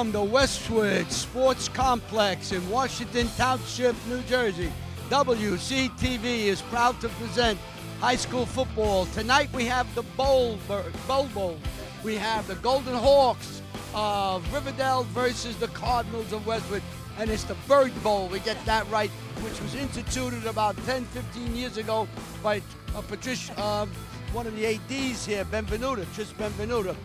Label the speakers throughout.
Speaker 1: From the Westwood Sports Complex in Washington Township, New Jersey, WCTV is proud to present high school football. Tonight we have the Bowl. We have the Golden Hawks of Riverdale versus the Cardinals of Westwood. And it's the Bird Bowl, we get that right, which was instituted about 10, 15 years ago by Patricia, one of the ADs here, Benvenuta.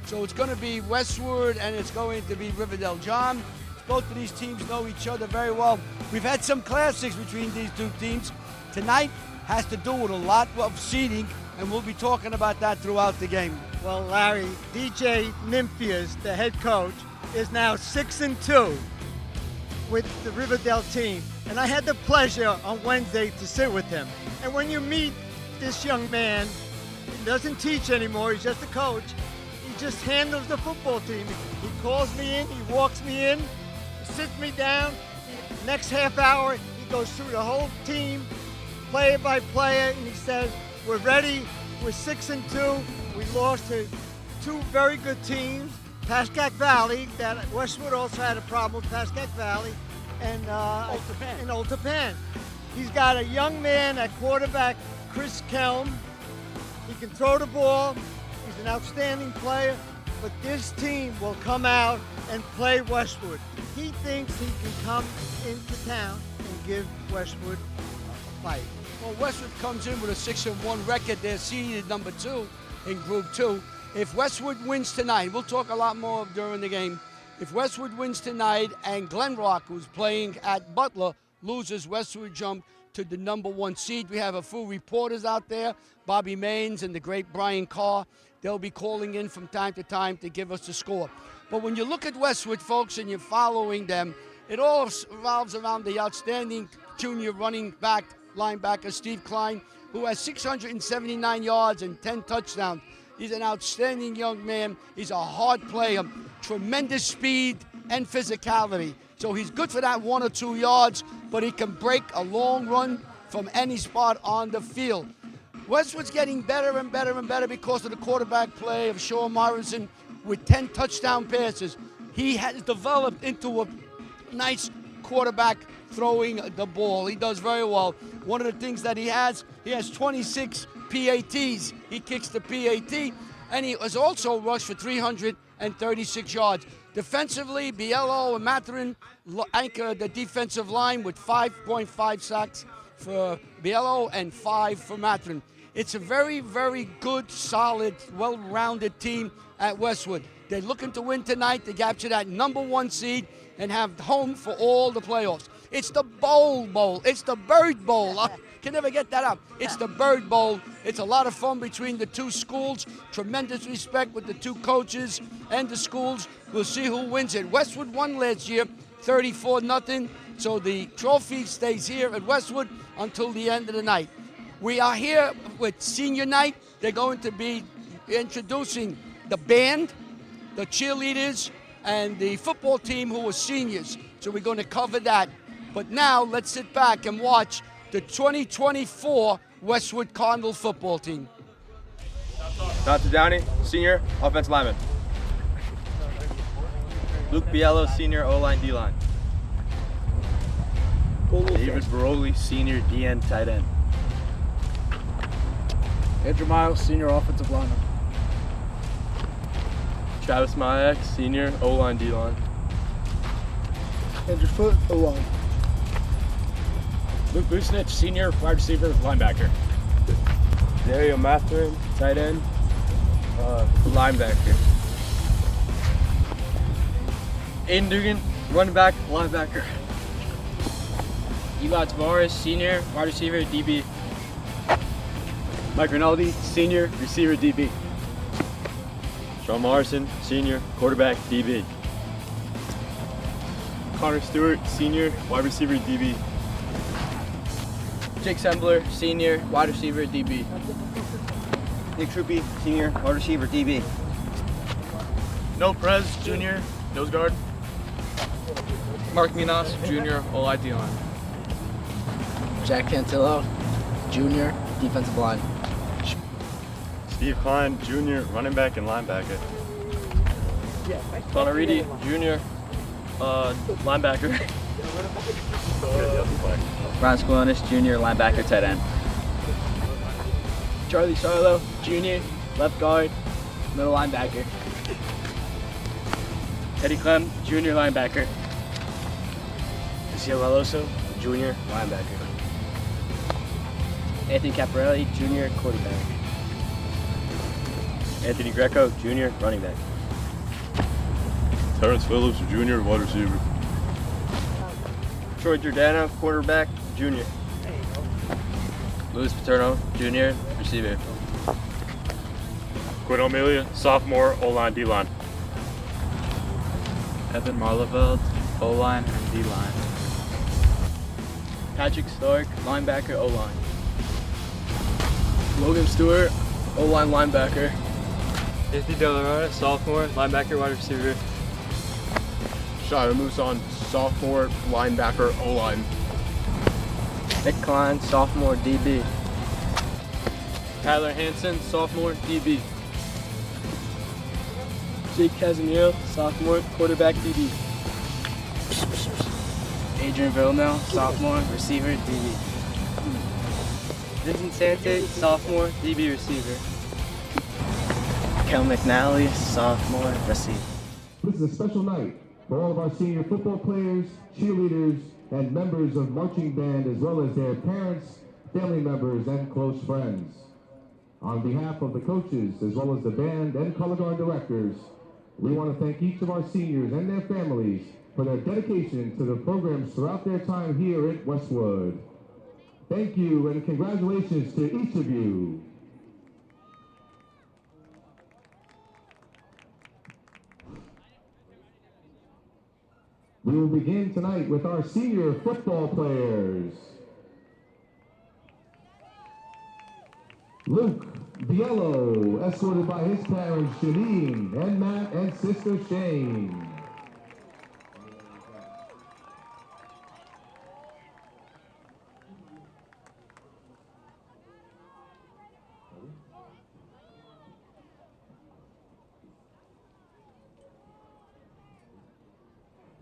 Speaker 1: So it's going to be Westwood and it's going to be Riverdale. John, both of these teams know each other very well. We've had some classics between these two teams. Tonight has to do with a lot of seeding, and we'll be talking about that throughout the game.
Speaker 2: Well, Larry, DJ Nymphias, the head coach, is now 6-2 with the Riverdale team. And I had the pleasure on Wednesday to sit with him. And when you meet this young man, he doesn't teach anymore, he's just a coach. He just handles the football team. He calls me in, he walks me in, he sits me down. Next half hour, he goes through the whole team, player by player, and he says, we're ready, we're 6-2. We lost to two very good teams, Pascack Valley, that Westwood also had a problem with Pascack Valley, and Old Tappan. He's got a young man at quarterback, Chris Kelm. He can throw the ball. He's an outstanding player, but this team will come out and play Westwood. He thinks he can come into town and give Westwood a fight.
Speaker 1: Well, Westwood comes in with a 6-1 record. They're seeded number 2 in Group 2. If Westwood wins tonight, we'll talk a lot more during the game. If Westwood wins tonight and Glenrock, who's playing at Butler, loses, Westwood jump to the number 1 seed. We have a few reporters out there, Bobby Maines and the great Brian Carr. They'll be calling in from time to time to give us the score. But when you look at Westwood, folks, and you're following them, it all revolves around the outstanding junior running back, linebacker, Steve Klein, who has 679 yards and 10 touchdowns. He's an outstanding young man. He's a hard player, tremendous speed and physicality. So he's good for that 1 or 2 yards, but he can break a long run from any spot on the field. Westwood's getting better and better and better because of the quarterback play of Sean Morrison with 10 touchdown passes. He has developed into a nice quarterback throwing the ball. He does very well. One of the things that he has 26 PATs. He kicks the PAT, and he has also rushed for 336 yards. Defensively, Biello and Mathurin anchor the defensive line with 5.5 sacks for Biello and 5 for Mathurin. It's a very, very good, solid, well-rounded team at Westwood. They're looking to win tonight to capture that number 1 seed and have home for all the playoffs. It's the Bowl. It's the Bird Bowl. I can never get that up. It's the Bird Bowl. It's a lot of fun between the two schools. Tremendous respect with the two coaches and the schools. We'll see who wins it. Westwood won last year, 34-0. So the trophy stays here at Westwood until the end of the night. We are here with senior night. They're going to be introducing the band, the cheerleaders, and the football team who are seniors. So we're going to cover that. But now let's sit back and watch the 2024 Westwood Cardinal football team.
Speaker 3: Dr. Downey, senior offensive lineman. Luke Biello, senior O-line, D-line.
Speaker 4: David Baroli, senior DN tight end.
Speaker 5: Andrew Miles, senior offensive lineman.
Speaker 3: Travis Mayak, senior O-line, D-line.
Speaker 5: Andrew Foote, O-line.
Speaker 6: Luke Busnich, senior wide receiver, linebacker.
Speaker 3: Dario Mathurin, tight end, linebacker. Aiden Dugan, running back, linebacker.
Speaker 6: Eli Tavares, senior wide receiver, DB.
Speaker 4: Mike Rinaldi, senior receiver DB.
Speaker 3: Sean Morrison, senior quarterback, DB.
Speaker 4: Connor Stewart, senior wide receiver DB.
Speaker 7: Jake Sembler, senior wide receiver, DB.
Speaker 8: Nick Truppi, senior wide receiver, DB.
Speaker 9: Noah Perez, junior nose guard.
Speaker 10: Mark Minas, junior O-line D-line.
Speaker 11: Jack Cantillo, junior defensive line.
Speaker 12: Steve Klein, junior running back and linebacker.
Speaker 3: Bonariti Jr., linebacker.
Speaker 7: Ron Squillis Jr., linebacker, tight end. Charlie Sarlo Jr., left guard, middle linebacker.
Speaker 6: Eddie Clem, Jr. linebacker.
Speaker 3: Lucio Veloso Jr., linebacker.
Speaker 7: Anthony Caparelli Jr., quarterback.
Speaker 3: Anthony Greco Jr., running back.
Speaker 4: Terrence Phillips Jr., wide receiver.
Speaker 3: Troy Giordano, quarterback, junior.
Speaker 10: Luis Paterno Jr., receiver.
Speaker 6: Quinn O'Melia, sophomore, O-line, D-line.
Speaker 10: Evan Marleveld, O-line and D-line.
Speaker 7: Patrick Stark, linebacker, O-line. Logan Stewart, O-line, linebacker.
Speaker 3: Anthony Delarona, sophomore, linebacker, wide receiver.
Speaker 9: Shada Musan, sophomore, linebacker, O-line.
Speaker 7: Nick Klein, sophomore, DB.
Speaker 3: Tyler Hansen, sophomore, DB.
Speaker 7: Jake Casimiro, sophomore, quarterback, DB. Adrian Villanelle, sophomore, receiver, DB. Vincent Sante, sophomore, DB receiver. Kel McNally, sophomore, receiver.
Speaker 12: This is a special night for all of our senior football players, cheerleaders, and members of marching band, as well as their parents, family members, and close friends. On behalf of the coaches, as well as the band and color guard directors, we want to thank each of our seniors and their families for their dedication to the programs throughout their time here at Westwood. Thank you and congratulations to each of you. We will begin tonight with our senior football players. Luke Biello, escorted by his parents Janine and Matt and sister Shane.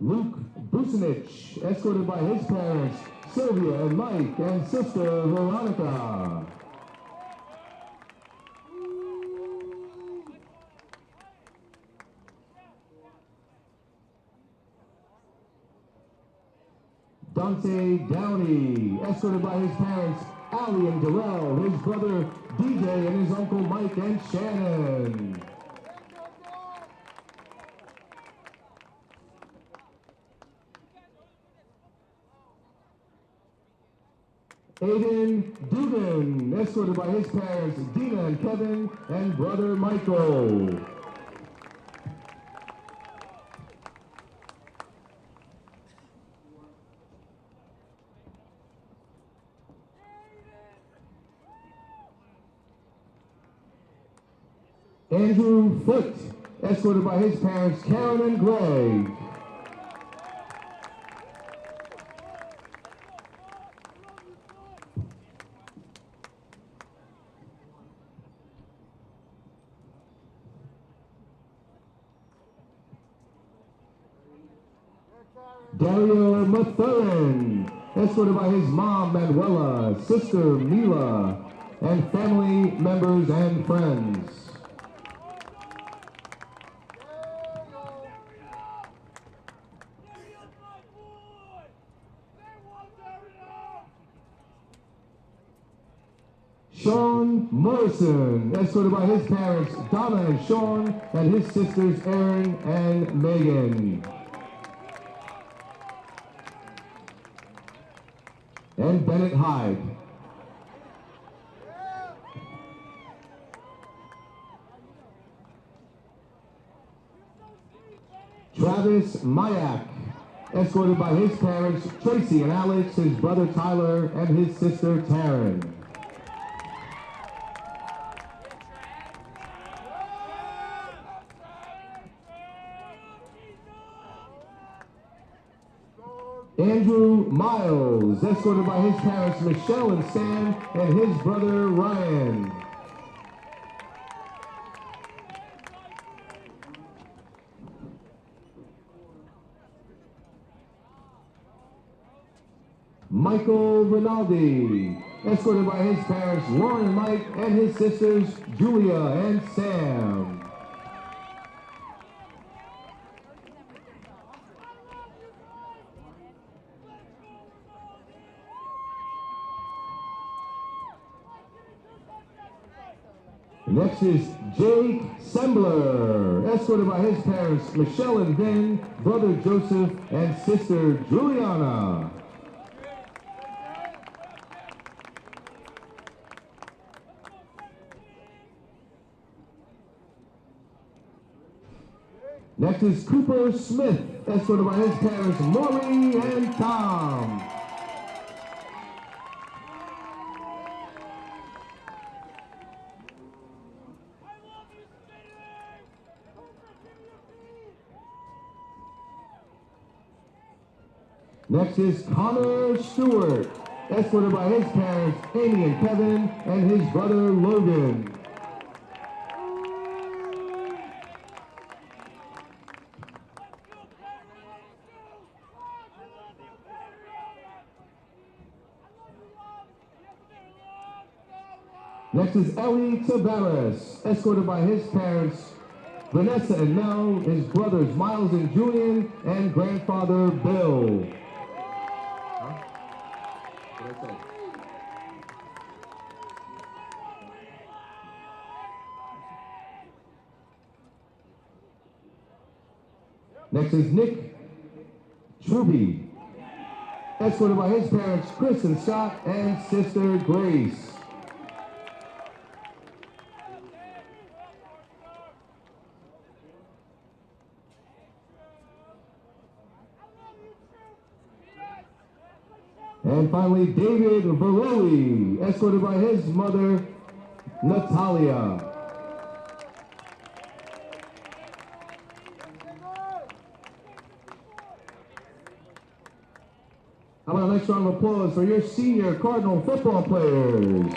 Speaker 12: Luke Bucinich, escorted by his parents Sylvia and Mike and sister Veronica. Dante Downey, escorted by his parents Allie and Darrell, his brother DJ and his uncle Mike and Shannon. Aiden Dugan, escorted by his parents Dina and Kevin and brother Michael. Andrew Foote, escorted by his parents Karen and Greg. Dario Mathurin, escorted by his mom Manuela, sister Mila, and family members and friends. Sean Morrison, escorted by his parents Donna and Sean, and his sisters Erin and Megan. And Bennett Hyde. Travis Mayak, escorted by his parents Tracy and Alex, his brother Tyler, and his sister Taryn. Andrew Miles, escorted by his parents Michelle and Sam, and his brother Ryan. Michael Rinaldi, escorted by his parents Lauren and Mike and his sisters Julia and Sam. Next is Jake Sembler, escorted by his parents Michelle and Vin, brother Joseph, and sister Juliana. Next is Cooper Smith, escorted by his parents Maury and Tom. Next is Connor Stewart, escorted by his parents Amy and Kevin and his brother Logan. Next is Ellie Tavares, escorted by his parents Vanessa and Mel, his brothers Miles and Julian, and grandfather Bill. Next is Nick Truby, escorted by his parents Chris and Scott and sister Grace. And finally, David Veroli, escorted by his mother, Natalia. How about a nice round of applause for your senior Cardinal football players?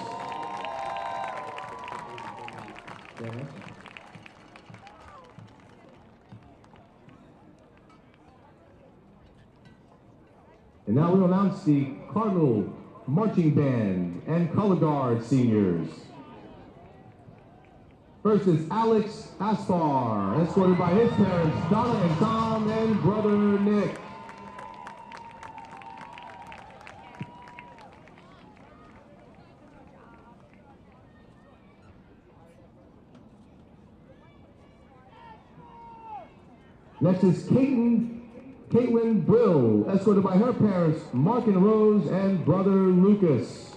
Speaker 12: And now we'll announce the Cardinal Marching Band and Color Guard seniors. First is Alex Aspar, escorted by his parents Donna and Tom and brother Nick. Next is Caitlin Brill, escorted by her parents, Mark and Rose, and brother Lucas.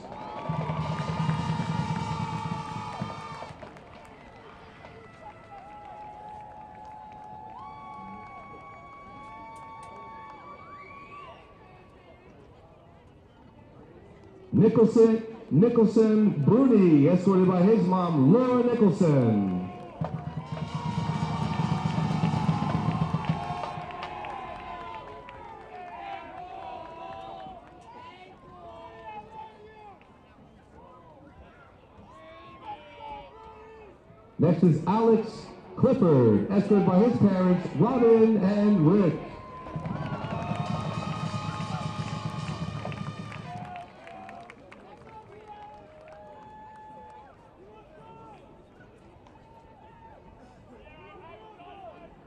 Speaker 12: Nicholson Bruni, escorted by his mom, Laura Nicholson. Next is Alex Clifford, escorted by his parents, Robin and Rick.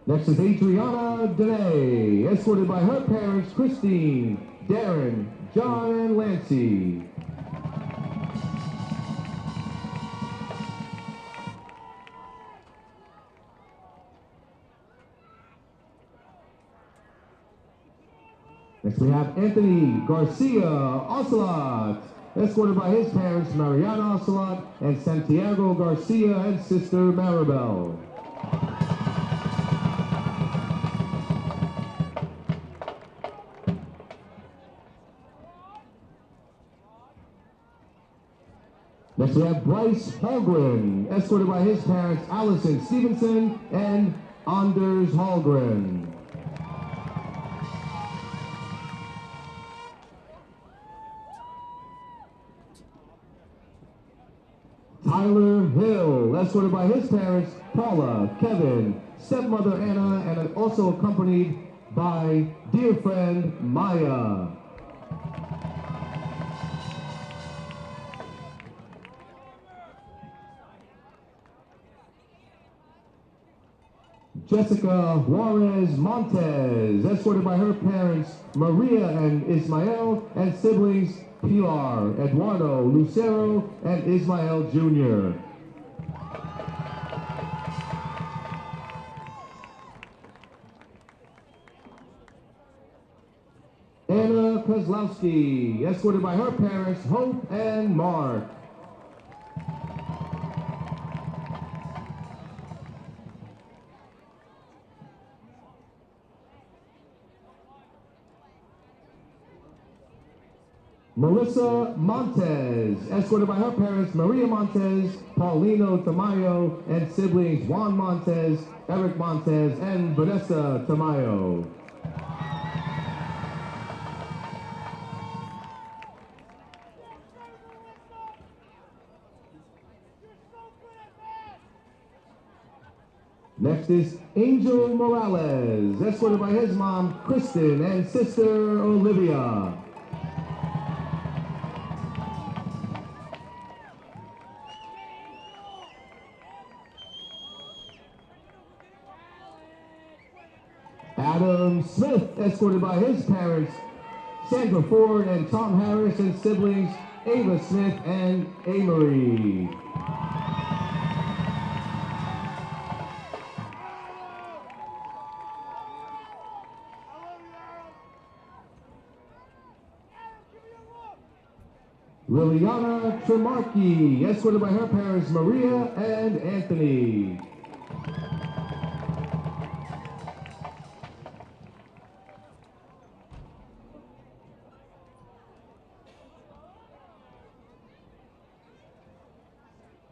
Speaker 12: Next is Adriana Dene, escorted by her parents, Christine, Darren, John, and Lancy. Next we have Anthony Garcia Ocelot, escorted by his parents Mariana Ocelot and Santiago Garcia and sister Maribel. Next we have Bryce Hallgren, escorted by his parents Allison Stevenson and Anders Hallgren. Tyler Hill, escorted by his parents, Paula, Kevin, stepmother Anna, and also accompanied by dear friend Maya. Jessica Juarez Montez, escorted by her parents Maria and Ismael, and siblings Pilar, Eduardo, Lucero, and Ismael Jr. Anna Kozlowski, escorted by her parents Hope and Mark. Melissa Montez, escorted by her parents Maria Montez, Paulino Tamayo, and siblings Juan Montez, Eric Montez, and Vanessa Tamayo. Next is Angel Morales, escorted by his mom Kristen and sister Olivia. Adam Smith, escorted by his parents, Sandra Ford and Tom Harris, and siblings Ava Smith and Amory. Liliana Tremarchi, escorted by her parents Maria and Anthony.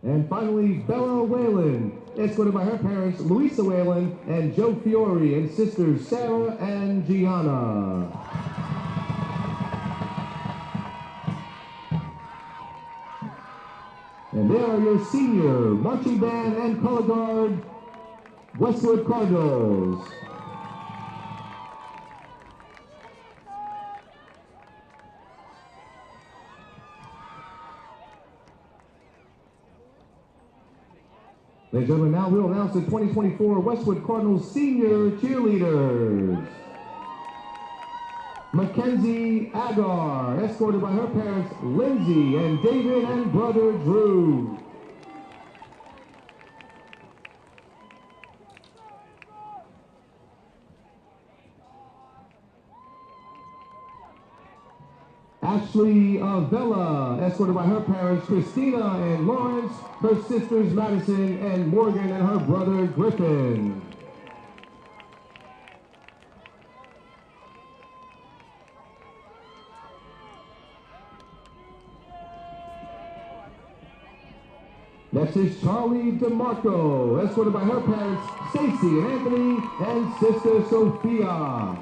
Speaker 12: And finally, Bella Whalen, escorted by her parents Louisa Whalen and Joe Fiore, and sisters Sarah and Gianna. And there are your senior marching band and color guard, Westwood Cardinals. Ladies and gentlemen, now we'll announce the 2024 Westwood Cardinals senior cheerleaders. Mackenzie Agar, escorted by her parents Lindsay and David and brother Drew. Ashley Avella, escorted by her parents Christina and Lawrence, her sisters Madison and Morgan, and her brother Griffin. Next is Charlie DeMarco, escorted by her parents Stacy and Anthony, and sister Sophia.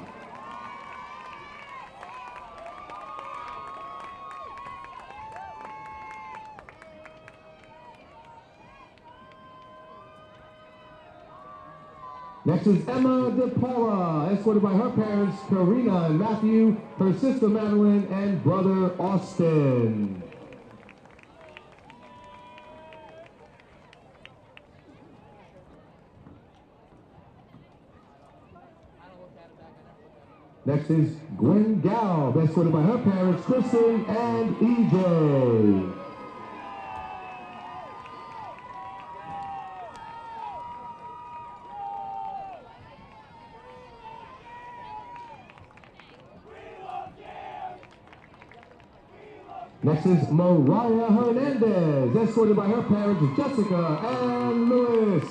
Speaker 12: Next is Emma DePaula, escorted by her parents Karina and Matthew, her sister Madeline, and brother Austin. Next is Gwen Galb, escorted by her parents Kristen and EJ. Next is Mariah Hernandez, escorted by her parents Jessica and Louis.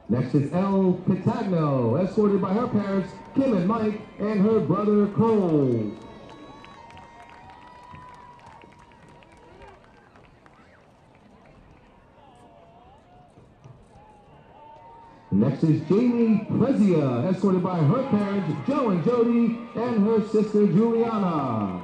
Speaker 12: Next is Elle Catagno, escorted by her parents Kim and Mike and her brother Cole. Next is Jamie Prezia, escorted by her parents Joe and Jody and her sister Juliana.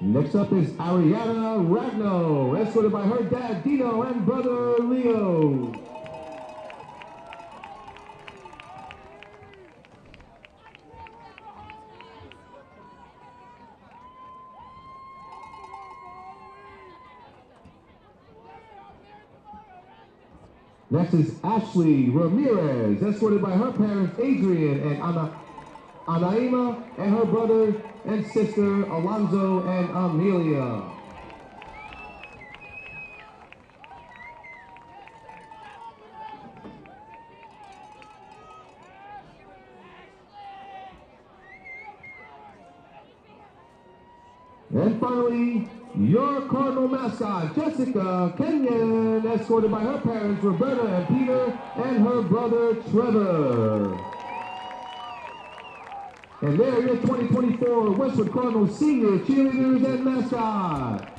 Speaker 12: Next up is Ariana Ragno, escorted by her dad Dino and brother Leo. Next is Ashley Ramirez, escorted by her parents Adrian and Anaima, and her brother and sister Alonzo and Amelia. And finally, your Cardinal mascot, Jessica Kenyon, escorted by her parents, Roberta and Peter, and her brother, Trevor. And there are your 2024 Westwood Cardinals senior cheerleaders and mascot.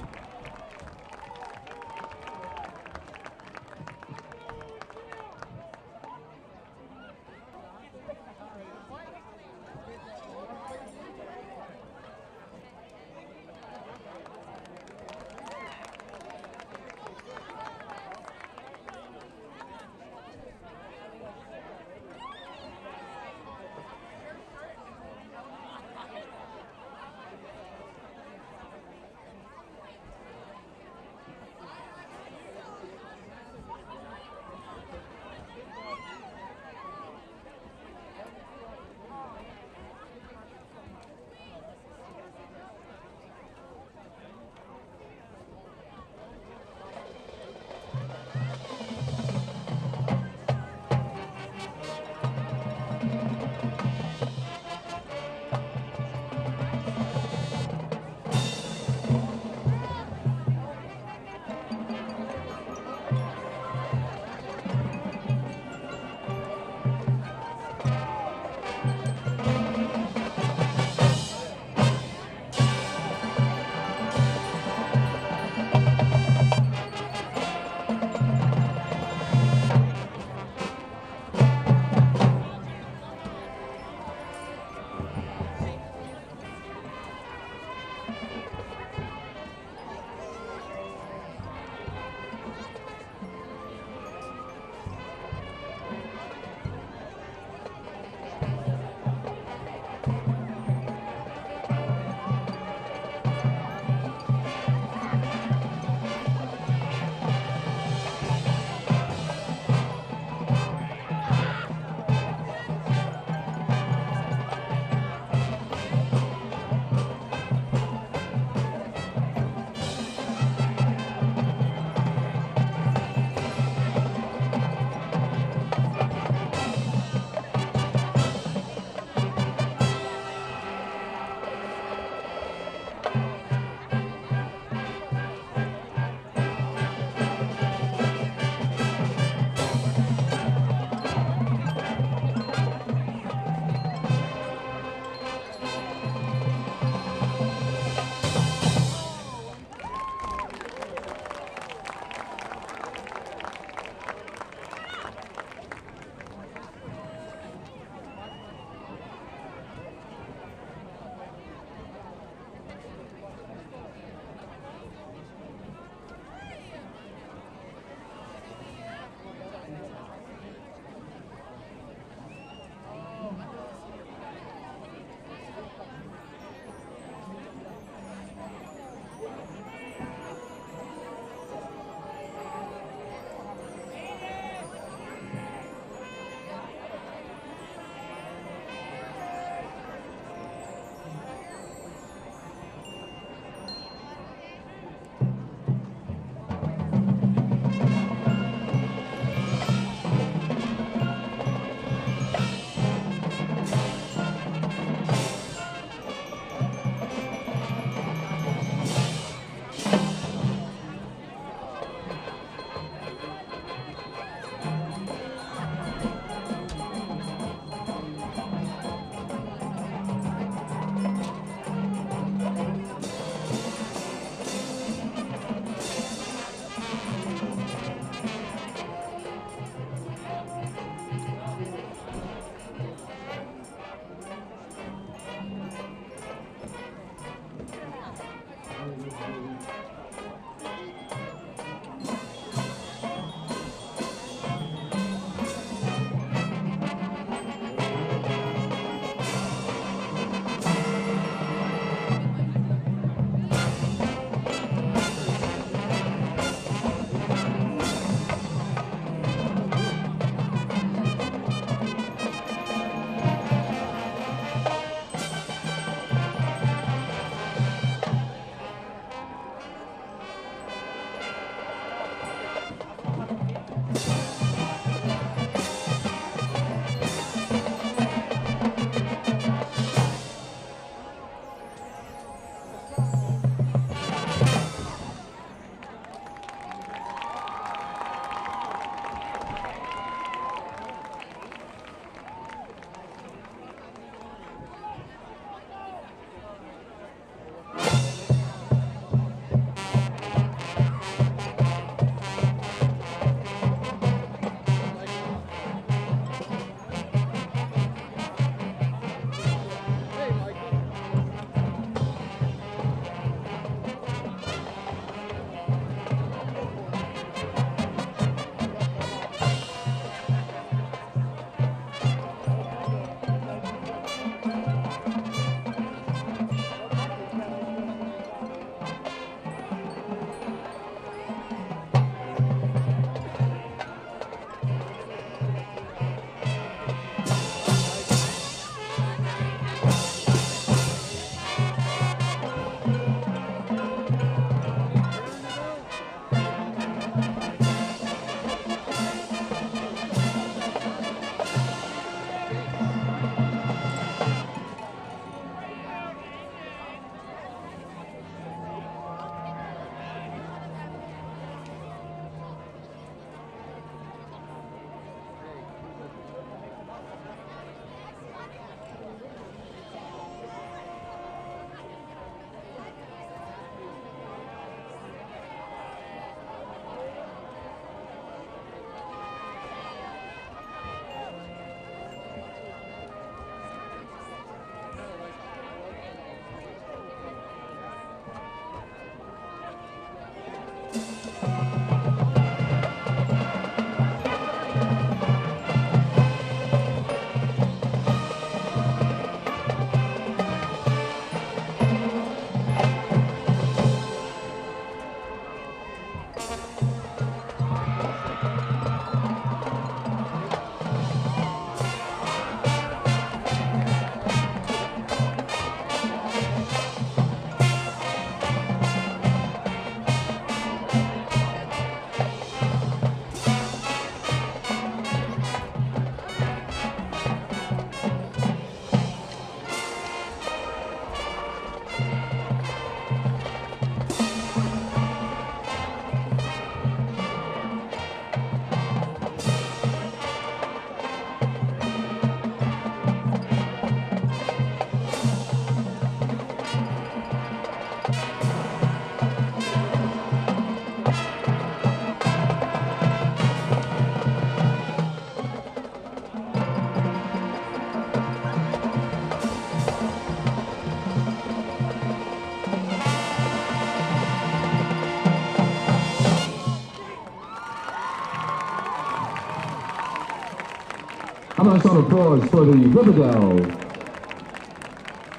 Speaker 12: last round of applause for the Riverdale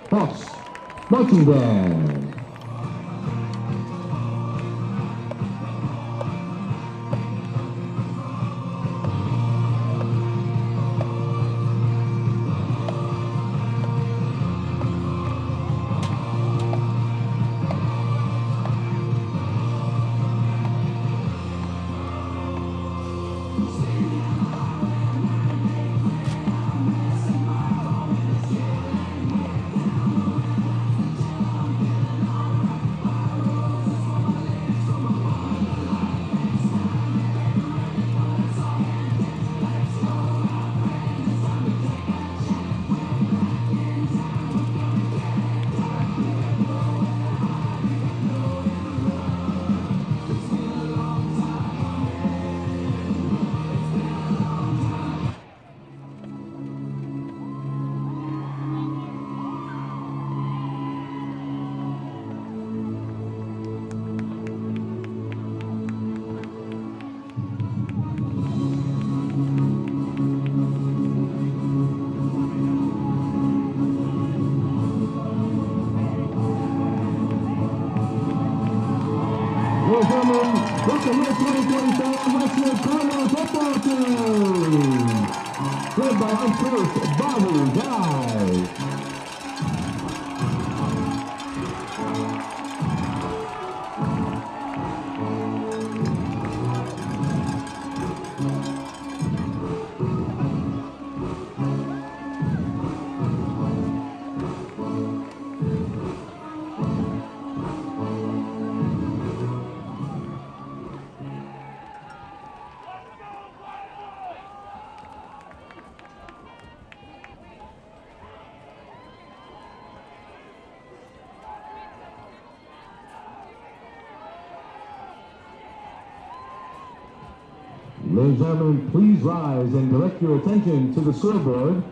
Speaker 12: Hawks Marching Band. Welcome to the 2024 Westwood Cardinal football team, led by our coach, Bobby Guy. Ladies and gentlemen, please rise and direct your attention to the scoreboard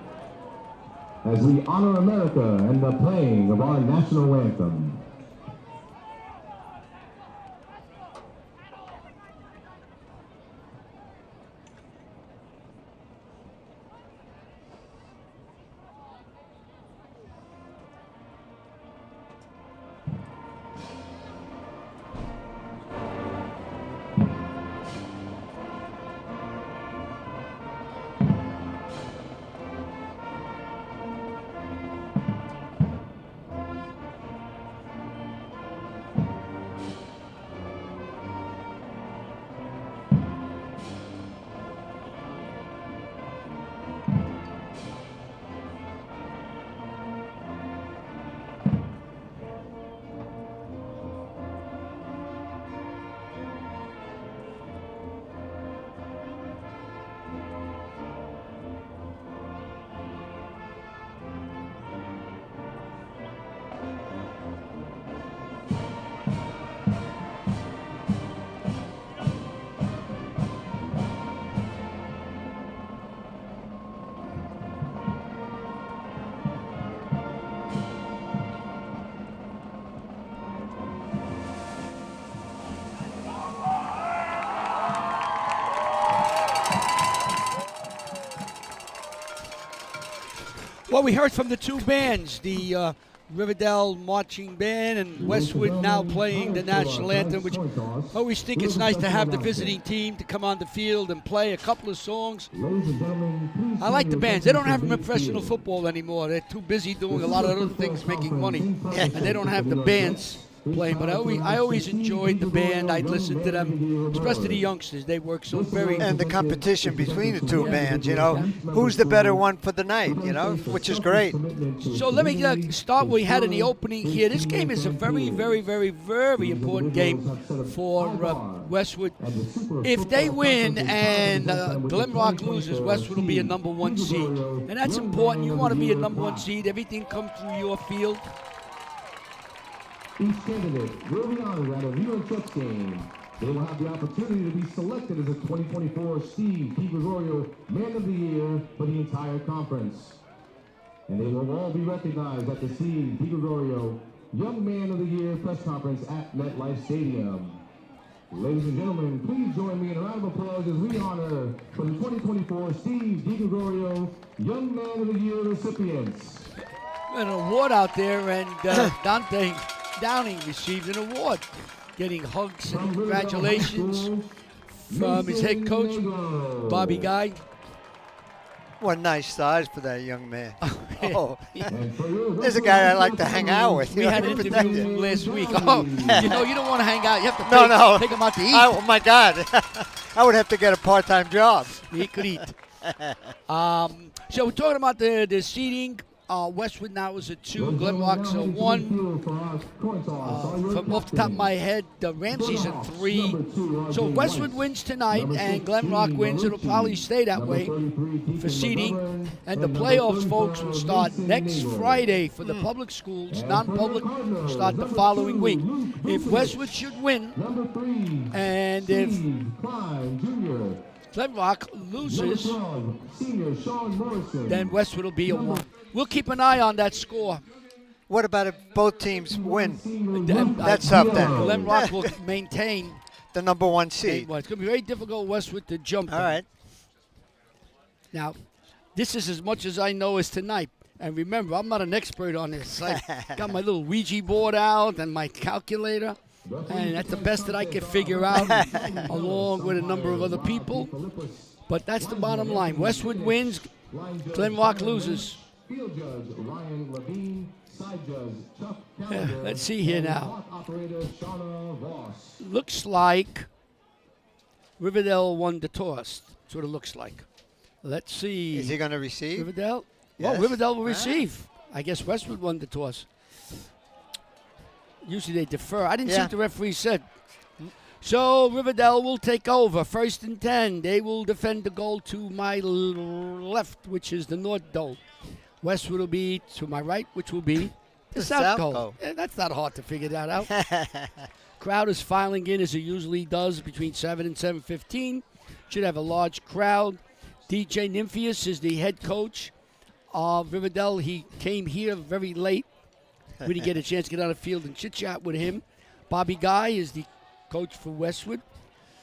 Speaker 12: as we honor America and the playing of our national anthem.
Speaker 1: Well, we heard from the two bands, the Riverdale Marching Band and Westwood now playing the national anthem, which I always think it's nice to have the visiting team to come on the field and play a couple of songs. I like the bands. They don't have them in professional football anymore. They're too busy doing a lot of other things, making money, and they don't have the bands playing. But I always enjoyed the band. I'd listen to them, especially the youngsters. They work so very.
Speaker 2: And the competition between the two bands, you know, who's the better one for the night, you know, which is great.
Speaker 1: So let me start what we had in the opening here. This game is a very, very, very, very important game for Westwood. If they win and Glenrock loses, Westwood will be a #1 seed. And that's important. You want to be a #1 seed. Everything comes through your field.
Speaker 12: Each candidate will be honored at a New York Jets game. They will have the opportunity to be selected as a 2024 Steve DiGregorio Man of the Year for the entire conference. And they will all be recognized at the Steve DiGregorio Young Man of the Year press conference at MetLife Stadium. Ladies and gentlemen, please join me in a round of applause as we honor for the 2024 Steve DiGregorio Young Man of the Year recipients.
Speaker 1: An award out there, and Dante Downing received an award, getting hugs and congratulations from his head coach, Bobby Guy.
Speaker 2: What nice size for that young man.
Speaker 1: Oh,
Speaker 2: there's a guy I like to hang out with.
Speaker 1: We had an interview him last week. Oh, you don't want to hang out. You have to take him out to eat.
Speaker 2: Oh, my God. I would have to get a part-time job.
Speaker 1: He could eat. So we're talking about the seating. Westwood now is a 2, Glen Rock's a 1. From off the top of my head, the Ramsey's a 3. So if Westwood wins tonight and Glen Rock wins, it'll probably stay that way for seating. And the playoffs, folks, will start next Friday for the public schools. Non-public start the following week. If Westwood should win, and if Glen Rock loses, then Westwood will be a 1. We'll keep an eye on that score.
Speaker 2: What about if both teams win? That's up then.
Speaker 1: Glen Rock will maintain
Speaker 2: the number 1 seed.
Speaker 1: It's going to be very difficult, Westwood, to jump.
Speaker 2: All right.
Speaker 1: Now, this is as much as I know as tonight. And remember, I'm not an expert on this. I got my little Ouija board out and my calculator. And that's the best that I can figure out, along with a number of other people. But that's the bottom line. Westwood wins, Glen Rock loses.
Speaker 12: Field judge Ryan Levine, side judge Chuck
Speaker 1: Let's see here now.
Speaker 12: Operator Shauna Ross.
Speaker 1: Looks like Riverdale won the toss. That's what it looks like. Let's see.
Speaker 2: Is he going to receive?
Speaker 1: Riverdale?
Speaker 2: Yes.
Speaker 1: Well, Riverdale will receive. I guess Westwood won the toss. Usually they defer. I didn't see what the referee said. So Riverdale will take over. 1st and 10. They will defend the goal to my left, which is the north goal. Westwood will be to my right, which will be the south goal. Yeah, that's not hard to figure that out. Crowd is filing in as it usually does between 7 and 7:15. Should have a large crowd. DJ Nymphius is the head coach of Riverdale. He came here very late. We didn't get a chance to get on the field and chit-chat with him. Bobby Guy is the coach for Westwood.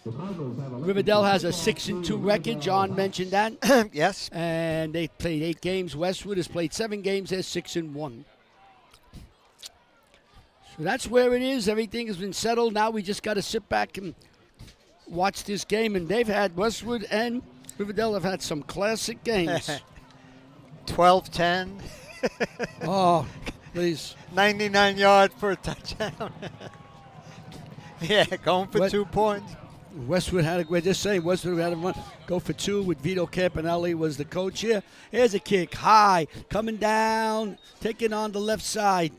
Speaker 1: Riverdale has a 6-2 record. John mentioned that.
Speaker 2: Yes.
Speaker 1: And they played 8 games. Westwood has played 7 games. They're 6-1. So that's where it is. Everything has been settled. Now we just got to sit back and watch this game. And they've had, Westwood and Riverdale have had some classic games.
Speaker 2: 12-10.
Speaker 1: Oh, please.
Speaker 2: 99 yards for a touchdown. Yeah, going for 2 points.
Speaker 1: Westwood we're just saying, Westwood had a run, go for 2 with Vito Campanelli was the coach here. Here's a kick, high, coming down, taking on the left side.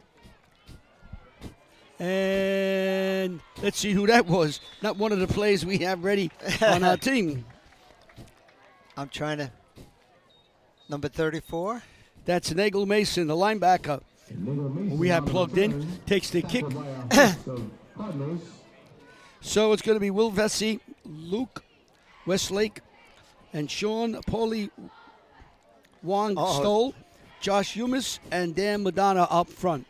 Speaker 1: And let's see who that was. Not one of the players we have ready on our team.
Speaker 2: I'm trying to, number 34.
Speaker 1: That's Nagel Mason, the linebacker. We have plugged in, takes the kick. So it's going to be Will Vesey, Luke Westlake, and Sean Paulie Wong Stoll, Josh Humus, and Dan Madonna up front.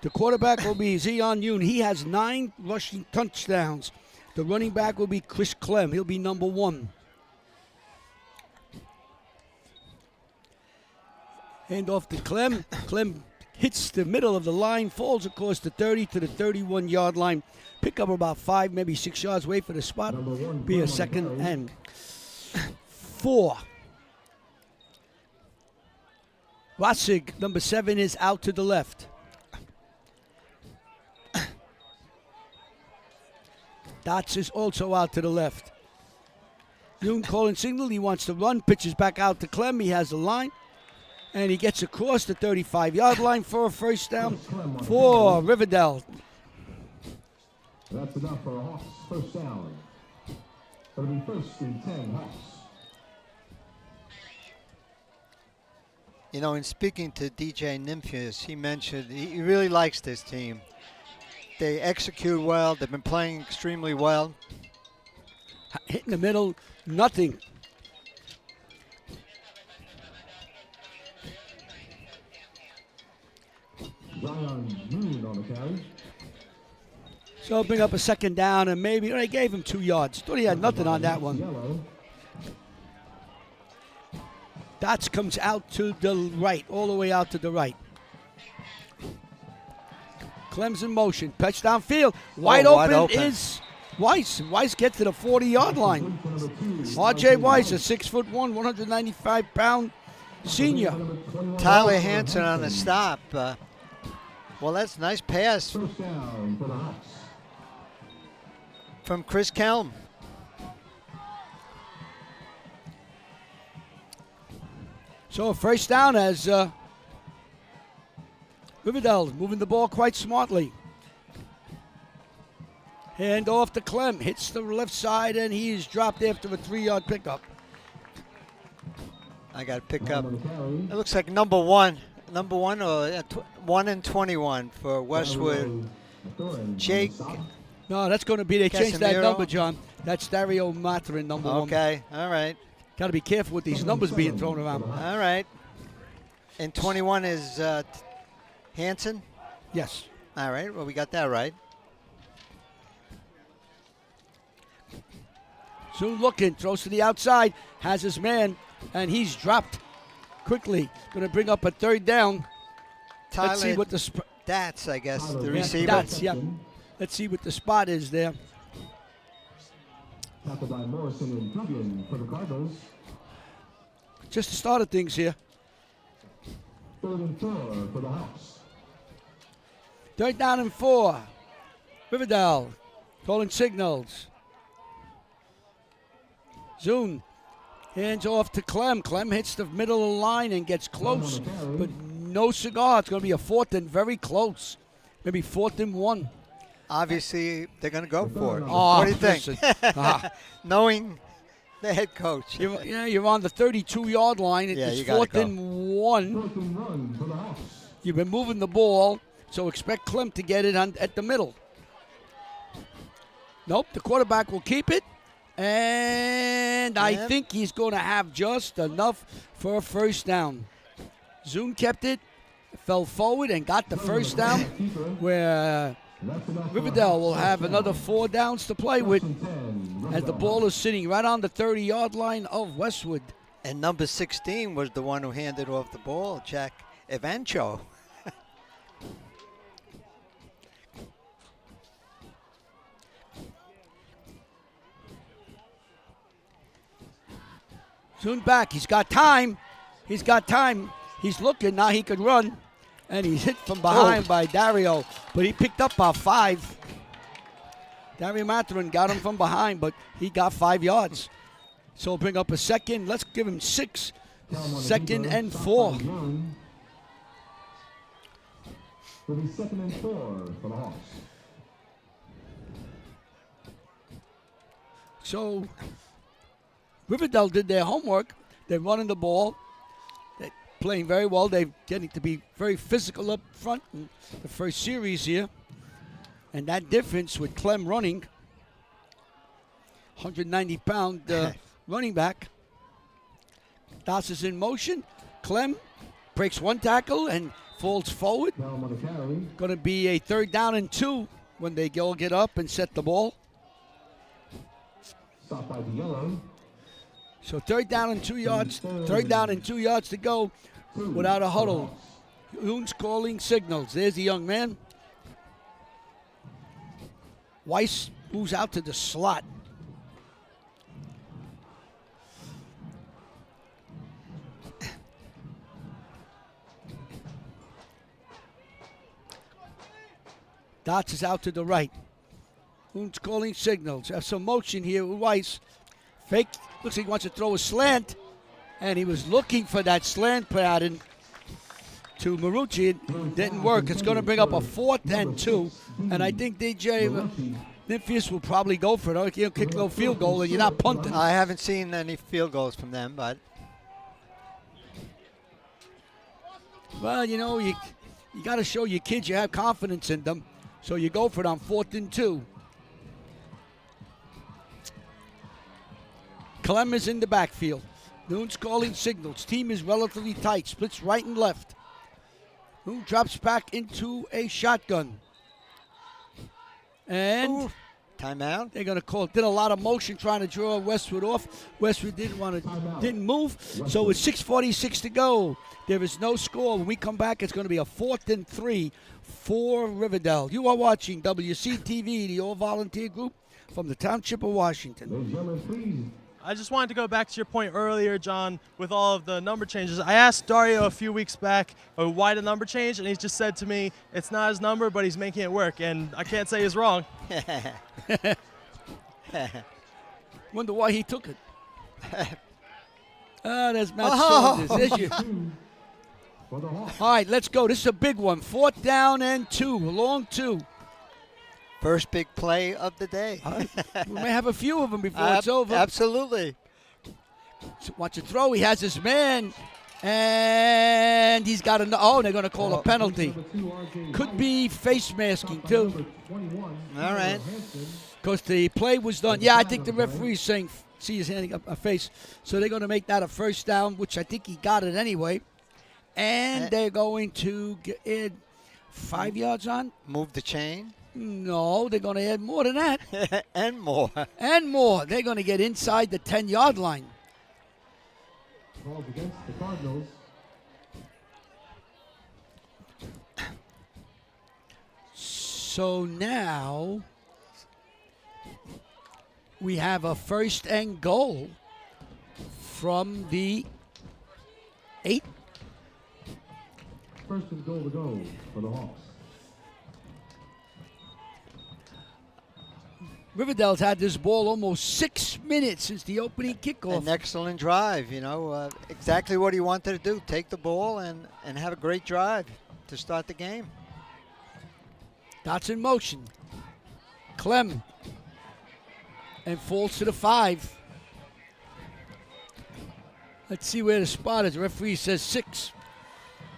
Speaker 1: The quarterback will be Zion Yoon. He has 9 rushing touchdowns. The running back will be Chris Clem. He'll be number 1. Hand off to Clem. Clem hits the middle of the line, falls across the 30 to the 31-yard line. Pick up about 5, maybe 6 yards. Wait for the spot. Be a 2nd and 4. Rossig, number 7, is out to the left. Dots is also out to the left. Yoon calling signal. He wants to run. Pitches back out to Clem. He has the line. And he gets across the 35-yard line for a first down for Riverdale.
Speaker 12: That's enough for a Hawks first down. It'll be 1st and 10 Hawks.
Speaker 2: You know, in speaking to DJ Nymphius, he mentioned he really likes this team. They execute well. They've been playing extremely well.
Speaker 1: Hit in the middle, nothing.
Speaker 12: Zion Yoon on the carry.
Speaker 1: So bring up a second down, and maybe they gave him 2 yards. Thought he had nothing on that one. Dots comes out to the right, all the way out to the right. Clem's in motion, pitch downfield. Wide open is Weiss. Weiss gets to the 40-yard line. R.J. Weiss, a 6'1", 195-pound senior.
Speaker 2: Tyler Hansen on the stop. Well, that's a nice pass from Chris Kelm.
Speaker 1: So a first down as Riverdale moving the ball quite smartly. Hand off to Clem, hits the left side, and he is dropped after a 3-yard pickup.
Speaker 2: I got to pick up. It looks like number one or 1 and 21 for Westwood. Jake.
Speaker 1: No, that's going to be, they changed that
Speaker 2: Casemiro.
Speaker 1: number, John. That's Dario Mathurin, number 1.
Speaker 2: Okay, all right.
Speaker 1: Got to be careful with these numbers being thrown around.
Speaker 2: All right. And 21 is Hansen?
Speaker 1: Yes.
Speaker 2: All right, well, we got that right.
Speaker 1: Soon looking, throws to the outside, has his man, and he's dropped quickly. Going to bring up a third down.
Speaker 2: Tyler,
Speaker 1: Let's see what the
Speaker 2: that's, I guess, the
Speaker 1: yeah,
Speaker 2: receiver.
Speaker 1: That's, yeah. Let's see what the spot is there.
Speaker 12: Tackled by Morrison and Dugan for the Cardinals.
Speaker 1: Just the start of things here.
Speaker 12: 3rd and 4 for the Hawks.
Speaker 1: 3rd down and 4. Riverdale calling signals. Zune hands off to Clem. Clem hits the middle of the line and gets close, but no cigar. It's going to be a 4th and very close. Maybe 4th and 1.
Speaker 2: Obviously, they're going to go for it.
Speaker 1: Oh,
Speaker 2: what do you think? Knowing the head coach.
Speaker 1: You're on the 32-yard line. It's 4th and 1.
Speaker 12: 4th and 1 for the Hawks.
Speaker 1: You've been moving the ball, so expect Clem to get it at the middle. Nope, the quarterback will keep it. And I think he's going to have just enough for a first down. Zune kept it, fell forward, and got the first down, where Riverdale will have another 4 downs to play with as the ball is sitting right on the 30-yard line of Westwood.
Speaker 2: And number 16 was the one who handed off the ball, Jack Evancho.
Speaker 1: Soon back. He's got time. He's got time. He's looking. Now he could run. And he's hit from behind by Dario. But he picked up about 5. Dario Mathurin got him from behind, but he got 5 yards. So bring up a second. Let's give him 6. 2nd and 4.
Speaker 12: Will be 2nd and 4 for the Hawks.
Speaker 1: So Riverdale did their homework. They're running the ball. They're playing very well. They're getting to be very physical up front in the first series here. And that difference with Clem running, 190-pound running back. Das is in motion. Clem breaks 1 tackle and falls forward. Going to be a 3rd down and 2 when they all get up and set the ball.
Speaker 12: Stopped by the yellow.
Speaker 1: So 3rd down and 2 yards. 3rd down and 2 yards to go without a huddle. Hoon's calling signals. There's the young man. Weiss moves out to the slot. Dots is out to the right. Hoon's calling signals. Have some motion here with Weiss. Fake. Looks like he wants to throw a slant. And he was looking for that slant pattern to Marucci. It didn't work. It's going to bring up a 4th and 2. And I think DJ Nymphius will probably go for it. He'll kick no field goal and you're not punting.
Speaker 2: I haven't seen any field goals from them, but.
Speaker 1: Well, you know, you got to show your kids you have confidence in them. So you go for it on 4th and 2. Clem is in the backfield. Noon's calling signals. Team is relatively tight. Splits right and left. Noon drops back into a shotgun. And
Speaker 2: Ooh. Timeout.
Speaker 1: they're going to call it. Did a lot of motion trying to draw Westwood off. Westwood didn't move. So with 6:46 to go, there is no score. When we come back, it's going to be a 4th and 3 for Riverdale. You are watching WCTV, the all-volunteer group from the Township of Washington.
Speaker 13: I just wanted to go back to your point earlier, John, with all of the number changes. I asked Dario a few weeks back why the number change, and he just said to me, it's not his number, but he's making it work, and I can't say he's wrong.
Speaker 1: Wonder why he took it. There's Matt Saunders. There's you. All right, let's go. This is a big one. 4th down and 2, a long 2.
Speaker 2: First big play of the day.
Speaker 1: We may have a few of them before it's over.
Speaker 2: Absolutely.
Speaker 1: So watch it throw. He has his man. And he's got they're going to call a penalty. Could be face masking, too.
Speaker 2: All right.
Speaker 1: Because the play was done. Yeah, I think the referee's saying, see his handing up a face. So they're going to make that a first down, which I think he got it anyway. And they're going to add 5 yards on.
Speaker 2: Move the chain.
Speaker 1: No, they're going to add more than that.
Speaker 2: And more.
Speaker 1: And more. They're going to get inside the 10-yard line.
Speaker 12: Calls against the Cardinals.
Speaker 1: So now we have a 1st and goal from the 8.
Speaker 12: 1st and goal to go for the Hawks.
Speaker 1: Riverdale's had this ball almost 6 minutes since the opening kickoff.
Speaker 2: An excellent drive, exactly what he wanted to do. Take the ball and have a great drive to start the game.
Speaker 1: Dots in motion. Clem. And falls to the 5. Let's see where the spot is. The referee says 6.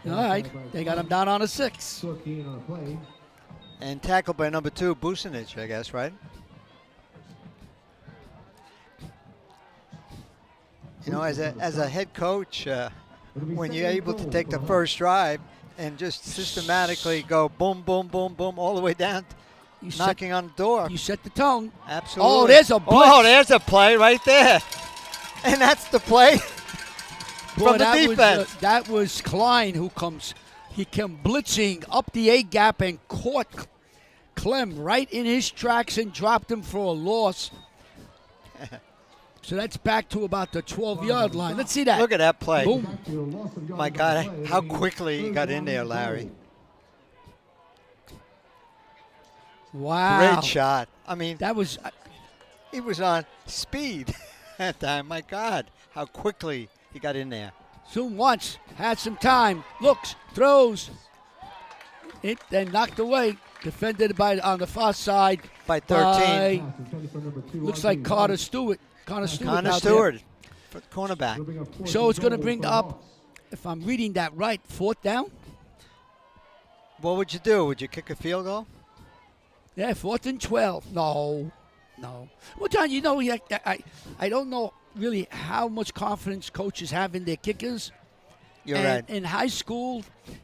Speaker 1: All right, they got him down on a 6.
Speaker 2: And tackled by number 2, Bucinich, I guess, right? As a head coach, when you're able to take the first drive and just systematically go boom, boom, boom, boom, all the way down, knocking on the door.
Speaker 1: You set the tone.
Speaker 2: Absolutely.
Speaker 1: Oh, there's a blitz.
Speaker 2: Oh, there's a play right there. And that's the play from the defense.
Speaker 1: That was Klein who comes. He came blitzing up the A gap and caught Clem right in his tracks and dropped him for a loss. So that's back to about the 12-yard line. Let's see that.
Speaker 2: Look at that play.
Speaker 1: Boom.
Speaker 2: My God, how quickly he got in there, Larry.
Speaker 1: Wow.
Speaker 2: Great shot. I mean,
Speaker 1: that was.
Speaker 2: He was on speed that time. My God, how quickly he got in there.
Speaker 1: Zoom once, had some time, looks, throws. It then knocked away. Defended on the far side
Speaker 2: by 13.
Speaker 1: Looks like Connor Stewart,
Speaker 2: for cornerback.
Speaker 1: So it's going to bring up, if I'm reading that right, 4th down.
Speaker 2: What would you do? Would you kick a field goal?
Speaker 1: Yeah, 4th and 12. No. Well, John, I don't know really how much confidence coaches have in their kickers.
Speaker 2: You're right.
Speaker 1: In high school,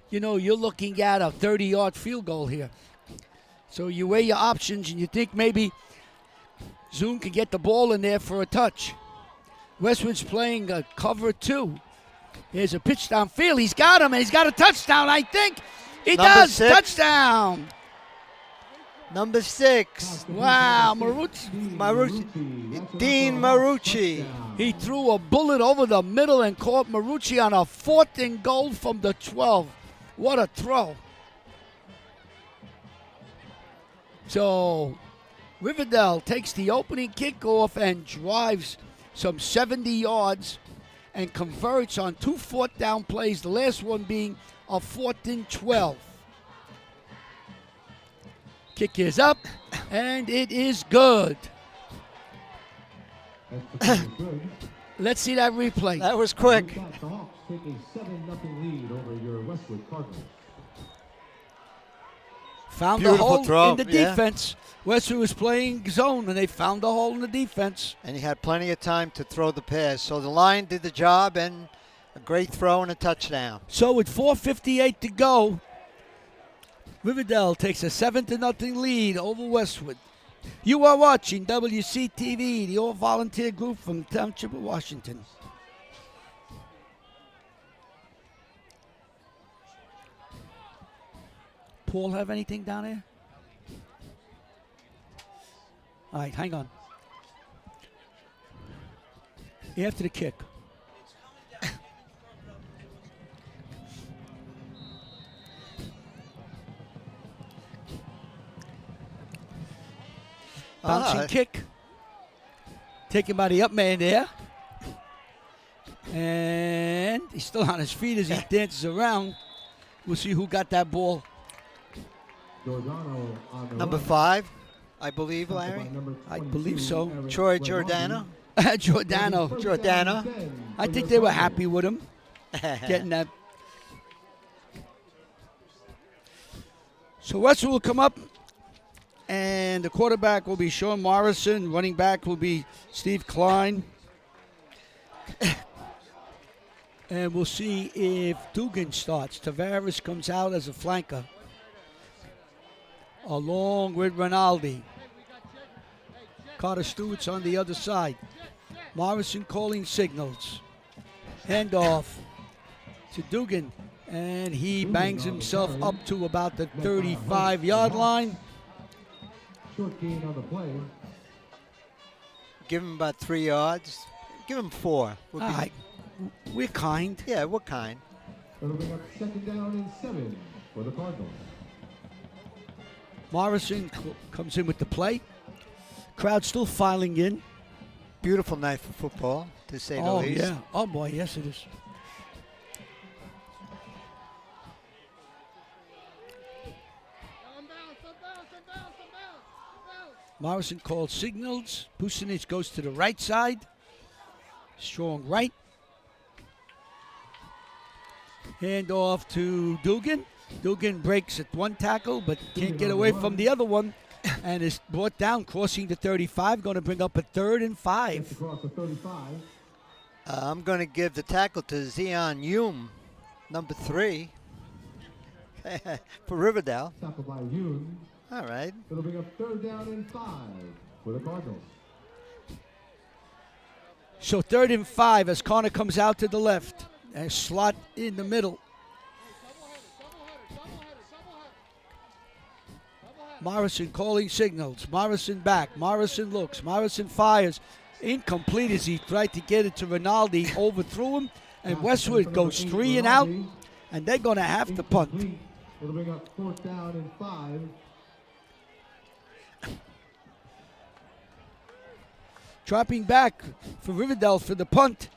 Speaker 1: you're looking at a 30-yard field goal here. So you weigh your options and you think maybe Zoom can get the ball in there for a touch. Westwood's playing a cover 2. Here's a pitch downfield. He's got him, and he's got a touchdown, I think. He does.
Speaker 2: 6.
Speaker 1: Touchdown.
Speaker 2: Number 6.
Speaker 1: Wow,
Speaker 2: Dean Marucci.
Speaker 1: He threw a bullet over the middle and caught Marucci on a 4th and goal from the 12. What a throw. So Riverdale takes the opening kickoff and drives some 70 yards and converts on 2 4th down plays, the last one being a 4th and 12. Kick is up, and it is good. Let's see that replay.
Speaker 2: That was quick.
Speaker 12: The Hawks take a 7-0 lead over your Westwood Cardinals.
Speaker 1: Found
Speaker 2: Beautiful
Speaker 1: a hole
Speaker 2: throw.
Speaker 1: in the defense. Westwood was playing zone, and they found a hole in the defense.
Speaker 2: And he had plenty of time to throw the pass. So the line did the job, and a great throw and a touchdown.
Speaker 1: So with 4:58 to go, Riverdale takes a 7-0 lead over Westwood. You are watching WCTV, the all-volunteer group from the Township of Washington. Paul have anything down there? All right, hang on. After the kick. Bouncing kick. Taken by the up man there. And he's still on his feet as he dances around. We'll see who got that ball.
Speaker 2: Number 5, I believe, Larry.
Speaker 1: I believe so.
Speaker 2: Troy Giordano.
Speaker 1: Giordano. I think they were happy with him getting that. So Westwood will come up, and the quarterback will be Sean Morrison. Running back will be Steve Klein. And we'll see if Dugan starts. Tavares comes out as a flanker, along with Rinaldi. Carter Stewart's on the other side. Morrison calling signals. Handoff to Dugan, and he bangs himself up to about the 35-yard line.
Speaker 12: Short gain on the play.
Speaker 2: Give him about 3 yards. Give him 4.
Speaker 1: All right. We're kind.
Speaker 2: Yeah, we're kind.
Speaker 12: It'll bring up 2nd down and 7 for the Cardinals.
Speaker 1: Morrison comes in with the play. Crowd still filing in.
Speaker 2: Beautiful night for football, to say the least.
Speaker 1: Oh, yeah. Oh, boy, yes, it is. Morrison called signals. Pusinich goes to the right side. Strong right. Hand off to Dugan. Dugan breaks at one tackle, but can't get away from the other one, and is brought down, crossing the 35, going to bring up a 3rd and 5.
Speaker 12: Across the 35.
Speaker 2: I'm going to give the tackle to Zion Hume, number 3, for Riverdale.
Speaker 12: Tackle by Yoon.
Speaker 2: All right.
Speaker 12: It'll bring up 3rd down and 5 for the Cardinals.
Speaker 1: So 3rd and 5 as Connor comes out to the left. And slot in the middle. Morrison calling signals. Morrison back. Morrison looks. Morrison fires. Incomplete as he tried to get it to Rinaldi. Overthrew him. And Westwood goes 3 and out. And they're going to have to punt.
Speaker 12: It'll bring up 4th down and 5.
Speaker 1: Dropping back for Riverdale for the punt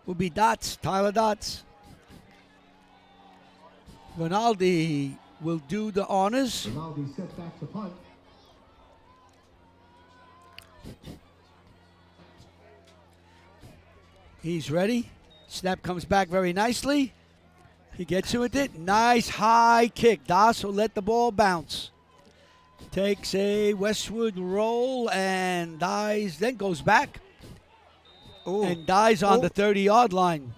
Speaker 1: will be Dots, Tyler Dots. Rinaldi will do the honors.
Speaker 12: Rinaldi set back the punt.
Speaker 1: He's ready. Snap comes back very nicely. He gets in with it. Nice high kick. Das will let the ball bounce. Takes a Westwood roll and dies, then goes back.
Speaker 2: Ooh.
Speaker 1: And dies on the 30-yard line.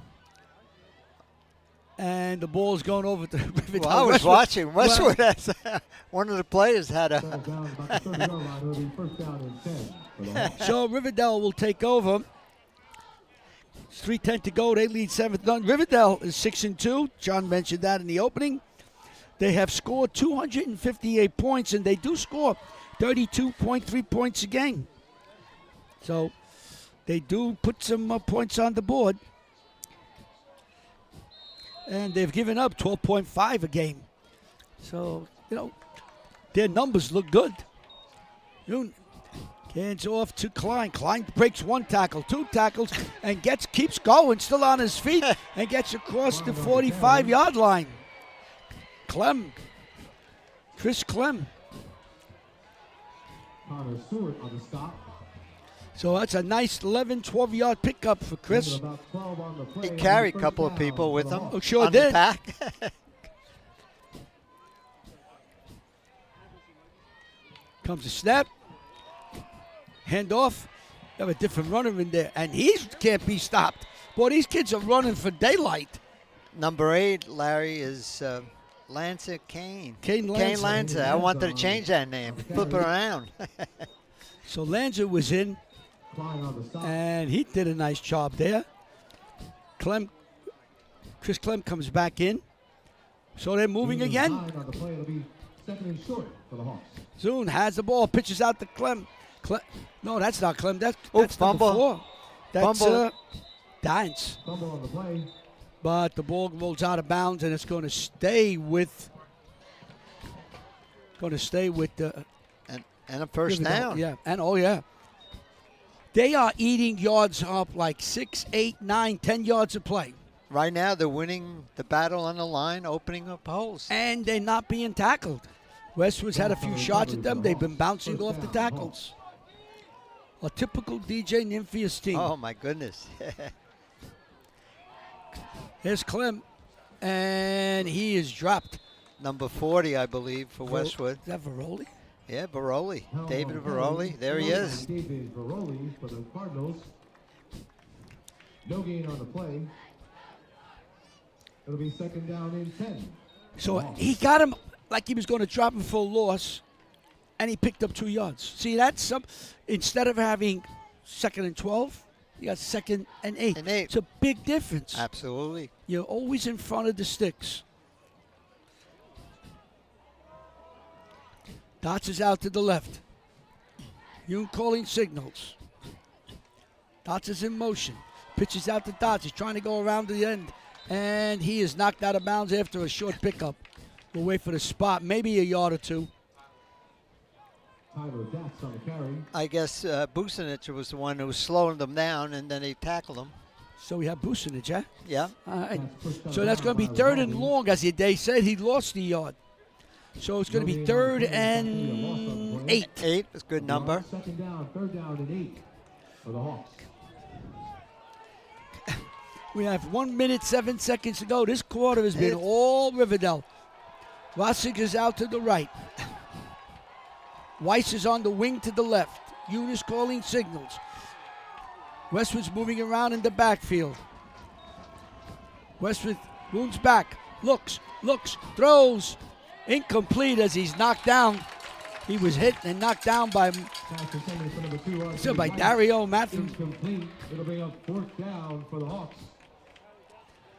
Speaker 1: And the ball's going over to Riverdale.
Speaker 2: Well, I was watching. Westwood has one of the players had a.
Speaker 1: So Riverdale will take over. It's 3:10 to go. They lead 7-0. Riverdale is 6-2. John mentioned that in the opening. They have scored 258 points, and they do score 32.3 points a game. So they do put some points on the board. And they've given up 12.5 a game. So, their numbers look good. Hands off to Klein. Klein breaks 1 tackle, 2 tackles, and keeps going, still on his feet, and gets across the 45-yard line. Chris Clem.
Speaker 12: Connor Stewart on the stop.
Speaker 1: So that's a nice 11, 12-yard pickup for Chris.
Speaker 2: He carried a couple of people with him.
Speaker 1: Oh, sure
Speaker 2: on
Speaker 1: did.
Speaker 2: The back.
Speaker 1: Comes a snap. Hand off. You have a different runner in there, and he can't be stopped. Boy, these kids are running for daylight.
Speaker 2: Number 8, Larry, is
Speaker 14: Lanza Kane.
Speaker 1: Kane Lanza.
Speaker 14: Kane Lanza. I wanted to change that name. Flip it around.
Speaker 1: So Lanza was in, and he did a nice job there. Chris Clem comes back in. So they're moving again. Zune has the ball, pitches out to Clem. No, that's not Clem. That's
Speaker 14: fumble.
Speaker 1: number 4. That's
Speaker 14: Fumble.
Speaker 1: Dines. But the ball rolls out of bounds, and it's going to stay with. The.
Speaker 14: And a first down.
Speaker 1: Yeah, and yeah. They are eating yards up like 6, 8, 9, 10 yards of play.
Speaker 14: Right now, they're winning the battle on the line, opening up holes.
Speaker 1: And they're not being tackled. Westwood's had a few shots at them. They've been bouncing off the tackles. A typical DJ Nymphias team.
Speaker 14: Oh, my goodness.
Speaker 1: Here's Clem, and he is dropped.
Speaker 14: Number 40, I believe, for Westwood.
Speaker 1: Is that Veroli?
Speaker 14: Yeah, Veroli. David Veroli. There he is.
Speaker 12: David Veroli for the Cardinals. No gain on the play. It'll be second down and 10.
Speaker 1: So he got him like he was going to drop him for a loss, and he picked up 2 yards. See, that's instead of having 2nd and 12, you got 2nd and 8. It's a big difference.
Speaker 14: Absolutely.
Speaker 1: You're always in front of the sticks. Dots is out to the left. Yoon calling signals. Dots is in motion. Pitches out to Dots. He's trying to go around the end. And he is knocked out of bounds after a short pickup. We'll wait for the spot. Maybe a yard or 2.
Speaker 14: I guess Bucinich was the one who was slowing them down, and then he tackled them.
Speaker 1: So we have Bucinich, huh?
Speaker 14: Yeah.
Speaker 1: All right. So that's going to be 3rd and long, as they said. He lost the yard. So it's going to be 3rd and 8.
Speaker 14: 8 is a good number.
Speaker 12: Second down, 3rd down and 8 for the Hawks.
Speaker 1: We have 1 minute, 7 seconds to go. This quarter has been all Riverdale. Rossig is out to the right. Weiss is on the wing to the left. Eunice calling signals. Westwood's moving around in the backfield. Westwood moves back. Looks, throws. Incomplete as he's knocked down. He was hit and knocked down by Dario Matthew.
Speaker 12: Incomplete. It'll bring up 4th down for the Hawks.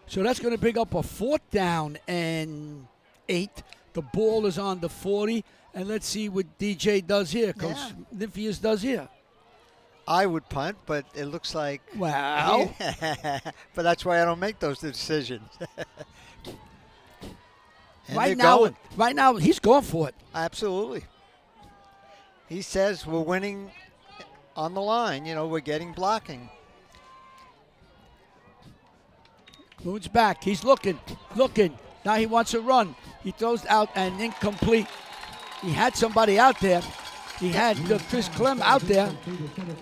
Speaker 1: So that's going to bring up a 4th down and 8. The ball is on the 40. And let's see what DJ does here. Coach Nymphias does here.
Speaker 14: I would punt, but it looks like...
Speaker 1: Wow.
Speaker 14: But that's why I don't make those decisions.
Speaker 1: Right now, he's going for it.
Speaker 14: Absolutely. He says we're winning on the line. We're getting blocking.
Speaker 1: Moves back. He's looking. Now he wants to run. He throws out and incomplete. He had somebody out there. He had Chris Clem out there.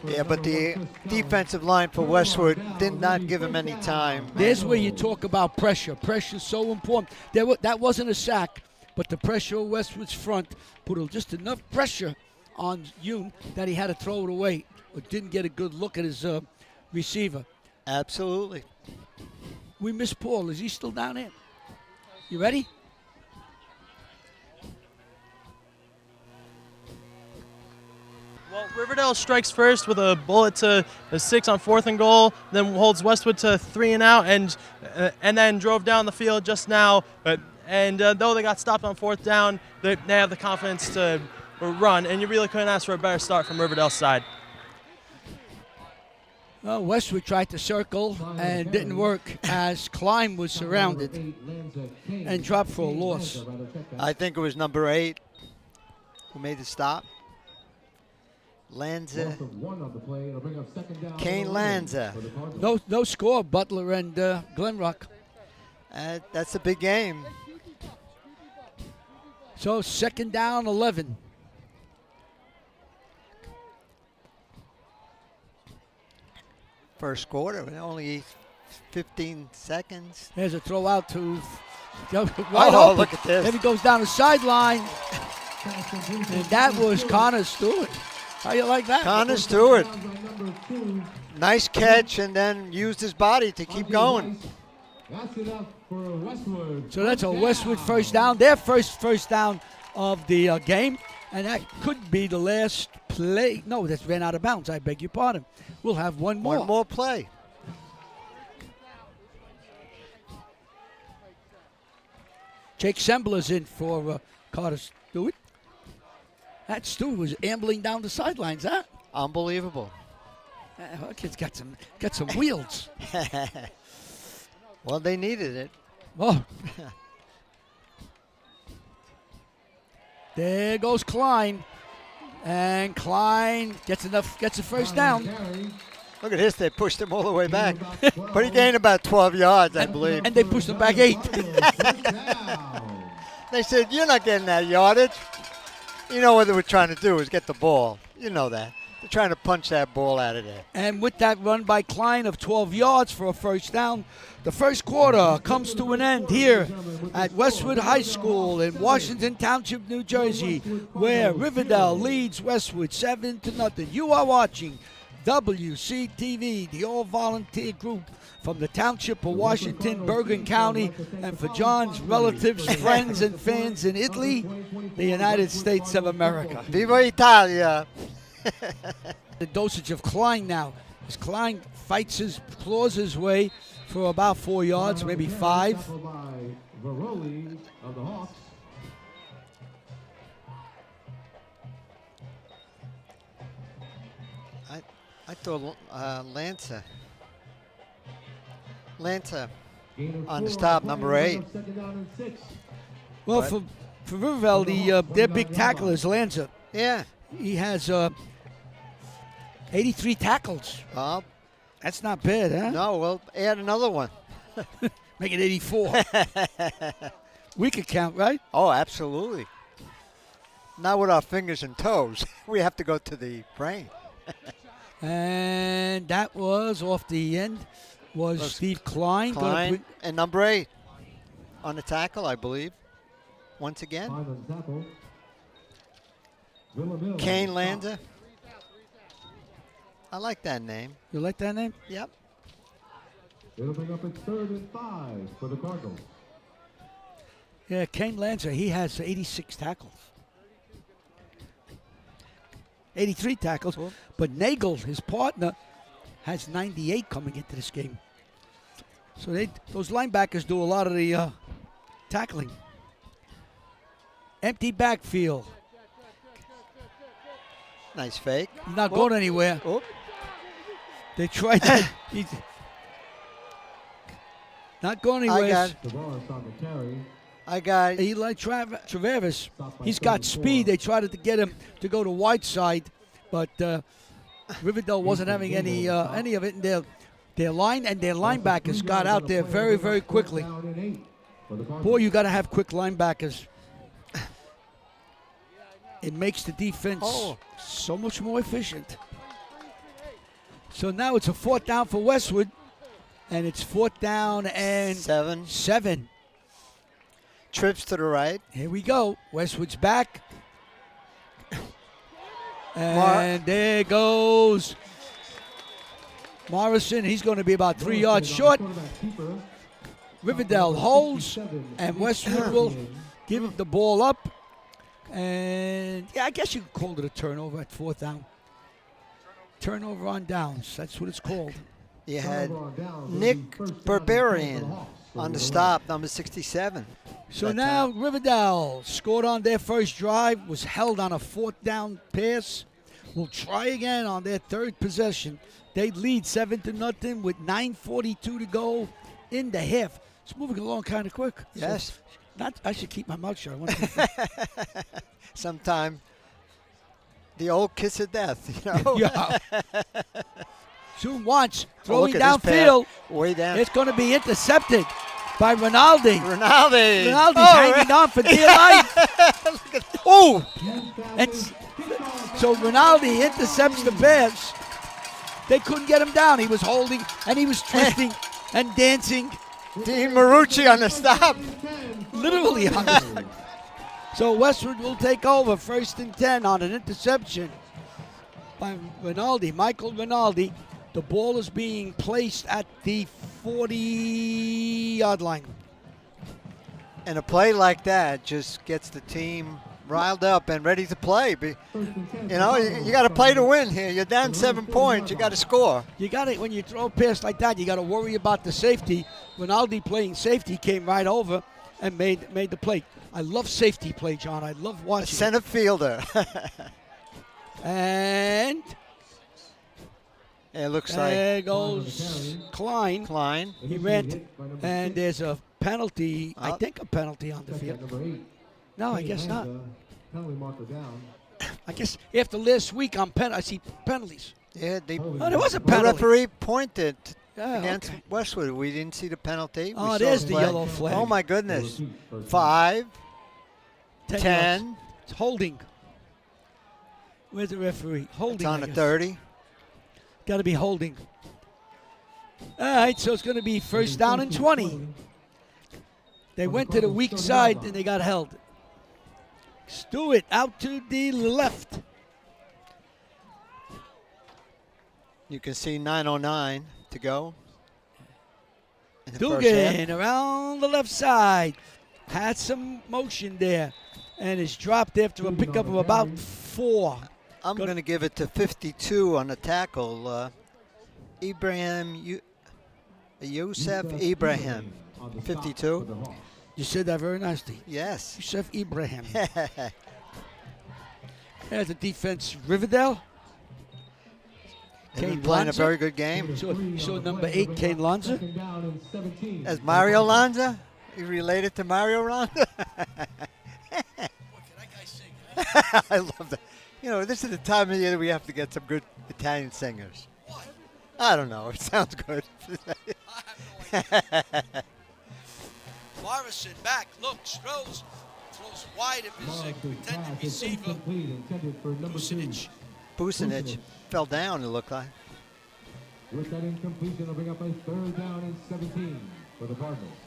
Speaker 14: Yeah, but the defensive line for Westwood did not give him any time.
Speaker 1: There's where you talk about pressure. Pressure's so important. That wasn't a sack, but the pressure of Westwood's front put just enough pressure on Yoon that he had to throw it away or didn't get a good look at his receiver.
Speaker 14: Absolutely.
Speaker 1: We miss Paul. Is he still down there? You ready?
Speaker 13: Well, Riverdale strikes first with a bullet to the 6 on 4th and goal, then holds Westwood to 3 and out, and then drove down the field just now. And though they got stopped on 4th down, they have the confidence to run, and you really couldn't ask for a better start from Riverdale's side.
Speaker 1: Well, Westwood tried to circle and didn't work as Klein was surrounded and dropped for a loss.
Speaker 14: I think it was number 8 who made the stop. Lanza. Kane Lanza.
Speaker 1: No score, Butler and Glenrock.
Speaker 14: That's a big game.
Speaker 1: So 2nd down, 11.
Speaker 14: First quarter, only 15 seconds.
Speaker 1: There's a throw out to
Speaker 14: look at this.
Speaker 1: Then he goes down the sideline. And that was Connor Stewart. How you like that?
Speaker 14: Connor Stewart. Nice catch and then used his body to keep going.
Speaker 12: That's enough for Westwood.
Speaker 1: So that's a Westwood first down. Their first down of the game. And that could be the last play. No, that's ran out of bounds. I beg your pardon. We'll have one more.
Speaker 14: One more play.
Speaker 1: Jake Sembler's in for Carter Stewart. That Stewart was ambling down the sidelines, huh?
Speaker 14: Unbelievable.
Speaker 1: That kid's got some wheels.
Speaker 14: Well, they needed it.
Speaker 1: Oh. There goes Klein. And Klein gets a first down.
Speaker 14: Look at this. They pushed him all the way back. But he gained about 12 yards, I believe.
Speaker 1: And they pushed him back 8.
Speaker 14: They said, you're not getting that yardage. You know what they were trying to do is get the ball. You know that. They're trying to punch that ball out of there.
Speaker 1: And with that run by Klein of 12 yards for a first down, the first quarter comes to an end here at Westwood High School in Washington Township, New Jersey, where Riverdale leads Westwood 7-0. You are watching WCTV, the all-volunteer group from the Township of Washington, Bergen County, and for John's relatives, friends, and fans in Italy, the United States of America.
Speaker 14: Viva Italia!
Speaker 1: The dosage of Klein now. As Klein claws his way for about 4 yards, maybe 5.
Speaker 14: I thought Lanza on the stop, number 8.
Speaker 1: Well, for Riverville, their big tackle is Lanza.
Speaker 14: Yeah.
Speaker 1: He has 83 tackles. That's not bad, huh?
Speaker 14: No, well, add another one.
Speaker 1: Make it 84. We could count, right?
Speaker 14: Oh, absolutely. Not with our fingers and toes. We have to go to the brain.
Speaker 1: And that was off the end was Steve Klein.
Speaker 14: Klein and number 8 on the tackle, I believe. Once again. Kane Lanza. I like that name.
Speaker 1: You like that name?
Speaker 14: Yep.
Speaker 12: It'll bring up its 3rd and 5 for the Cardinals.
Speaker 1: Yeah, Kane Lanza, he has 86 tackles. 83 tackles. Cool. But Nagel, his partner, has 98 coming into this game. So those linebackers do a lot of the tackling. Empty backfield.
Speaker 14: Nice fake.
Speaker 1: He's not going anywhere.
Speaker 14: Oh.
Speaker 1: They tried that. He's not going anywhere.
Speaker 14: I got
Speaker 1: Eli Traveris. He's got speed. They tried to get him to go to wide side, but Riverdale wasn't having any of it. And their linebackers got out there very, very quickly. Boy, you got to have quick linebackers. It makes the defense so much more efficient. So now it's a 4th down for Westwood, and it's 4th down and 7.
Speaker 14: Trips to the right.
Speaker 1: Here we go. Westwood's back. And there goes Morrison. He's going to be about 3 yards short. Riverdale holds, and Westwood will give the ball up. And, yeah, I guess you could call it a turnover at 4th down. Turnover on downs. That's what it's called.
Speaker 14: You had Nick Berberian on the stop, number 67.
Speaker 1: So now Riverdale scored on their first drive, was held on a 4th down pass. Will try again on their 3rd possession. They lead 7-0 with 9:42 to go in the half. It's moving along kind of quick.
Speaker 14: Yes.
Speaker 1: So I should keep my mouth shut.
Speaker 14: Sometime the old kiss of death, you know.
Speaker 1: Yeah. Soon once throwing downfield.
Speaker 14: Way down.
Speaker 1: It's going to be intercepted by Rinaldi.
Speaker 14: Rinaldi's
Speaker 1: hanging on for dear life. Oh! So Rinaldi intercepts the pass. They couldn't get him down. He was holding and he was twisting and dancing.
Speaker 14: Dean Marucci on the stop.
Speaker 1: Literally on the stop. So Westwood will take over 1st and 10 on an interception by Rinaldi, Michael Rinaldi. The ball is being placed at the 40-yard line.
Speaker 14: And a play like that just gets the team riled up and ready to play. You know, you got to play to win here. You're down 7 points. You got to score.
Speaker 1: You got it when you throw a pass like that. You got to worry about the safety. Rinaldi playing safety came right over and made the play. I love safety play, John. I love watching.
Speaker 14: A center fielder.
Speaker 1: And
Speaker 14: it looks like
Speaker 1: there goes Klein. He ran, and there's a penalty. I think a penalty on the field. No, I guess not. I guess after last week I see penalties.
Speaker 14: Yeah,
Speaker 1: there was a penalty.
Speaker 14: The referee pointed against
Speaker 1: okay.
Speaker 14: Westwood. We didn't see the penalty.
Speaker 1: Oh, there's the yellow flag.
Speaker 14: Oh, my goodness. 5, 10.
Speaker 1: It's holding. Where's the referee? Holding.
Speaker 14: It's on a 30.
Speaker 1: Got to be holding. All right, so it's going to be first down and 20. They went to the weak side and they got held. Stewart out to the left.
Speaker 14: You can see 9:09 to go.
Speaker 1: Dugan around the left side. Had some motion there and is dropped after a pickup of about 4.
Speaker 14: I'm going to give it to 52 on the tackle. Yusuf Ibrahim, 52.
Speaker 1: You said that very nicely.
Speaker 14: Yes.
Speaker 1: Yusuf Ibrahim. There's the defense, Riverdale.
Speaker 14: They've been playing a very good game.
Speaker 1: You saw number 8, Kane Lanza.
Speaker 14: As Mario Lanza? You related to Mario Lanza? I love that. You know, this is the time of year that we have to get some good Italian singers.
Speaker 1: What?
Speaker 14: I don't know. It sounds good.
Speaker 1: Morrison back, looks, throws wide of his intended receiver.
Speaker 14: Bucinich fell down, it looked like.
Speaker 12: With that incompletion, will bring up a third down and 17 for the Cardinals.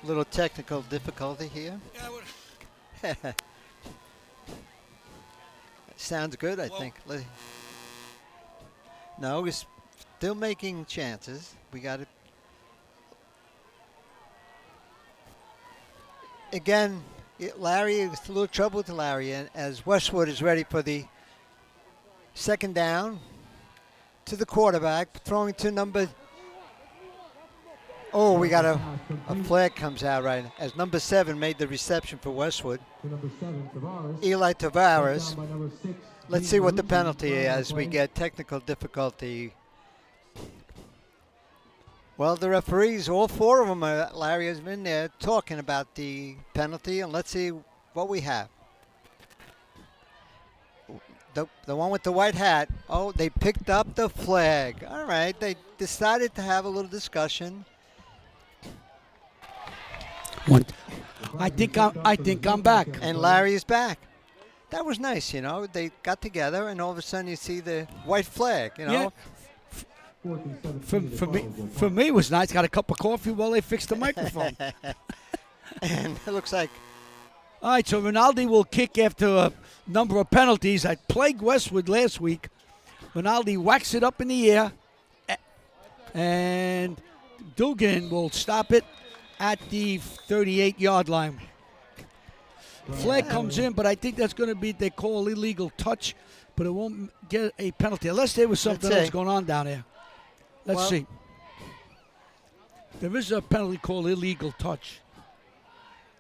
Speaker 14: Little technical difficulty here.
Speaker 1: Yeah,
Speaker 14: sounds good, I think. No, he's still making chances. We got it. Again, Larry, it's a little trouble to Larry, and as Westwood is ready for the second down to the quarterback, throwing to number. Oh, we got a flag comes out right as number 7 made the reception for Westwood. Eli Tavares. Let's see what the penalty is as we get technical difficulty. Well, the referees, all 4 of them, Larry, has been there talking about the penalty, and let's see what we have. The one with the white hat, oh, they picked up the flag. All right, they decided to have a little discussion.
Speaker 1: I think I'm back.
Speaker 14: And Larry is back. That was nice, you know. They got together, and all of a sudden you see the white flag, you know.
Speaker 1: Yeah. For me, it was nice. Got a cup of coffee while they fixed the microphone.
Speaker 14: And it looks like.
Speaker 1: All right, so Rinaldi will kick after a number of penalties. I plagued Westwood last week. Rinaldi whacks it up in the air, and Dugan will stop it at the 38-yard line. Flag comes in, but I think that's going to be, they call illegal touch, but it won't get a penalty unless there was something else going on down there. Let's see. There is a penalty called illegal touch.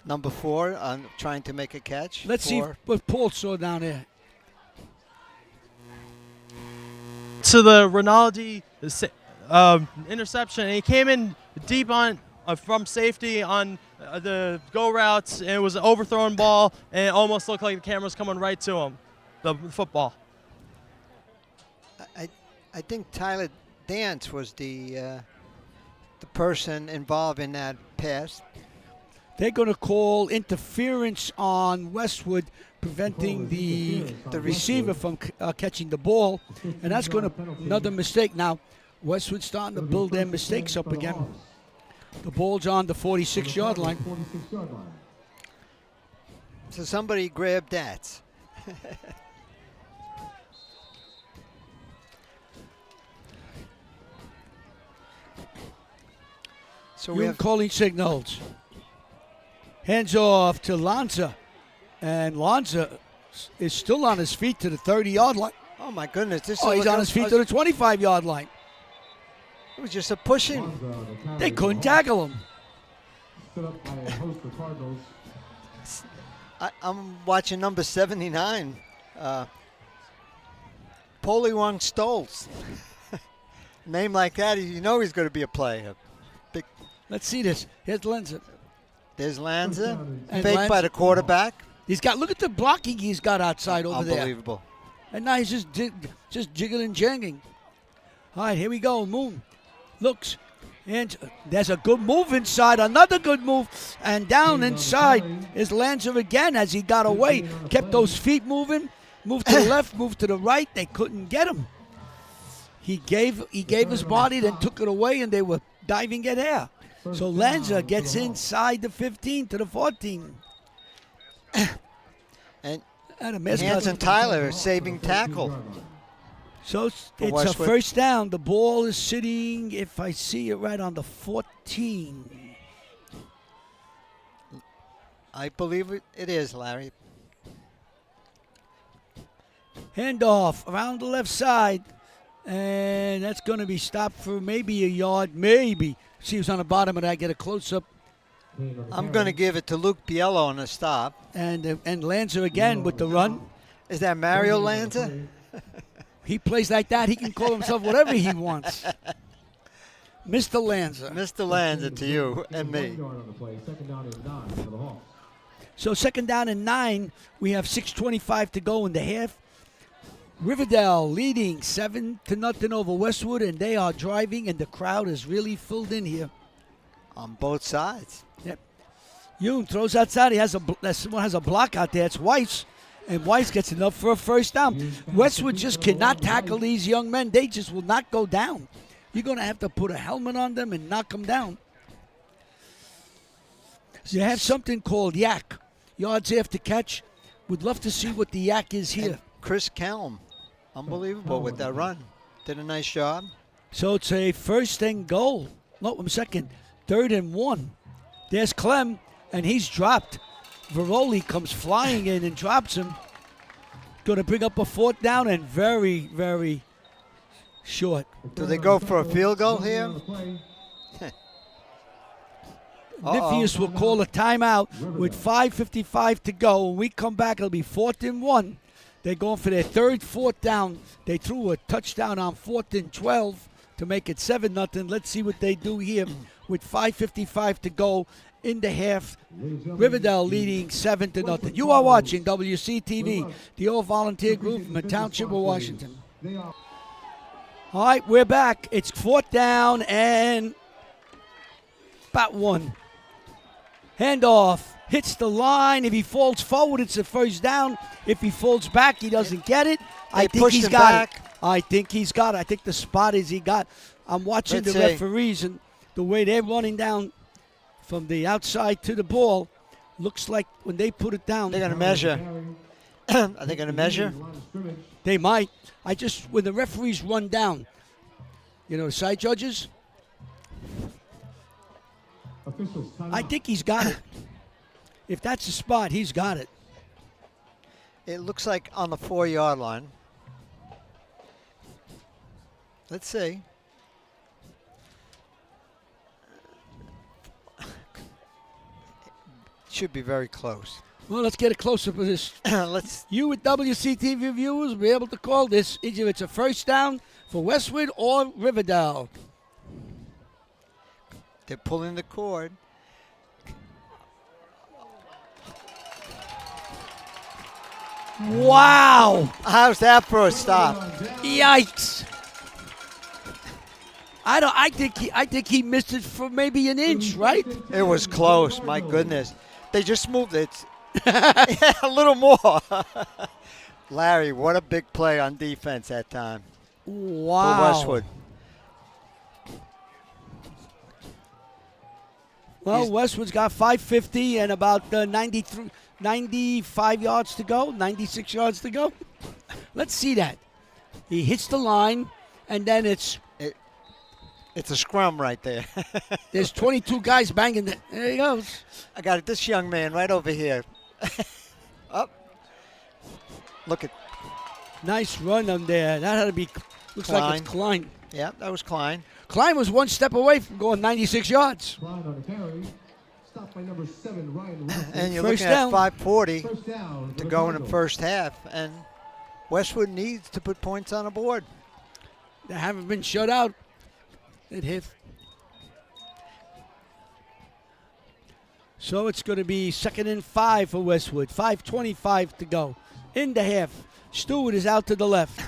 Speaker 14: Number 4 on trying to make a catch.
Speaker 1: Let's see what Paul saw down there.
Speaker 13: To the Rinaldi interception, and he came in deep on from safety on the go routes, and it was an overthrown ball, and it almost looked like the camera was coming right to him, the football.
Speaker 14: I think Tyler Dance was the person involved in that pass.
Speaker 1: They're going to call interference on Westwood, preventing the receiver from catching the ball, and that's going to another mistake. Now, Westwood's starting to build their mistakes up again. The ball's on the 46-yard line.
Speaker 14: So somebody grabbed that. So we
Speaker 1: You're
Speaker 14: have
Speaker 1: calling signals. Hands off to Lanza. And Lanza is still on his feet to the 30-yard line.
Speaker 14: Oh my goodness! This
Speaker 1: He's on his feet to the 25-yard line.
Speaker 14: It was just a pushing.
Speaker 1: They couldn't tackle him.
Speaker 14: I'm watching number 79, Poliwang Stolz. Name like that, you know he's going to be a player. Big.
Speaker 1: Let's see this. Here's Lanza.
Speaker 14: There's Lanza,
Speaker 1: And
Speaker 14: faked by
Speaker 1: Lanza-
Speaker 14: the quarterback.
Speaker 1: He's got. Look at the blocking he's got outside over there.
Speaker 14: Unbelievable.
Speaker 1: And now he's just jiggling, janging. All right, here we go. Moon looks, and there's a good move inside. Another good move, and down inside is Lanza again as he got away. Kept those feet moving. Moved to the left, moved to the right. They couldn't get him. He gave his body, then took it away, and they were diving at air. So Lanza gets inside the 15 to the 14.
Speaker 14: And
Speaker 1: Hanson
Speaker 14: Hanson Tyler saving tackle.
Speaker 1: So it's a
Speaker 14: Westwood.
Speaker 1: first down. The ball is sitting, if I see it right, on the 14.
Speaker 14: I believe it is, Larry.
Speaker 1: Handoff around the left side. And that's going to be stopped for maybe a yard, maybe. See who's on the bottom of that. Get a close-up.
Speaker 14: I'm going to give it to Luke Biello on the stop.
Speaker 1: And Lanza again with the run.
Speaker 14: Is that Mario Lanza?
Speaker 1: He plays like that. He can call himself whatever he wants. Mr. Lanza.
Speaker 14: Mr. Lanza to you and me.
Speaker 1: So 2nd down and 9. We have 6:25 to go in the half. Riverdale leading 7-0 over Westwood, and they are driving, and the crowd is really filled in here.
Speaker 14: On both sides.
Speaker 1: Yep. Yoon throws outside. Someone has a block out there. It's Weiss, and Weiss gets enough for a first down. Westwood just cannot tackle these young men. They just will not go down. You're going to have to put a helmet on them and knock them down. So you have something called yak, yards after catch. Would love to see what the yak is here.
Speaker 14: And Chris Kelm, unbelievable with that run. Did a nice job.
Speaker 1: So it's a 1st and goal. No, 2nd. 3rd and 1. There's Clem, and he's dropped. Veroli comes flying in and drops him. Going to bring up a 4th down and very, very short.
Speaker 14: Do they go for a field goal here?
Speaker 1: Niphius will call a timeout with 5:55 to go. When we come back, it'll be 4th and 1. They're going for their 3rd, 4th down. They threw a touchdown on 4th and 12 to make it 7-0. Let's see what they do here with 5:55 to go in the half. Riverdale leading 7-0. You are watching WCTV, the all-volunteer group from the Township of Washington. All right, we're back. It's 4th down and about 1. Handoff. Hits the line. If he falls forward, it's a first down. If he falls back, he doesn't get it. I think he's got it. I think he's got it. I think the spot is he got. I'm watching the referees and the way they're running down from the outside to the ball. Looks like when they put it down.
Speaker 14: They're going to measure. Are they going to measure?
Speaker 1: They might. When the referees run down, the side judges, I think he's got it. If that's the spot, he's got it.
Speaker 14: It looks like on the 4-yard line. Let's see. Should be very close.
Speaker 1: Well, let's get a close-up of this. You with WCTV viewers will be able to call this. Either it's a first down for Westwood or Riverdale.
Speaker 14: They're pulling the cord.
Speaker 1: Wow!
Speaker 14: How's that for a stop?
Speaker 1: Yikes! I think he missed it for maybe an inch, right?
Speaker 14: It was close. My goodness, they just moved it a little more. Larry, what a big play on defense that time.
Speaker 1: Wow!
Speaker 14: For Westwood.
Speaker 1: Well, Westwood's got 550 and about 95 yards to go, 96 yards to go. Let's see that. He hits the line, and then it's
Speaker 14: It's a scrum right there.
Speaker 1: There's 22 guys banging. There he goes.
Speaker 14: I got this young man right over here. Up. Look at.
Speaker 1: Nice run on there. That had to be, looks
Speaker 14: Klein.
Speaker 1: like it's Klein.
Speaker 14: Yeah, that was Klein.
Speaker 1: Klein was one step away from going 96 yards.
Speaker 12: Klein on the carry. Stopped by number 7, Ryan Wilson.
Speaker 14: And you're
Speaker 1: First
Speaker 14: looking
Speaker 1: down.
Speaker 14: at 5:40
Speaker 12: First down
Speaker 14: to
Speaker 12: for
Speaker 14: go in the
Speaker 12: Cardinals.
Speaker 14: first half, and Westwood needs to put points on the board.
Speaker 1: They haven't been shut out. It hit. So it's going to be 2nd and 5 for Westwood. 5:25 to go. In the half. Stewart is out to the left.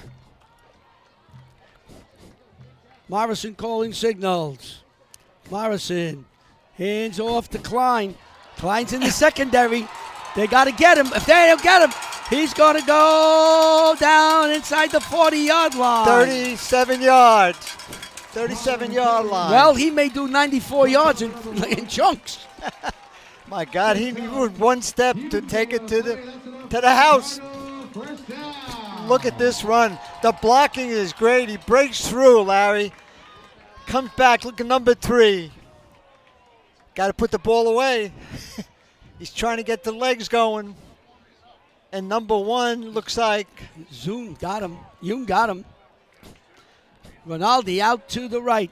Speaker 1: Morrison calling signals. Morrison hands off to Klein. Klein's in the secondary. They got to get him. If they don't get him, he's going to go down inside the 40-yard line.
Speaker 14: 37 yards. 37-yard line.
Speaker 1: Well, he may do 94 yards in chunks.
Speaker 14: My God, he moved one step to take it to the house. Look at this run. The blocking is great. He breaks through, Larry. Comes back. Look at number 3. Got to put the ball away. He's trying to get the legs going. And number 1 looks like.
Speaker 1: Zoom got him. Yoon got him. Rinaldi out to the right.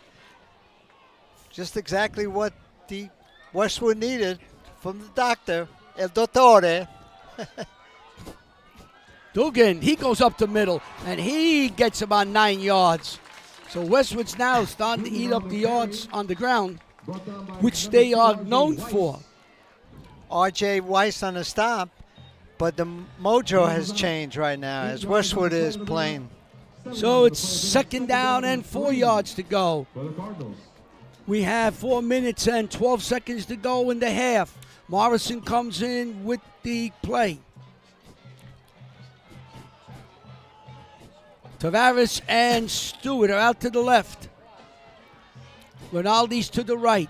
Speaker 14: Just exactly what the Westwood needed from the doctor, El Dottore.
Speaker 1: Dugan, he goes up the middle, and he gets about 9 yards. So Westwood's now starting to eat up the yards on the ground, which they are known for.
Speaker 14: R.J. Weiss on the stop, but the mojo has changed right now as Westwood is playing.
Speaker 1: So it's 2nd down and 4 yards to go. We have 4 minutes and 12 seconds to go in the half. Morrison comes in with the play. Tavares and Stewart are out to the left. Rinaldi's to the right.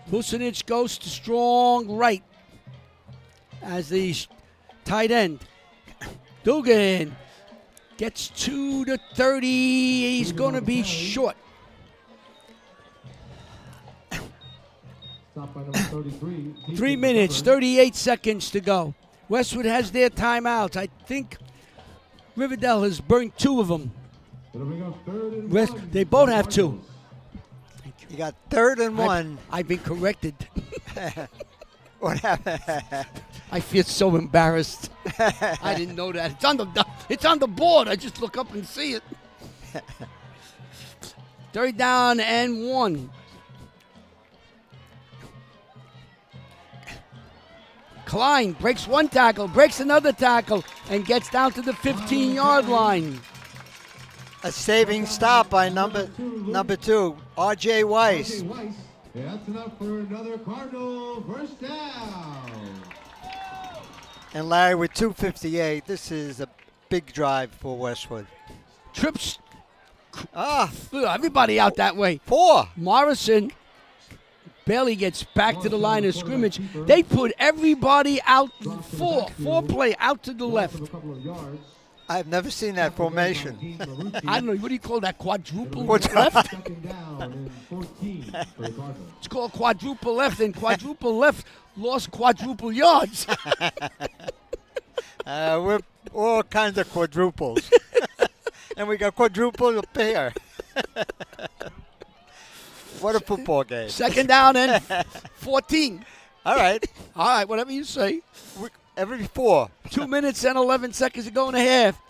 Speaker 1: Vucinic goes to strong right as the tight end. Dugan gets to the 30. He's going to be short.
Speaker 12: Stop by number 33.
Speaker 1: 3 minutes, 38 seconds to go. Westwood has their timeouts. I think Riverdale has burned 2 of them. They both have 2.
Speaker 14: You got 3rd and 1.
Speaker 1: I've been corrected.
Speaker 14: What happened?
Speaker 1: I feel so embarrassed. I didn't know that. It's on the board. I just look up and see it. 3rd down and 1. Klein breaks one tackle, breaks another tackle, and gets down to the 15-yard line.
Speaker 14: A saving stop by number 2, R.J. Weiss.
Speaker 12: That's enough for another Cardinal first down.
Speaker 14: And Larry, with 2:58, this is a big drive for Westwood.
Speaker 1: Trips. Everybody out that way.
Speaker 14: 4.
Speaker 1: Morrison barely gets back to the line of scrimmage. They put everybody out. Four play out to the left.
Speaker 14: I've never seen that formation.
Speaker 1: I don't know. What do you call that? Quadruple left? It's called quadruple left, and quadruple left lost quadruple yards.
Speaker 14: We're all kinds of quadruples. And we got quadruple pair. What a football game.
Speaker 1: 2nd down and 14.
Speaker 14: All right.
Speaker 1: All right, whatever you say.
Speaker 14: Every 4.
Speaker 1: 2 minutes and 11 seconds to go in the half.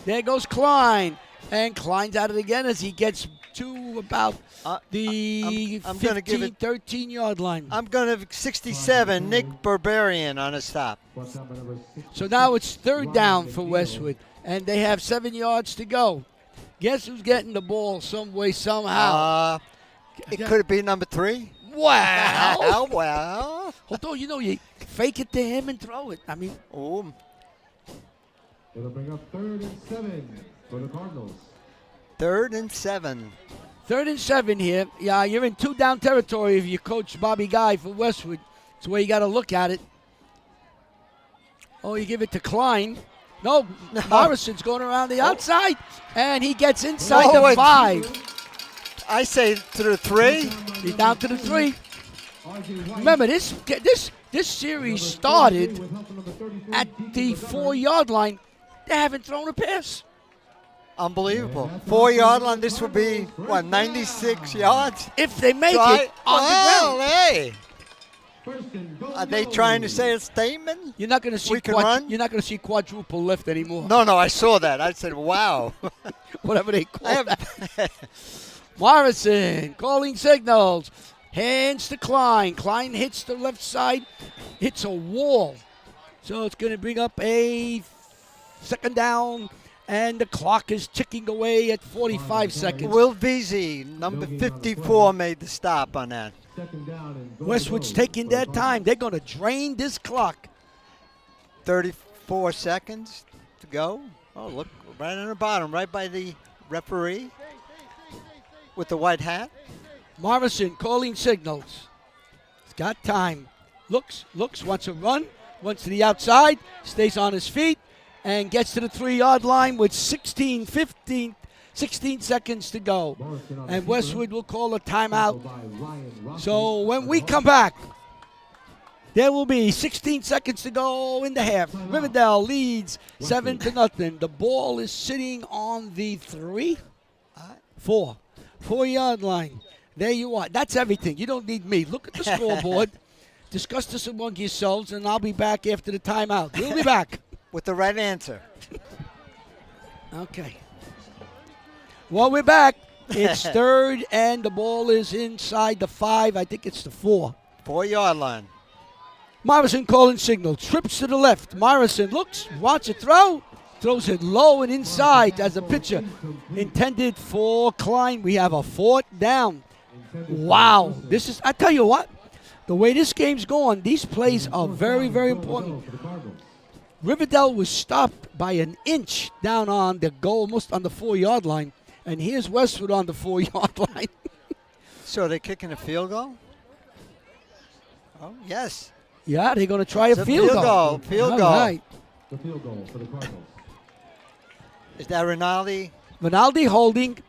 Speaker 1: There goes Klein. And Klein's at it again as he gets to about the 15, 13-yard line.
Speaker 14: I'm going to 67, Nick Berberian on a stop.
Speaker 1: So now it's 3rd down for Westwood. And they have 7 yards to go. Guess who's getting the ball some way, somehow?
Speaker 14: It could be number 3.
Speaker 1: Wow.
Speaker 14: Well.
Speaker 1: Although, you fake it to him and throw it. I mean.
Speaker 14: Oh.
Speaker 12: It'll bring up 3rd and 7 for the Cardinals.
Speaker 14: 3rd and 7.
Speaker 1: 3rd and 7 here. Yeah, you're in 2-down territory if you coach Bobby Guy for Westwood. It's the way you got to look at it. Oh, you give it to Klein. No, Morrison's going around the outside, and he gets inside
Speaker 14: No,
Speaker 1: the 5.
Speaker 14: I say to the 3.
Speaker 1: He's down to the 3. Remember, this series started at the 4-yard line. They haven't thrown a pass.
Speaker 14: Unbelievable. 4-yard line, this would be, what, 96 yards?
Speaker 1: If they make it on the ground.
Speaker 14: Hey. Are they trying to say a statement?
Speaker 1: You're not going to see You're not going to see quadruple lift anymore.
Speaker 14: No, I saw that. I said, wow.
Speaker 1: Whatever they call that. Morrison calling signals. Hands to Klein. Klein hits the left side. Hits a wall. So it's going to bring up a second down. And the clock is ticking away at 45 seconds.
Speaker 14: Will Veazey, number 54, made the stop on that.
Speaker 1: Westwood's taking their time. They're going to drain this clock.
Speaker 14: 34 seconds to go. Oh, look, right on the bottom, right by the referee with the white hat.
Speaker 1: Morrison calling signals. He's got time. Looks, wants to run, wants to the outside, stays on his feet, and gets to the 3-yard line with 16 seconds to go. And Westwood will call a timeout. So when we come back, there will be 16 seconds to go in the half. Riverdale leads 7-0. The ball is sitting on the 4-yard line. There you are. That's everything. You don't need me. Look at the scoreboard. Discuss this among yourselves, and I'll be back after the timeout. We'll be back.
Speaker 14: With the right answer.
Speaker 1: Okay. Well, we're back. It's 3rd, and the ball is inside the 5. I think it's the 4.
Speaker 14: 4-yard line.
Speaker 1: Morrison calling signal. Trips to the left. Morrison looks, wants to throw. Throws it low and inside as a pitcher. Intended for Klein. We have a 4th down. Wow. This is, I tell you what, the way this game's going, these plays are very, very important. Riverdale was stopped by an inch down on the goal, almost on the 4-yard line. And here's Westwood on the 4-yard line.
Speaker 14: So are they kicking a field goal? Oh, yes.
Speaker 1: Yeah, they're going to try a field goal.
Speaker 14: Field goal.
Speaker 1: All right.
Speaker 12: The field goal for the Cardinals.
Speaker 14: Is that Rinaldi?
Speaker 1: Rinaldi holding.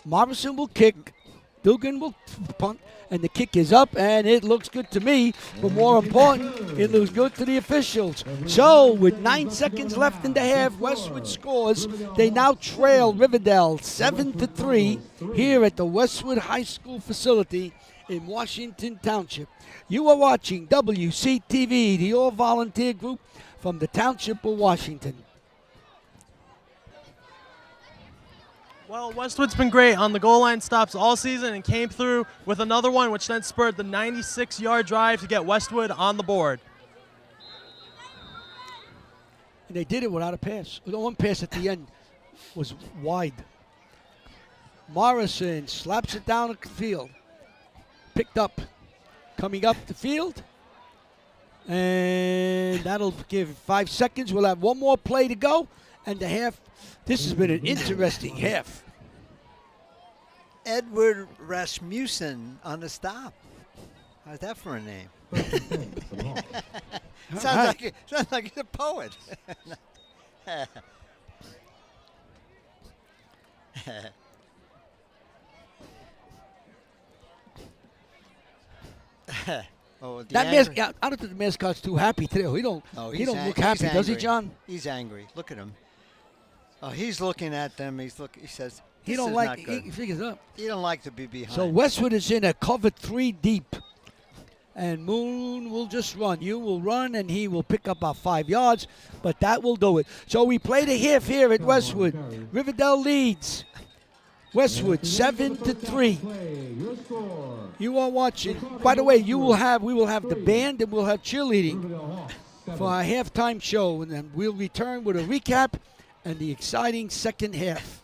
Speaker 1: Morrison will kick. Dugan will punt. And the kick is up, and it looks good to me. But more important, it looks good to the officials. So, with 9 seconds left in the half, Westwood scores. They now trail Riverdale 7-3 here at the Westwood High School facility in Washington Township. You are watching WCTV, the all-volunteer group from the Township of Washington.
Speaker 13: Well, Westwood's been great on the goal line stops all season and came through with another one, which then spurred the 96-yard drive to get Westwood on the board.
Speaker 1: And they did it without a pass. The one pass at the end was wide. Morrison slaps it down the field. Picked up. Coming up the field. And that'll give 5 seconds. We'll have one more play to go. And the half. This has been an interesting half.
Speaker 14: Edward Rasmussen on the stop. How's that for a name? sounds like he's a poet.
Speaker 1: I don't think the mascot's too happy today. He don't look happy, does he, John?
Speaker 14: He's angry. Look at him. Oh, he's looking at them. He says,
Speaker 1: he don't like. He figures up.
Speaker 14: He don't like to be behind.
Speaker 1: So Westwood is in a cover 3 deep, and Moon will just run. You will run, and he will pick up about 5 yards, but that will do it. So we play the half here at Westwood. Riverdale leads. Westwood 7-3. You are watching. By the way, we will have the band and we'll have cheerleading for our halftime show, and then we'll return with a recap and the exciting second half.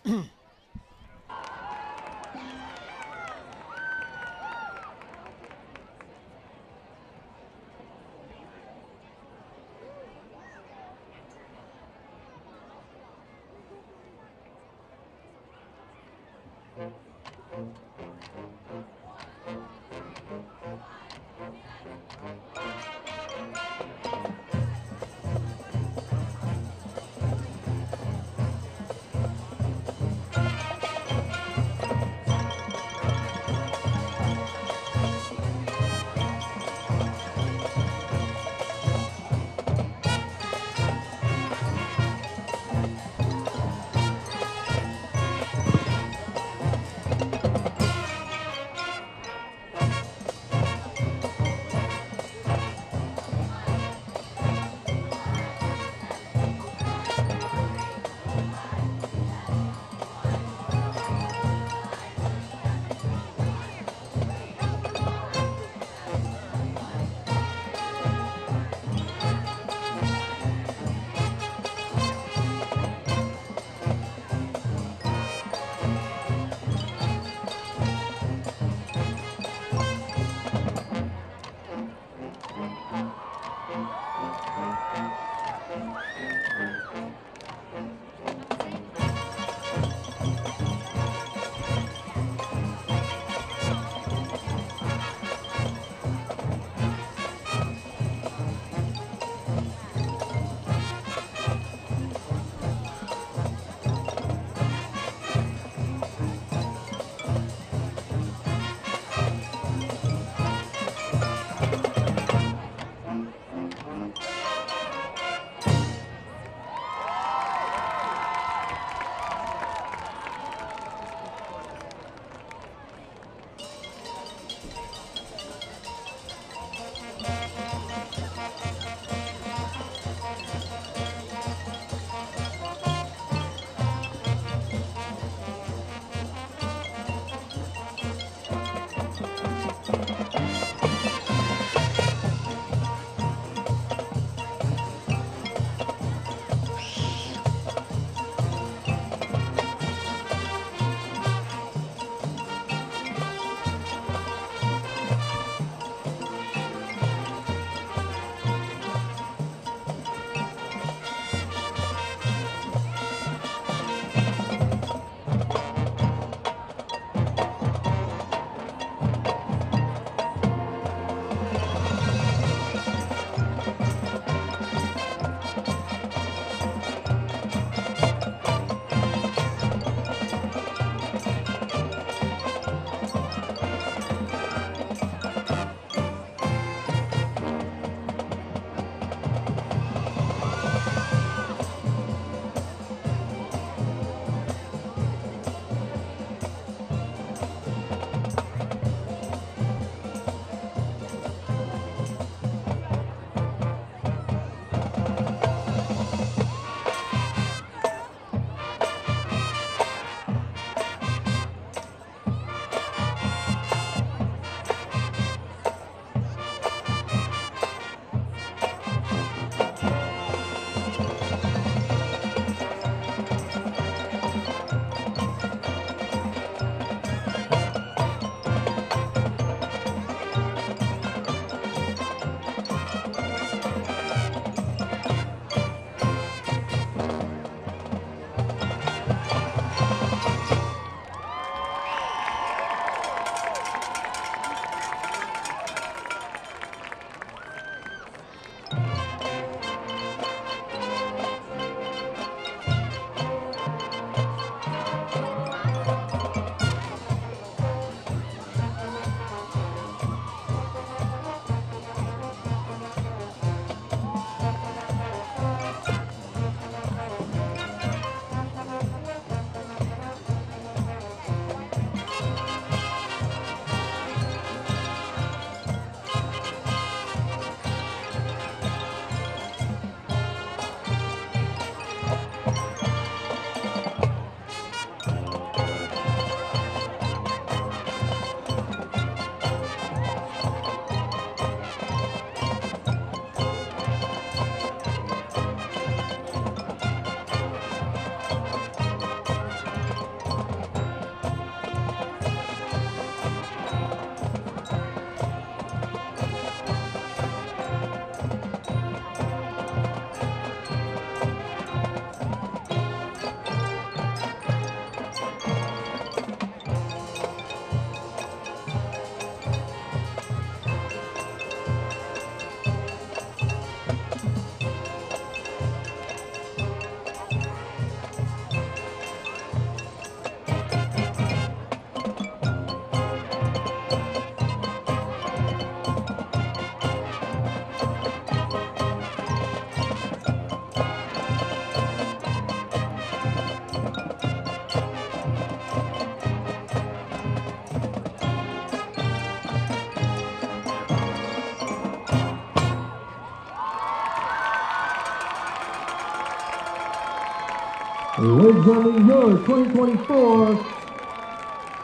Speaker 12: Ladies and gentlemen, your 2024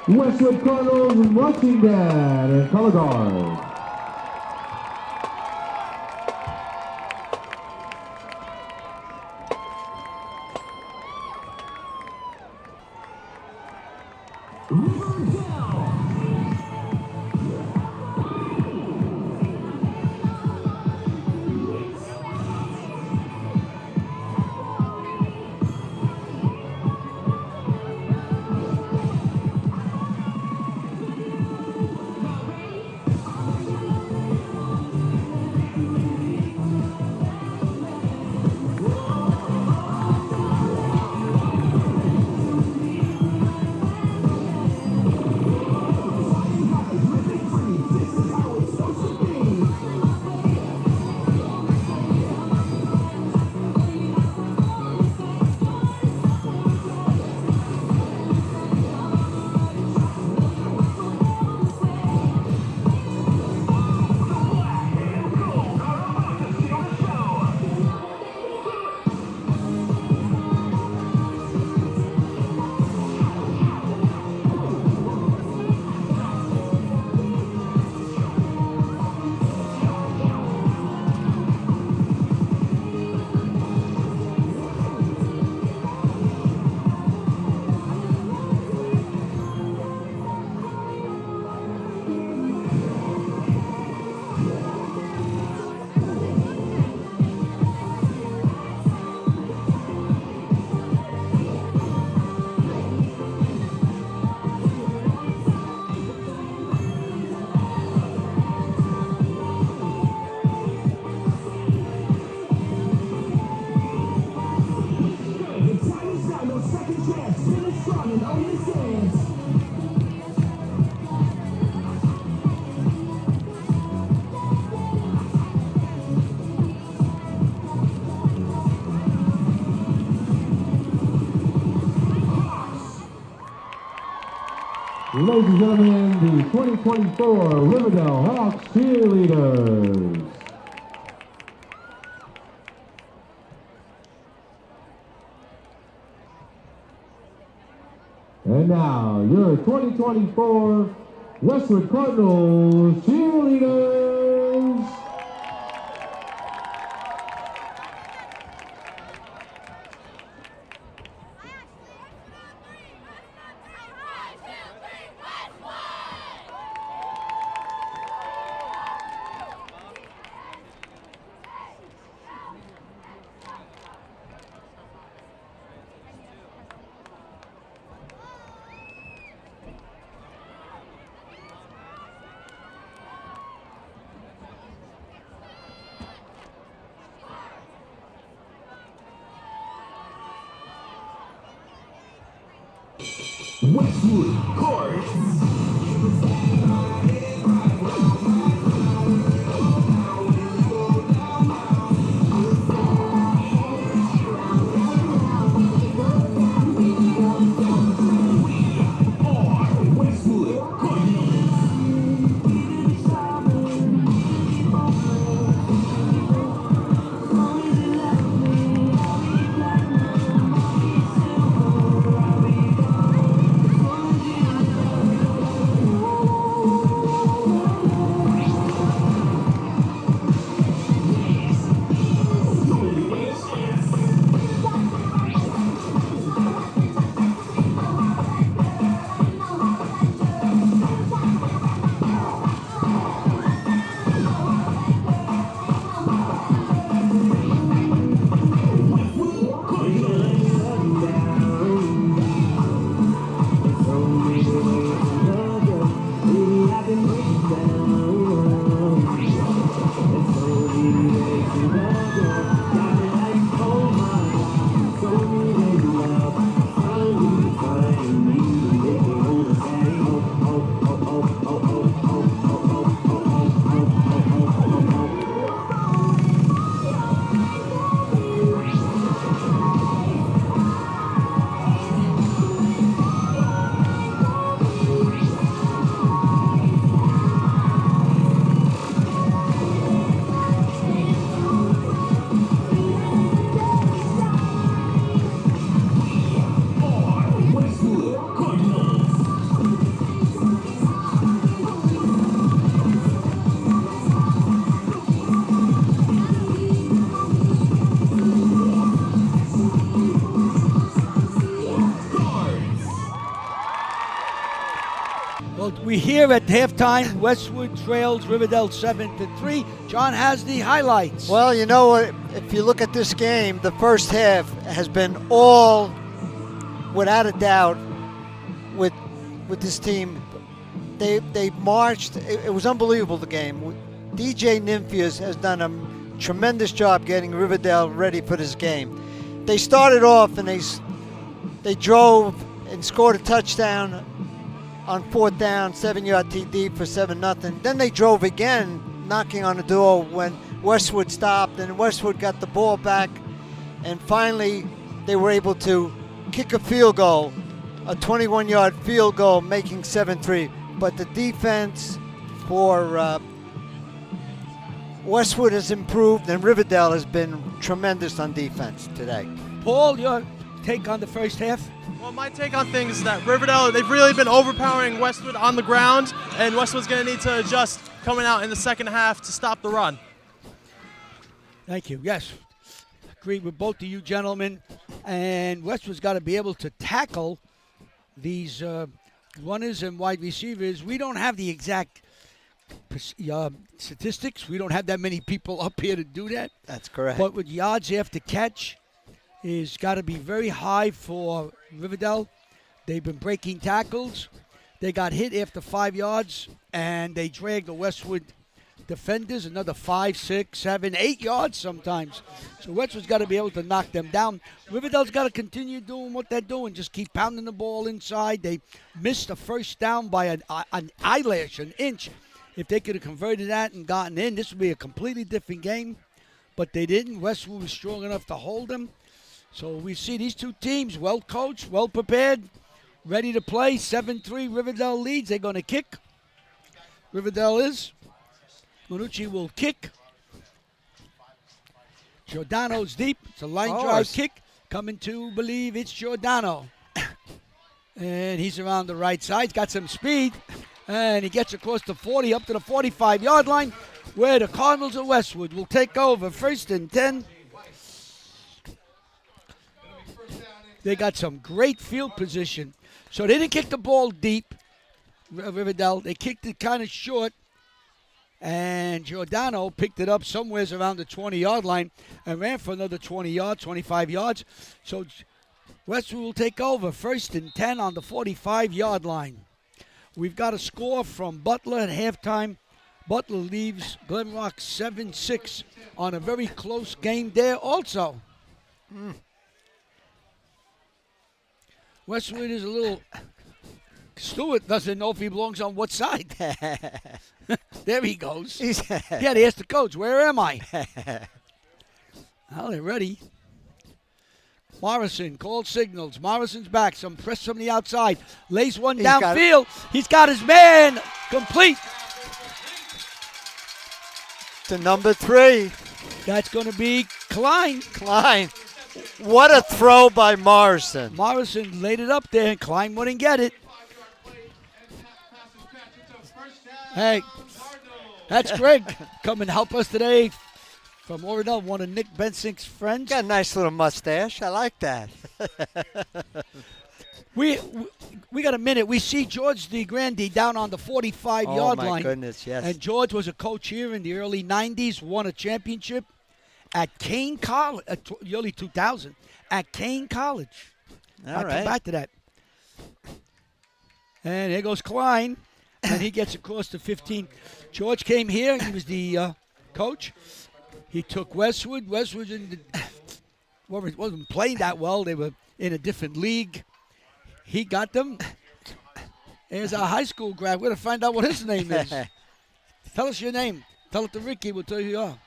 Speaker 12: Westwood Cardinals marching band and color guard. Ladies and gentlemen, the 2024 Riverdale Hawks cheerleaders. And now, your 2024 Westwood Cardinals cheerleaders. Westwood Cardinals.
Speaker 1: We hear at halftime, Westwood trails Riverdale 7-3. John has the highlights.
Speaker 14: Well, you know what? If you look at this game, the first half has been all, without a doubt, with this team. They marched. It was unbelievable, the game. DJ Nymphias has done a tremendous job getting Riverdale ready for this game. They started off and they drove and scored a touchdown on 4th down, 7-yard TD for 7-0. Then they drove again, knocking on the door when Westwood stopped, and Westwood got the ball back, and finally they were able to kick a field goal, a 21-yard field goal, making 7-3. But the defense for Westwood has improved, and Riverdale has been tremendous on defense today.
Speaker 1: Paul, your take on the first half?
Speaker 13: Well, my take on things is that Riverdale, they've really been overpowering Westwood on the ground, and Westwood's going to need to adjust coming out in the second half to stop the run.
Speaker 1: Thank you. Yes, agree with both of you gentlemen. And Westwood's got to be able to tackle these runners and wide receivers. We don't have the exact statistics. We don't have that many people up here to do that.
Speaker 14: That's correct.
Speaker 1: But with yards after catch is got to be very high for Riverdale. They've been breaking tackles. They got hit after 5 yards, and they dragged the Westwood defenders another 5, 6, 7, 8 yards sometimes. So Westwood's got to be able to knock them down. Riverdale's got to continue doing what they're doing, just keep pounding the ball inside. They missed a first down by an eyelash, an inch. If they could have converted that and gotten in, this would be a completely different game. But they didn't. Westwood was strong enough to hold them. So we see these two teams well coached, well prepared. ready to play. 7-3, Riverdale leads. They're going to kick. Riverdale is. Manucci will kick. Giordano's deep. It's a line drive kick. Coming to believe it's Giordano. And he's around the right side. He's got some speed. And he gets across the 40 up to the 45-yard line where the Cardinals of Westwood will take over. 1st and 10. They got some great field position. So they didn't kick the ball deep, Riverdale. They kicked it kind of short. And Giordano picked it up somewhere around the 20-yard line and ran for another 20 yards, 25 yards. So Westwood will take over. 1st and 10 on the 45-yard line. We've got a score from Butler at halftime. Butler leaves Glen Rock 7-6 on a very close game there also. Westwood is a little... Stewart doesn't know if he belongs on what side. There he goes. Yeah, they asked the coach, where am I? Well, they're ready. Morrison called signals. Morrison's back. Some press from the outside. Lays one downfield. He's got his man complete.
Speaker 14: To number 3.
Speaker 1: That's going to be Klein.
Speaker 14: What a throw by Morrison.
Speaker 1: Morrison laid it up there, and Klein wouldn't get it. Hey, that's Greg coming to help us today from Oradell, one of Nick Bensink's friends.
Speaker 14: Got a nice little mustache. I like that.
Speaker 1: We got a minute. We see George DeGrande down on the 45-yard line.
Speaker 14: Oh, my goodness, yes.
Speaker 1: And George was a coach here in the early 90s, won a championship at Kane College, the early 2000, at Kane College. I'll come back to that. And here goes Klein, and he gets across the 15. George came here. He was the coach. He took Westwood. Westwood wasn't playing that well. They were in a different league. He got them. There's our high school grad. We're going to find out what his name is. Tell us your name. Tell it to Ricky. We'll tell you who you are.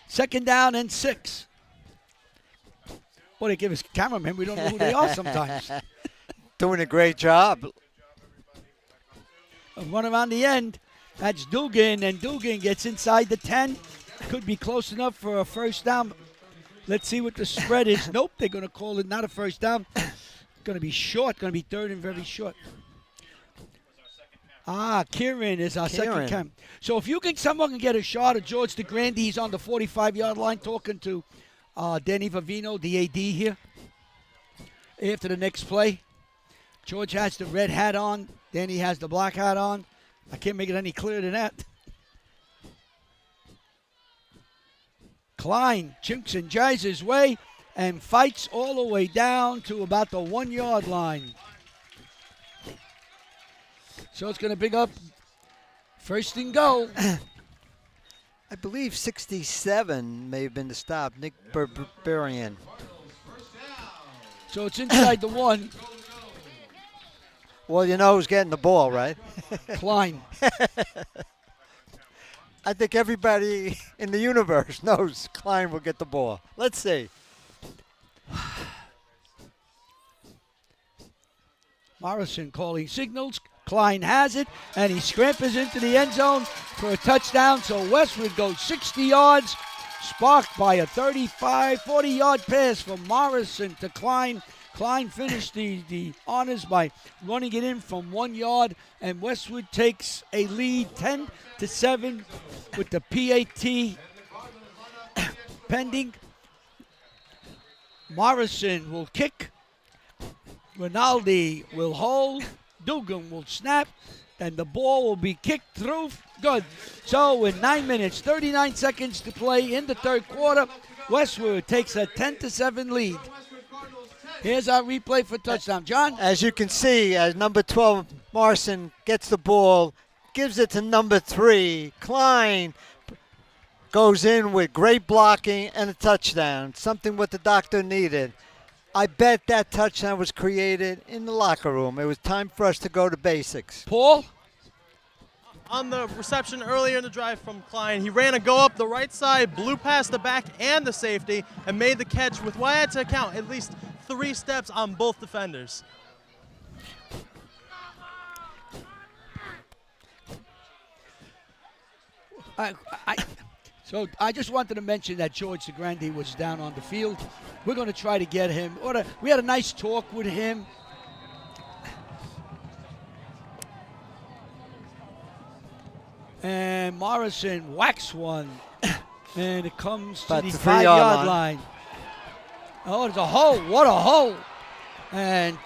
Speaker 1: 2nd down and 6. Well, they give us cameramen. We don't know who they are sometimes.
Speaker 14: Doing a great job.
Speaker 1: A run around the end. That's Dugan, and Dugan gets inside the 10. Could be close enough for a 1st down. Let's see what the spread is. Nope, they're going to call it not a 1st down. Going to be short. Going to be 3rd and very short. Kieran is our second cam. So if someone can get a shot of George DeGrande, he's on the 45-yard line talking to Danny Vavino, the AD here. After the next play, George has the red hat on. Danny has the black hat on. I can't make it any clearer than that. Klein chinks and jives his way and fights all the way down to about the 1-yard line. So it's going to pick up 1st and goal.
Speaker 14: I believe 67 may have been the stop. Nick Berberian.
Speaker 1: So it's inside the 1.
Speaker 14: Well, you know who's getting the ball, right?
Speaker 1: Klein.
Speaker 14: I think everybody in the universe knows Klein will get the ball. Let's see.
Speaker 1: Morrison calling signals. Klein has it, and he scrampers into the end zone for a touchdown. So Westwood goes 60 yards, sparked by a 35, 40-yard pass from Morrison to Klein. Klein finished the honors by running it in from 1 yard, and Westwood takes a lead 10-7 with the PAT pending. Morrison will kick. Rinaldi will hold. Dugan will snap, and the ball will be kicked through. Good. So in 9 minutes, 39 seconds to play in the 3rd quarter, Westwood takes a 10-7 lead. Here's our replay for touchdown. John?
Speaker 14: As you can see, as number 12, Morrison gets the ball, gives it to number 3. Klein goes in with great blocking and a touchdown, something what the doctor needed. I bet that touchdown was created in the locker room. It was time for us to go to basics.
Speaker 1: Paul?
Speaker 13: on the reception earlier in the drive from Klein. He ran a go up the right side, blew past the back and the safety, and made the catch with what I had to count at least 3 steps on both defenders.
Speaker 1: So I just wanted to mention that George DeGrande was down on the field. We're going to try to get him. We had a nice talk with him. And Morrison whacks one. And it comes to the 5-yard line. Oh, there's a hole. What a hole. And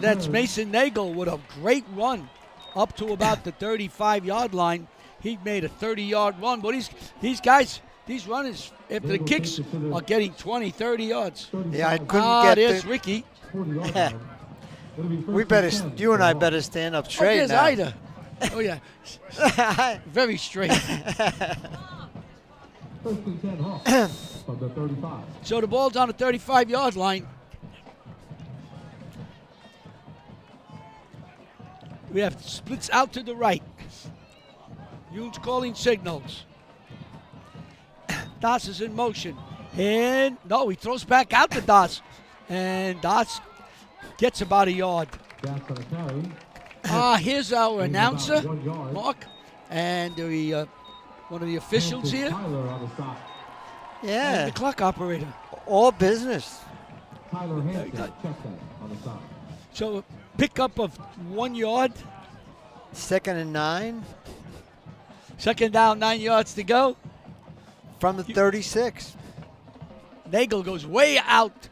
Speaker 1: that's Mason Nagel with a great run up to about the 35-yard line. He made a 30-yard run, but these guys, these runners, after the kicks, are getting 20, 30 yards.
Speaker 14: Yeah, I couldn't get
Speaker 1: there's Ricky.
Speaker 14: You and I better stand up straight
Speaker 1: there's
Speaker 14: now.
Speaker 1: Ida. Oh, yeah. Very straight. So the ball's on the 35-yard line. We have splits out to the right. Yoon's calling signals. Das is in motion. And, no, he throws back out to Das. And Das gets about a yard. Here's our announcer, Mark, and one of the officials here.
Speaker 14: Yeah.
Speaker 1: And the clock operator.
Speaker 14: All business.
Speaker 1: So pickup of 1 yard.
Speaker 14: 2nd and 9.
Speaker 1: 2nd down, 9 yards to go.
Speaker 14: From the 36.
Speaker 1: Nagel goes way out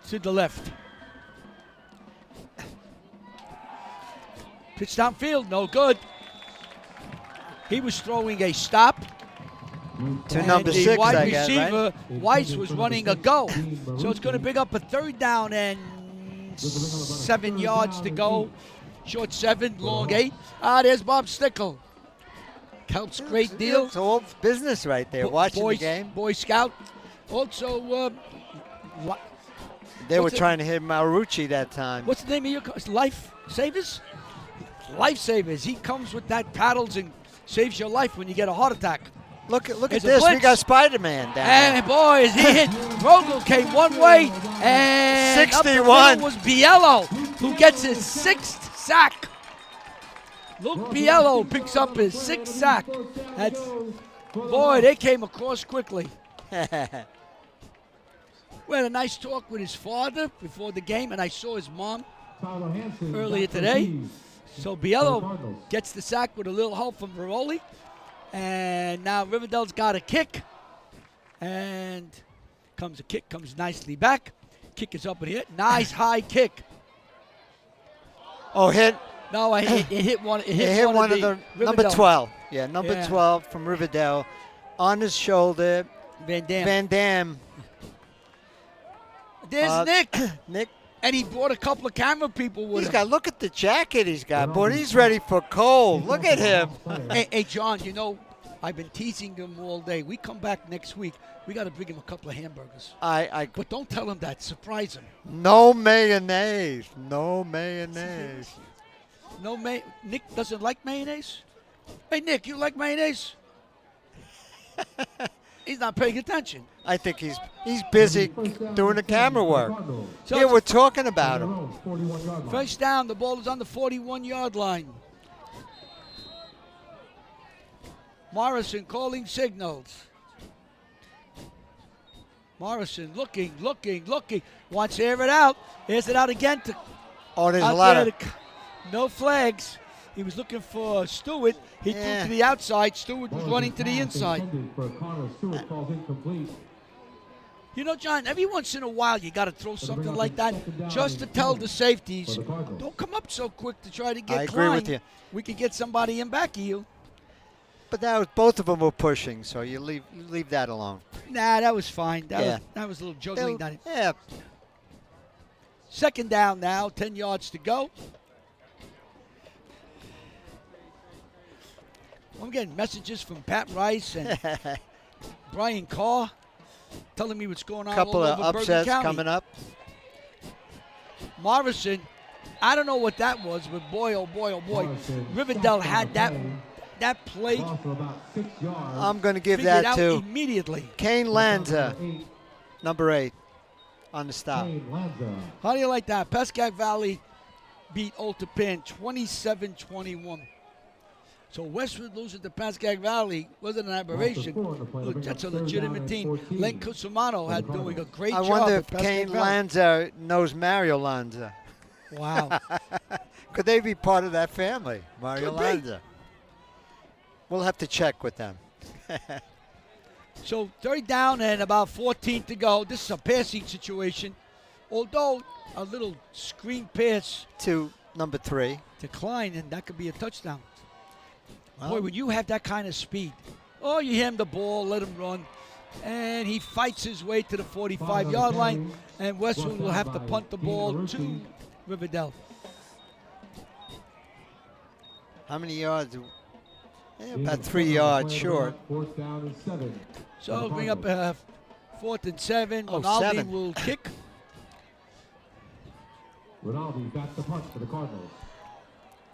Speaker 1: to the left. Pitch downfield, no good. He was throwing a stop.
Speaker 14: To number 6,
Speaker 1: the wide
Speaker 14: I guess,
Speaker 1: receiver,
Speaker 14: right?
Speaker 1: Weiss, was running a go. So it's going to pick up a 3rd down and 7 yards to go. Short 7, long 8. There's Bob Stickle. Helps great deal.
Speaker 14: It's all business right there, watching the game.
Speaker 1: Boy Scout. Also,
Speaker 14: they were trying to hit Marucci that time.
Speaker 1: What's the name of your car? Life Savers? Life Savers. He comes with that paddles and saves your life when you get a heart attack.
Speaker 14: Look at this. We got Spider-Man down there.
Speaker 1: And boys, he hit. Rogel came one way, and
Speaker 14: 61
Speaker 1: was Biello, who gets his 6th sack. Luke Biello picks up his 6th sack. Boy, they came across quickly. We had a nice talk with his father before the game, and I saw his mom earlier today. So Biello gets the sack with a little help from Veroli. And now Riverdale's got a kick. And comes nicely back. Kick is up and hit. Nice high kick.
Speaker 14: Oh, hit.
Speaker 1: No, it hit one. It hit
Speaker 14: one of the number 12. Yeah, number 12 from Riverdale. On his shoulder.
Speaker 1: Van
Speaker 14: Dam.
Speaker 1: There's Nick.
Speaker 14: Nick.
Speaker 1: And he brought a couple of camera people with him.
Speaker 14: Look at the jacket he's got, boy. He's ready for cold. Look at him.
Speaker 1: Hey, John, I've been teasing him all day. We come back next week. We got to bring him a couple of hamburgers. But don't tell him that. Surprise him.
Speaker 14: No mayonnaise. No mayonnaise.
Speaker 1: Nick doesn't like mayonnaise? Hey, Nick, you like mayonnaise? He's not paying attention.
Speaker 14: I think he's busy doing the camera work.
Speaker 1: So
Speaker 14: we're talking about him.
Speaker 1: 1st down, the ball is on the 41-yard line. Morrison calling signals. Morrison looking. Wants to air it out. Airs it out again.
Speaker 14: There's a lot of...
Speaker 1: No flags. He was looking for Stewart. He threw to the outside. Stewart was running to the inside. John, every once in a while you got to throw something like that just to tell the safeties, don't come up so quick to try to get Klein.
Speaker 14: I agree with you.
Speaker 1: We could get somebody in back of you.
Speaker 14: But both of them were pushing, so you leave that alone.
Speaker 1: Nah, that was fine. That was a little juggling.
Speaker 14: Yeah.
Speaker 1: 2nd down now, 10 yards to go. I'm getting messages from Pat Rice and Brian Carr telling me what's going on.
Speaker 14: Couple
Speaker 1: all
Speaker 14: of
Speaker 1: over
Speaker 14: upsets
Speaker 1: Bergen County.
Speaker 14: coming up.
Speaker 1: Morrison I don't know what that was, but boy, oh boy, oh boy. Riverdale had that play.
Speaker 14: I'm going to give
Speaker 1: figured
Speaker 14: that
Speaker 1: out
Speaker 14: to
Speaker 1: immediately.
Speaker 14: Kane Lanza, number 8, on the stop.
Speaker 1: How do you like that? Pascack Valley beat Old Tappan 27-21. So Westwood losing to Pascack Valley wasn't an aberration. Look, that's a legitimate team. Len Cusimano had doing a great job.
Speaker 14: I wonder if
Speaker 1: at Pascack
Speaker 14: Kane
Speaker 1: Valley.
Speaker 14: Lanza knows Mario Lanza.
Speaker 1: Wow.
Speaker 14: Could they be part of that family, Mario
Speaker 1: Could be.
Speaker 14: Lanza? We'll have to check with them.
Speaker 1: So 3rd down and about 14 to go. This is a passing situation. Although a little screen pass
Speaker 14: to number 3.
Speaker 1: Decline, and that could be a touchdown.
Speaker 14: Well,
Speaker 1: Boy, when you have that kind of speed, you hand the ball, let him run, and he fights his way to the 45-yard line, and Westwood will have to punt the ball to Riverdale.
Speaker 14: how many yards? About 3 yards short.
Speaker 1: So it'll bring up 4th and 7.
Speaker 14: Oh,
Speaker 1: Ronaldi
Speaker 14: 7.
Speaker 1: will kick.
Speaker 12: Ronaldi bats the punt for the Cardinals.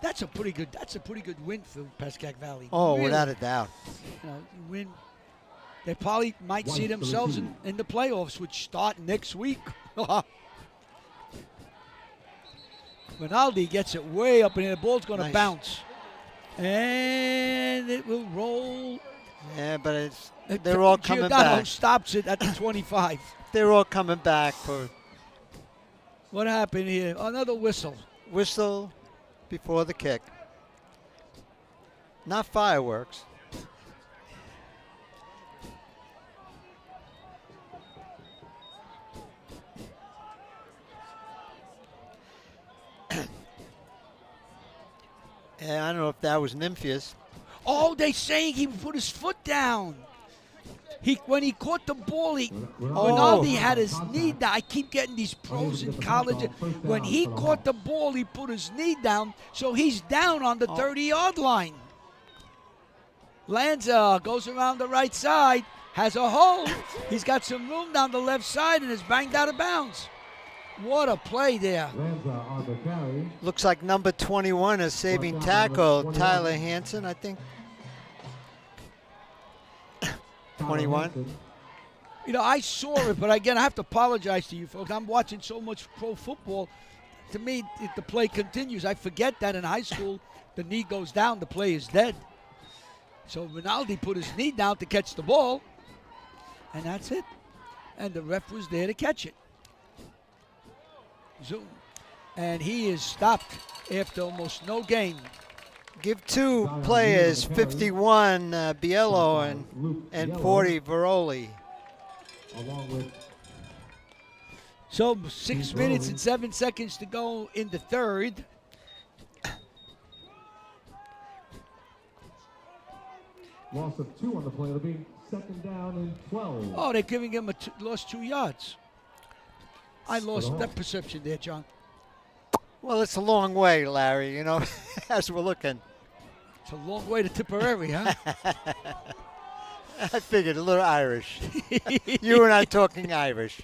Speaker 1: That's a pretty good win for Pascack Valley.
Speaker 14: Oh,
Speaker 1: Really.
Speaker 14: without a doubt.
Speaker 1: You win. They probably might see themselves in the playoffs, which start next week. Ronaldi gets it way up in the ball's going to bounce. And it will roll.
Speaker 14: Yeah, but they're all coming
Speaker 1: Giordano
Speaker 14: back.
Speaker 1: Stops it at the 25.
Speaker 14: They're all coming back for
Speaker 1: What happened here? Another whistle.
Speaker 14: whistle before the kick. Not fireworks. And I don't know if that was Nymphius.
Speaker 1: Oh, they saying he put his foot down. When he caught the ball, Ronaldi had his knee down. I keep getting these pros in college. When he caught the ball, he put his knee down, so he's down on the 30-yard line. Lanza goes around the right side, has a hole. He's got some room down the left side and is banged out of bounds. What a play there.
Speaker 14: Looks like number 21 is saving tackle, Tyler Hansen, I think. 21.
Speaker 1: I saw it, but again, I have to apologize to you folks. I'm watching so much pro football. To me, the play continues. I forget that in high school, the knee goes down, the play is dead. So Ronaldi put his knee down to catch the ball, and that's it. And the ref was there to catch it. Zoom. And he is stopped after almost no gain.
Speaker 14: Give 2 players, 51 Biello and 40 Veroli.
Speaker 1: So 6 minutes and 7 seconds to go in the 3rd.
Speaker 12: Loss of 2 on the play. It'll be 2nd down and 12.
Speaker 1: Oh, they're giving him lost 2 yards. I lost that perception there, John.
Speaker 14: Well, it's a long way, Larry, as we're looking.
Speaker 1: It's a long way to Tipperary, huh?
Speaker 14: I figured a little Irish. You and I talking Irish.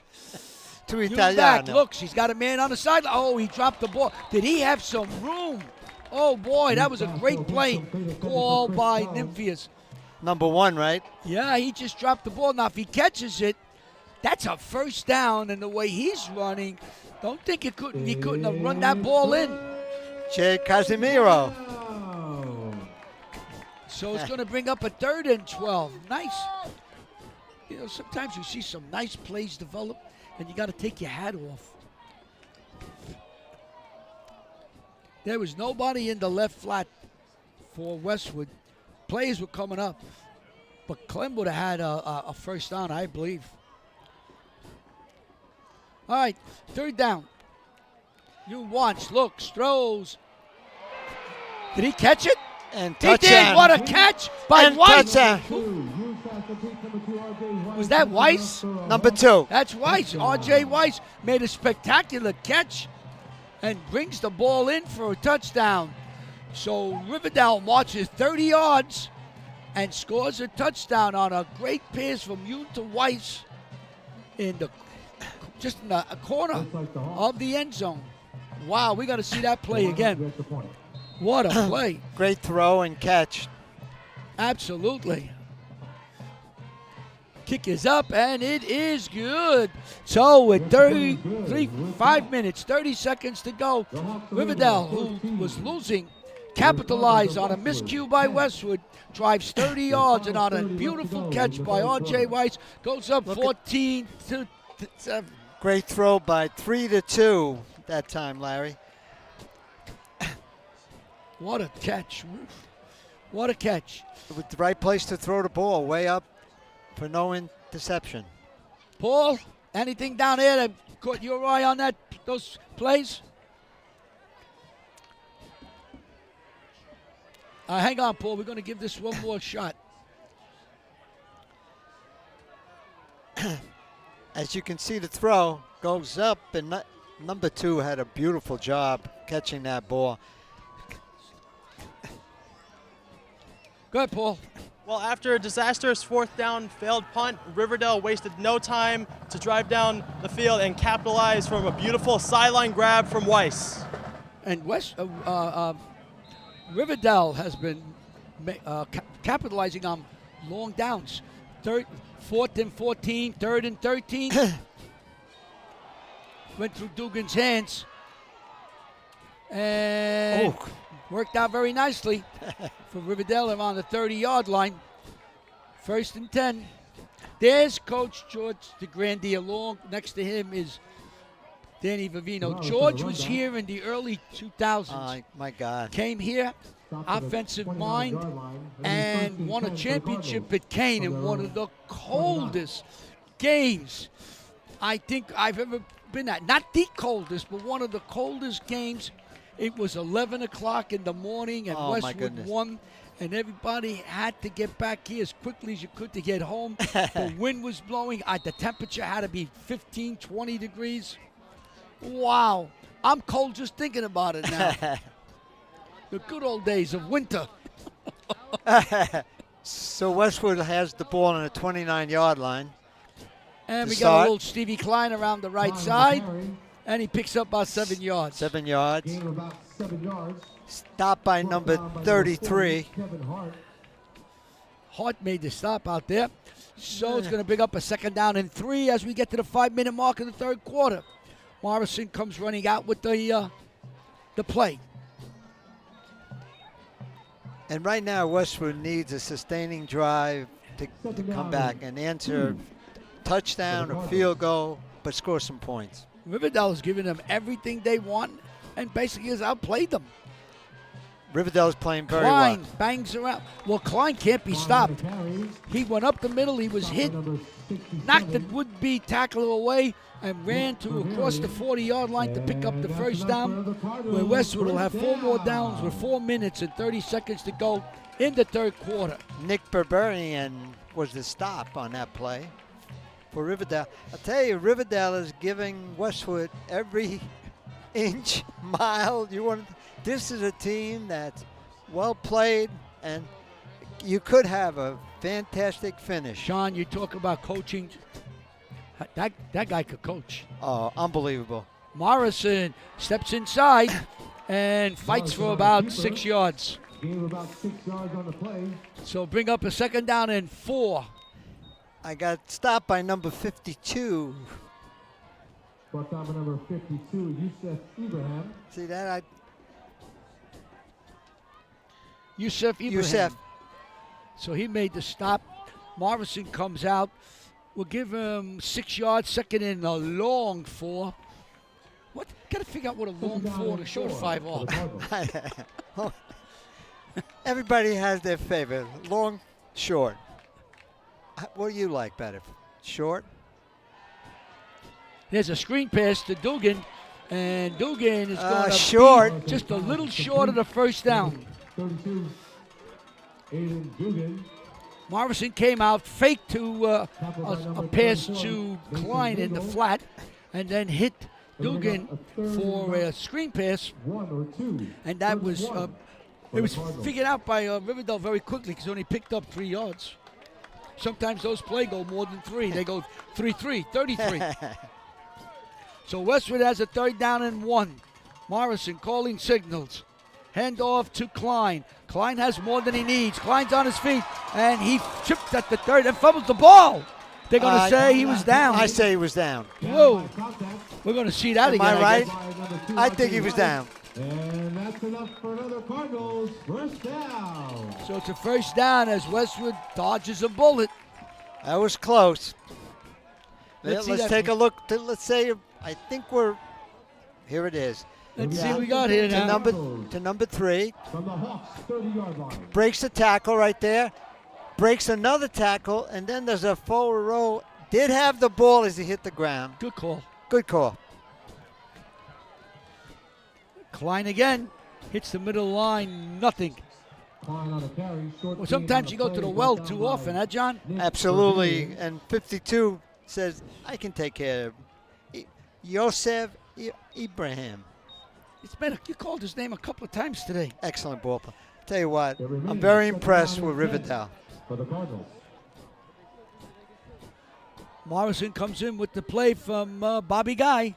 Speaker 14: To
Speaker 1: Back,
Speaker 14: Italiano.
Speaker 1: looks, he's got a man on the sideline. Oh, he dropped the ball. Did he have some room? Oh, boy, that was a great play called by Nymphius.
Speaker 14: Number 1, right?
Speaker 1: Yeah, he just dropped the ball. Now, if he catches it, that's a 1st down, and the way he's running, don't think he couldn't have run that ball in.
Speaker 14: Jay Casimiro.
Speaker 1: So it's going to bring up a 3rd and 12. Nice. Sometimes you see some nice plays develop, and you got to take your hat off. There was nobody in the left flat for Westwood. Plays were coming up, but Clem would have had a 1st down, I believe. All right, 3rd down. You watch, looks, throws. Did he catch it?
Speaker 14: And
Speaker 1: he did. What a catch by Weiss. Was that Weiss?
Speaker 14: Number 2.
Speaker 1: That's Weiss. R.J. Weiss made a spectacular catch and brings the ball in for a touchdown. So Riverdale marches 30 yards and scores a touchdown on a great pass from Yoon to Weiss in the corner of the end zone. Wow, we got to see that play again. What a play.
Speaker 14: Great throw and catch.
Speaker 1: Absolutely. Kick is up, and it is good. So with 5 minutes, 30 seconds to go, Riverdale, who was losing, capitalized on a miscue by Westwood, drives 30 yards, and on a beautiful catch by R.J. Weiss, goes up 14 to 7.
Speaker 14: Great throw by 3-2 that time, Larry.
Speaker 1: What a catch. What a catch.
Speaker 14: With the right place to throw the ball, way up for no interception.
Speaker 1: Paul, anything down there that caught your eye on those plays? Hang on, Paul. We're going to give this one more shot.
Speaker 14: As you can see, the throw goes up, and number 2 had a beautiful job catching that ball.
Speaker 1: Go ahead, Paul.
Speaker 13: Well, after a disastrous 4th down failed punt, Riverdale wasted no time to drive down the field and capitalize from a beautiful sideline grab from Weiss.
Speaker 1: And Riverdale has been capitalizing on long downs. 4th and 14, 3rd and 13. Went through Dugan's hands. And worked out very nicely for Riverdale. They're on the 30-yard line. 1st and 10. There's Coach George DeGrandi. Along next to him is Danny Vivino. George was here in the early 2000s.
Speaker 14: My God.
Speaker 1: Came here, offensive mind, and won a championship at Kane in one of the coldest games I think I've ever been at. Not the coldest, but one of the coldest games. It was 11 o'clock in the morning, and Westwood won, and everybody had to get back here as quickly as you could to get home. The wind was blowing. The temperature had to be 15, 20 degrees. Wow. I'm cold just thinking about it now. The good old days of winter.
Speaker 14: So Westwood has the ball on the 29-yard line.
Speaker 1: And we got a little Stevie Klein around the right side. And he picks up about 7 yards.
Speaker 14: 7 yards. Stopped by number 33.
Speaker 1: Hart made the stop out there. So it's going to bring up a 2nd down and 3 as we get to the 5-minute mark of the 3rd quarter. Morrison comes running out with the play.
Speaker 14: And right now, Westwood needs a sustaining drive to come back and answer touchdown or field goal, but score some points.
Speaker 1: Riverdale has given them everything they want and basically has outplayed them.
Speaker 14: Riverdale's playing very
Speaker 1: Klein
Speaker 14: well.
Speaker 1: bangs around. Well, Klein can't be stopped. He went up the middle. He was hit, knocked the would-be tackler away, and ran across the 40-yard line to pick up the 1st down, where Westwood will have 4 more downs with 4 minutes and 30 seconds to go in the 3rd quarter.
Speaker 14: Nick Berberian was the stop on that play for Riverdale. I'll tell you, Riverdale is giving Westwood every inch, mile. This is a team that's well played, and you could have a fantastic finish.
Speaker 1: Sean, you talk about coaching. That guy could coach.
Speaker 14: Oh, unbelievable.
Speaker 1: Morrison steps inside and fights for about 6 yards. So bring up a 2nd down and 4.
Speaker 14: I got stopped by number 52.
Speaker 12: Brought down by number 52, Yusuf Ibrahim.
Speaker 14: See that?
Speaker 1: Yusuf Ibrahim. So he made the stop. Morrison comes out. We'll give him 6 yards, 2nd and a long 4. What? Got to figure out what a long 4 and a short 5 are.
Speaker 14: Everybody has their favorite. Long, short. What do you like better? Short?
Speaker 1: There's a screen pass to Dugan, and Dugan is going to
Speaker 14: short.
Speaker 1: Be just a little short of the 1st down.
Speaker 12: 32, Aiden Dugan.
Speaker 1: Morrison came out, faked to a pass to Klein in the flat, and then hit Dugan for a screen pass. And that was it was figured out by Riverdale very quickly because he only picked up 3 yards. Sometimes those plays go more than 3. They go 3-3, 33. So Westwood has a 3rd down and 1. Morrison calling signals. Hand off to Klein. Klein has more than he needs. Klein's on his feet, and he tripped at the third and fumbles the ball. They're going to say he was down.
Speaker 14: I say he was down.
Speaker 1: Whoa. We're going to see that again.
Speaker 14: Am I right?
Speaker 12: guess.
Speaker 14: I think he was down.
Speaker 12: And that's enough for another Cardinals first down.
Speaker 1: So it's a first down as Westwood dodges a bullet.
Speaker 14: That was close.
Speaker 1: Let's
Speaker 14: Let's take a look. Let's say, I think we're, here it is.
Speaker 1: Let's see what we got here now.
Speaker 14: To number 3.
Speaker 12: From the Hawks 30-yard line.
Speaker 14: Breaks the tackle right there. Breaks another tackle, and then there's a forward row. Did have the ball as he hit the ground.
Speaker 1: Good call.
Speaker 14: Good call.
Speaker 1: Klein again. Hits the middle line. Nothing.
Speaker 12: Klein on a carry.
Speaker 1: Well, sometimes you go to the well too often, huh, John?
Speaker 14: Absolutely. And 52 says, I can take care of Yosef Ibrahim.
Speaker 1: It's been you called his name a couple of times today.
Speaker 14: Excellent ball play. Tell you what, I'm very impressed with Riverdale.
Speaker 12: For the Cardinals.
Speaker 1: Morrison comes in with the play from Bobby Guy.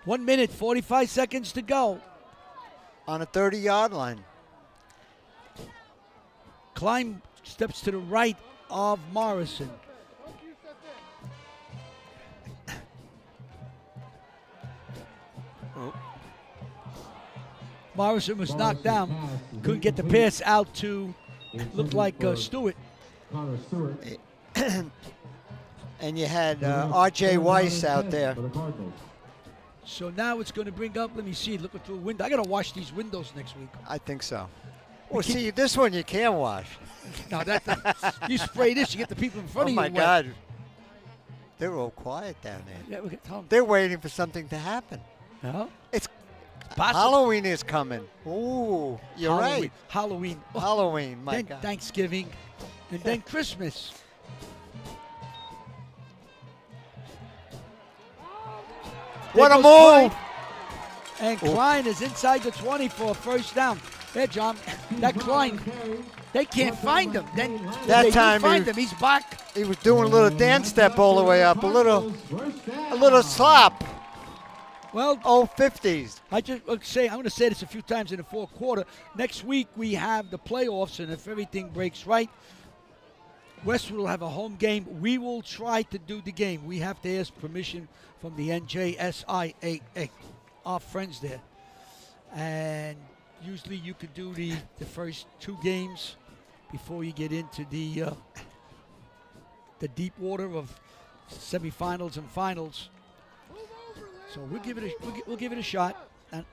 Speaker 1: 1 minute, 45 seconds to go.
Speaker 14: On a 30-yard line.
Speaker 1: Klein steps to the right of Morrison. Morrison was knocked down. Couldn't get the pass out to, looked like Stewart.
Speaker 12: Connor Stewart.
Speaker 14: And you had R.J. Weiss out there.
Speaker 1: So now it's going to bring up, let me see, looking through a window. I got to wash these windows next week.
Speaker 14: I think so. Well, see, this one you can wash.
Speaker 1: No, you spray this, you get the people in front of you.
Speaker 14: Oh, my
Speaker 1: wet.
Speaker 14: God. They're all quiet down there.
Speaker 1: Yeah, we can tell them.
Speaker 14: They're waiting for something to happen.
Speaker 1: No?
Speaker 14: It's
Speaker 1: Possible.
Speaker 14: Halloween is coming. Ooh, you're right.
Speaker 1: Halloween. Oh,
Speaker 14: Halloween, my
Speaker 1: then
Speaker 14: God.
Speaker 1: Thanksgiving, and then Christmas.
Speaker 14: What
Speaker 1: There
Speaker 14: a
Speaker 1: goes
Speaker 14: move!
Speaker 1: Klein. And Klein is inside the 20 for a first down. There, John. That Klein, they can't find him. Then
Speaker 14: That
Speaker 1: they
Speaker 14: time
Speaker 1: do find him. He's back.
Speaker 14: He was doing a little dance step all the way up, a little slop.
Speaker 1: Well,
Speaker 14: old 50s.
Speaker 1: I'm going to say this a few times in the fourth quarter. Next week we have the playoffs, and if everything breaks right, Westwood will have a home game. We will try to do the game. We have to ask permission from the NJSIAA, our friends there. And usually you could do the first 2 games before you get into the deep water of semifinals and finals. So we'll give it a shot. And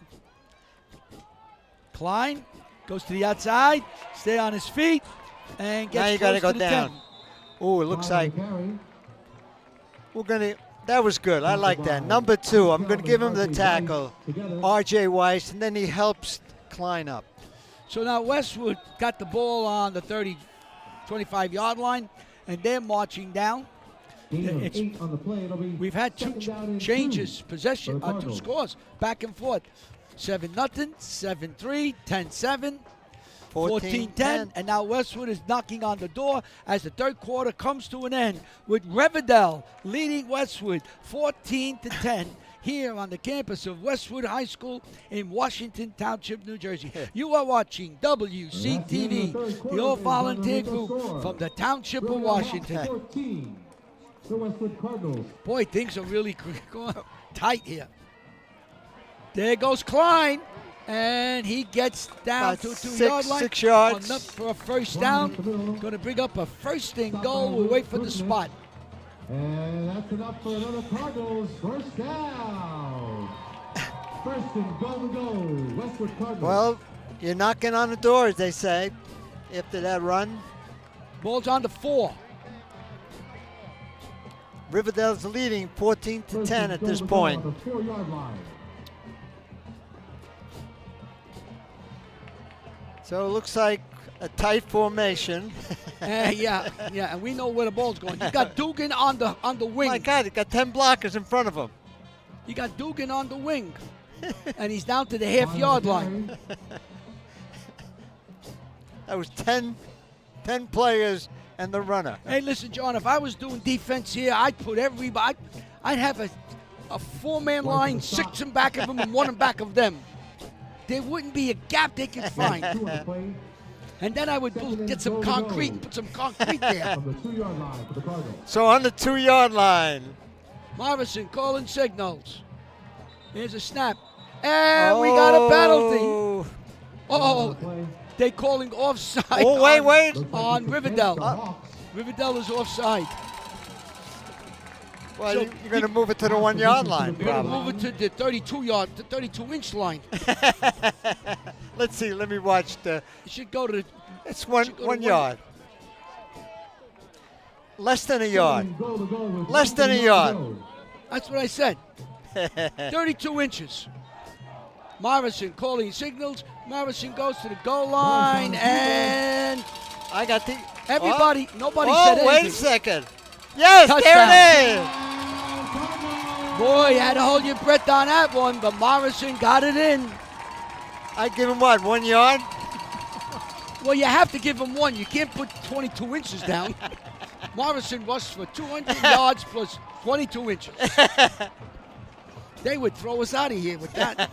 Speaker 1: Klein goes to the outside, stay on his feet, and gets
Speaker 14: now you got to go
Speaker 1: the
Speaker 14: down.
Speaker 1: 10.
Speaker 14: Oh, it looks like we're gonna. That was good. I like that. Number 2, I'm gonna give him the tackle, R.J. Weiss, and then he helps Klein up.
Speaker 1: So now Westwood got the ball on the 25-yard line, and they're marching down. We've had 2 changes, possession, 2 scores, back and forth. 7-0, 7-3, 10-7, 14-10, and now Westwood is knocking on the door as the third quarter comes to an end with Riverdale leading Westwood 14-10 here on the campus of Westwood High School in Washington Township, New Jersey. You are watching WCTV, the all-volunteer group from the Township of Washington.
Speaker 12: The Westwood Cardinals.
Speaker 1: Boy, things are really going tight here. There goes Klein, and he gets down to a 2-yard line.
Speaker 14: 6 yards.
Speaker 1: Enough for a first down. Going to bring up a first and goal. We'll wait for the spot.
Speaker 12: And that's enough for another Cardinals first down. First and goal to go. Westwood Cardinals.
Speaker 14: Well, you're knocking on the door, as they say, after that run.
Speaker 1: Ball's on the 4.
Speaker 14: Riverdale's leading 14-10 at this point. So it looks like a tight formation.
Speaker 1: Yeah, and we know where the ball's going. You got Dugan on the wing.
Speaker 14: My God, he got 10 blockers in front of him.
Speaker 1: You got Dugan on the wing, and he's down to the half-yard line.
Speaker 14: That was 10 players and the runner.
Speaker 1: Hey, listen, John, if I was doing defense here, I'd put everybody. I'd have a four-man line, six in back of them and one in back of them. There wouldn't be a gap they could find. And then I would get some concrete and put some concrete there.
Speaker 14: So on the 2-yard line.
Speaker 1: Morrison calling signals. Here's a snap. And we got a penalty. Oh, they calling offside.
Speaker 14: Oh, wait.
Speaker 1: On Riverdale. Riverdale is offside.
Speaker 14: Well, so you're going to move it to the 1-yard line.
Speaker 1: You're going to move it to the 32-inch line.
Speaker 14: Let's see. Let me watch the.
Speaker 1: You should go to.
Speaker 14: It's one yard. Less than a yard. Less than a yard.
Speaker 1: That's what I said. 32 inches. Morrison calling signals. Morrison goes to the goal line, and
Speaker 14: I got the.
Speaker 1: Everybody, nobody said anything.
Speaker 14: Wait a second. Yes,
Speaker 1: Touchdown.
Speaker 14: There it is.
Speaker 1: Boy, you had to hold your breath on that one, but Morrison got it in.
Speaker 14: I give him what, 1 yard?
Speaker 1: Well, you have to give him one. You can't put 22 inches down. Morrison rushed for 200 yards plus 22 inches. They would throw us out of here with that.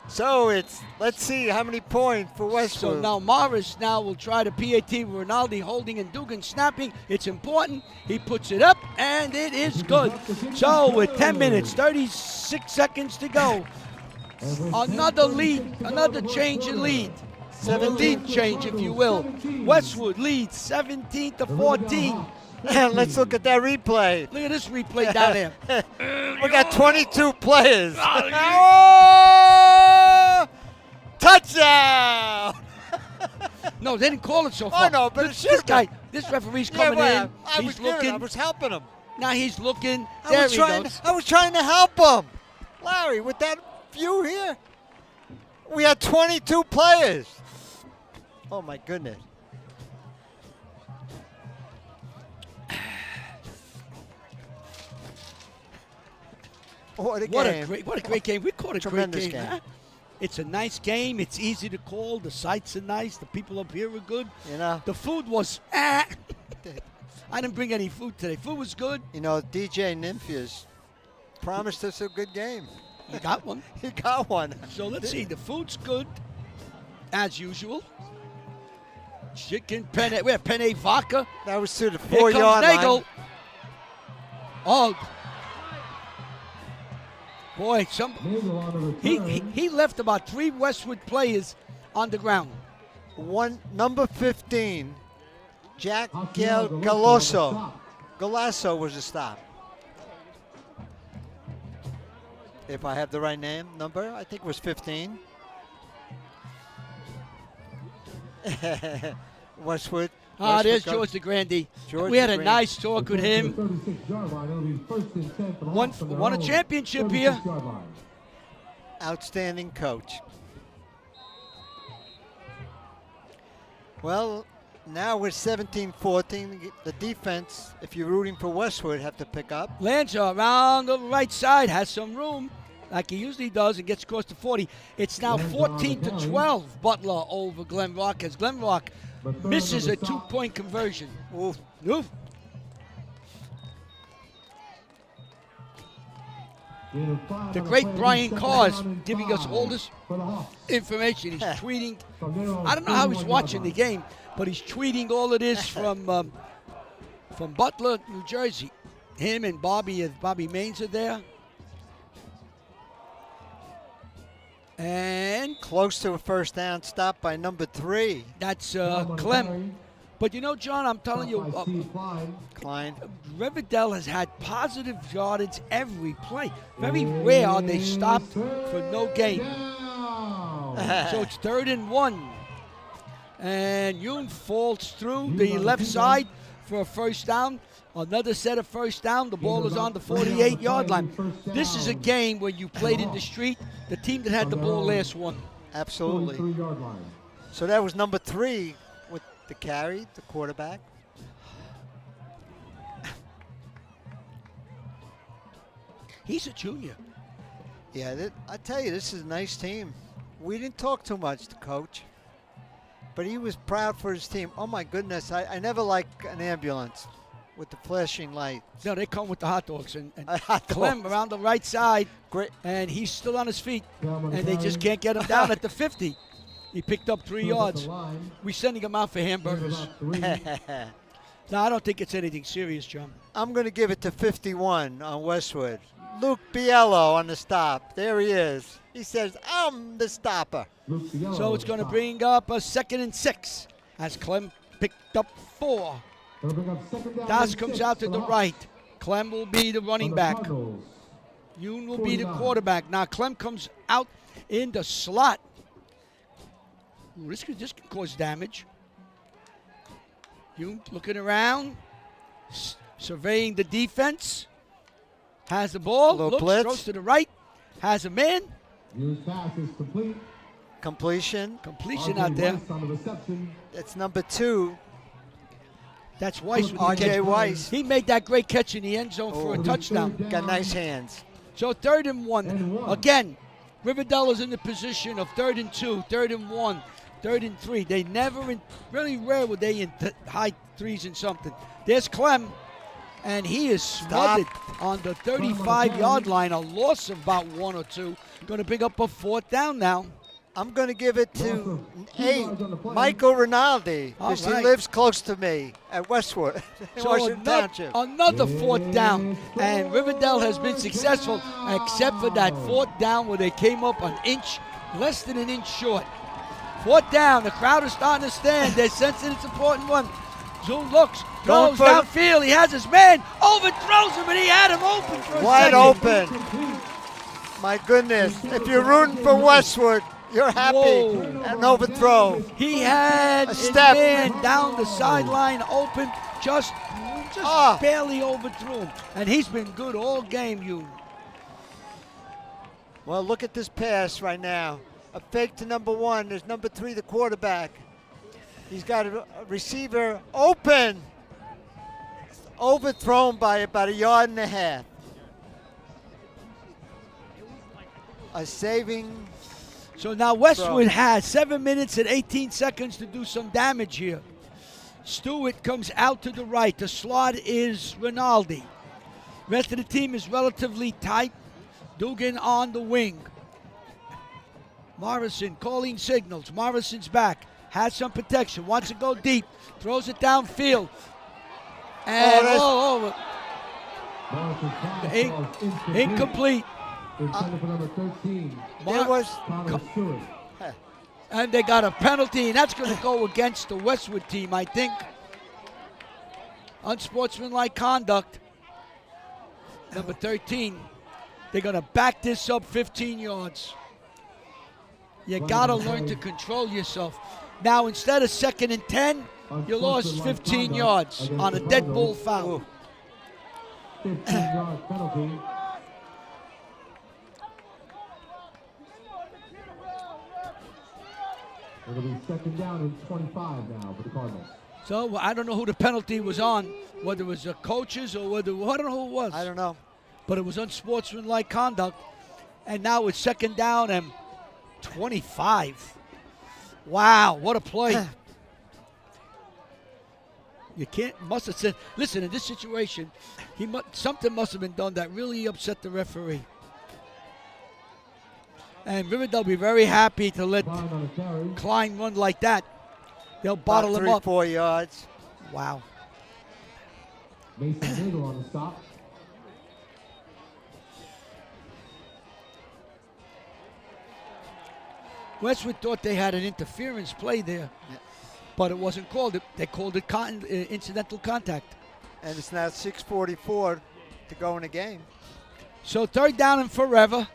Speaker 14: So let's see how many points for Westwood.
Speaker 1: So now Morris will try the PAT. Ronaldo holding and Dugan snapping. It's important. He puts it up, and it is good. So with 10 minutes, 36 seconds to go, another lead, another change in lead. Lead change, if you will. Westwood leads 17-14.
Speaker 14: Let's look at that replay.
Speaker 1: Look at this replay down there.
Speaker 14: We got 22 players. Oh! Touchdown!
Speaker 1: No, they didn't call it so far.
Speaker 14: Oh, no, but
Speaker 1: this referee's coming in. He's looking.
Speaker 14: I was helping him.
Speaker 1: Now he's looking. There he goes.
Speaker 14: I was trying to help him. Larry, with that view here, we had 22 players. Oh, my goodness. What a
Speaker 1: great game. We caught a
Speaker 14: Tremendous
Speaker 1: great game. Huh? It's a nice game. It's easy to call. The sights are nice. The people up here are good.
Speaker 14: You know.
Speaker 1: The food was I didn't bring any food today. Food was good.
Speaker 14: You know, DJ Nymphias promised us a good game.
Speaker 1: He got one.
Speaker 14: He got one.
Speaker 1: So let's see. The food's good, as usual. Chicken penne. We have penne vodka.
Speaker 14: That was to the 4-yard
Speaker 1: line. Here comes Nagel. Oh. Boy, he left about 3 Westwood players on the ground.
Speaker 14: Number 15, Jack Galasso. Galasso was a stop. If I have the right number, I think it was 15. Westwood.
Speaker 1: There's George DeGrande. We had a nice talk with him. Won a championship here.
Speaker 14: Outstanding coach. Well, now we're 17-14. The defense, if you're rooting for Westwood, have to pick up.
Speaker 1: Lanza around the right side, has some room, like he usually does, and gets across to 40. It's now 14-12, Butler over Glen Rock, as Glen Rock misses a 2-point conversion.
Speaker 14: Oof.
Speaker 1: Oof. The great Brian Carr's giving us all this information. He's tweeting. I don't know how he's watching the game, but he's tweeting all of this from Butler, New Jersey. Him and Bobby Maines are there. And
Speaker 14: close to a first down stop by number 3.
Speaker 1: That's Clem. But you know, John, I'm telling you,
Speaker 14: Klein.
Speaker 1: Riverdale has had positive yardage every play. Very rare are they stopped for no gain. So it's 3rd and 1. And Yoon falls through the left side for a first down. Another set of first down. The ball is on the 48-yard line. This is a game where you played in the street. The team that had the ball last won.
Speaker 14: Absolutely. So that was number 3 with the carry, the quarterback.
Speaker 1: He's a junior.
Speaker 14: Yeah, I tell you, this is a nice team. We didn't talk too much to coach, but he was proud for his team. Oh, my goodness. I never like an ambulance. with the flashing light.
Speaker 1: No, they come with the hot dogs. And
Speaker 14: Hot
Speaker 1: Clem
Speaker 14: dogs.
Speaker 1: around the right side.
Speaker 14: Great.
Speaker 1: And he's still on his feet. And they just can't get him down at the 50. He picked up 3 yards. We're sending him out for hamburgers. No, I don't think it's anything serious, John.
Speaker 14: I'm going to give it to 51 on Westwood. Luke Biello on the stop. There he is. He says, I'm the stopper.
Speaker 1: So it's going to bring up a 2nd and 6 as Clem picked up 4. Das comes out to the right. Clem will be the running back. Yoon will be the quarterback. Now Clem comes out in the slot. Ooh, this can cause damage. Yoon looking around, surveying the defense. Has the ball.
Speaker 14: Little
Speaker 1: Looks,
Speaker 14: blitz.
Speaker 1: throws to the right. Has a man.
Speaker 12: Pass is complete.
Speaker 14: Completion.
Speaker 1: Completion out there.
Speaker 14: It's number 2.
Speaker 1: That's Weiss.
Speaker 14: R.J. Weiss.
Speaker 1: He made that great catch in the end zone for a touchdown.
Speaker 14: Got nice hands.
Speaker 1: So 3rd and 1. Again, Riverdale is in the position of 3rd and 2, 3rd and 1, 3rd and 3. They never, really rare were they in high 3s and something. There's Clem, and he is smothered on the 35-yard line. A loss of about 1 or 2. Going to pick up a 4th down now.
Speaker 14: I'm going to give it to Michael Rinaldi because he lives close to me at Westwood, Washington Township.
Speaker 1: Another 4th down, and Riverdale has been successful except for that 4th down where they came up less than an inch short. 4th down, the crowd is starting to stand. They're sensing it's an important one. Zoom looks, throws downfield. He has his man, overthrows him, and he had him open for a
Speaker 14: wide
Speaker 1: second.
Speaker 14: open. My goodness, if you're rooting for Westwood, you're happy.
Speaker 1: Whoa.
Speaker 14: An overthrow.
Speaker 1: He had
Speaker 14: a
Speaker 1: his
Speaker 14: step
Speaker 1: man down the sideline open, just barely overthrew him. And he's been good all game, you.
Speaker 14: Well, look at this pass right now. A fake to number 1. There's number 3, the quarterback. He's got a receiver open. Overthrown by about 1.5 yards. A saving.
Speaker 1: So now Westwood has 7 minutes and 18 seconds to do some damage here. Stewart comes out to the right. The slot is Rinaldi. Rest of the team is relatively tight. Dugan on the wing. Morrison calling signals. Morrison's back. Has some protection. Wants to go deep. Throws it downfield. And incomplete. And they got a penalty, and that's going to go against the Westwood team, I think. Unsportsmanlike conduct. Number 13. They're going to back this up 15 yards. You got to learn to control yourself. Now, instead of 2nd and 10, you lost 15 yards on a dead ball foul.
Speaker 12: 15-yard penalty. It'll be 2nd down and 25 now for the Cardinals.
Speaker 1: So I don't know who the penalty was on, whether it was the coaches or whether, I don't know who it was.
Speaker 14: I don't know.
Speaker 1: But it was unsportsmanlike conduct. And now it's 2nd down and 25. Wow, what a play. You must have said, listen, in this situation, something must have been done that really upset the referee. And Riverdale will be very happy to let Klein run like that. They'll bottle him up.
Speaker 14: 3-4 yards.
Speaker 1: Wow.
Speaker 12: Mason Nagel on the stop.
Speaker 1: Westwood thought they had an interference play there, but it wasn't called. They called it incidental contact.
Speaker 14: And it's now 6:44 to go in the game.
Speaker 1: So 3rd down and forever.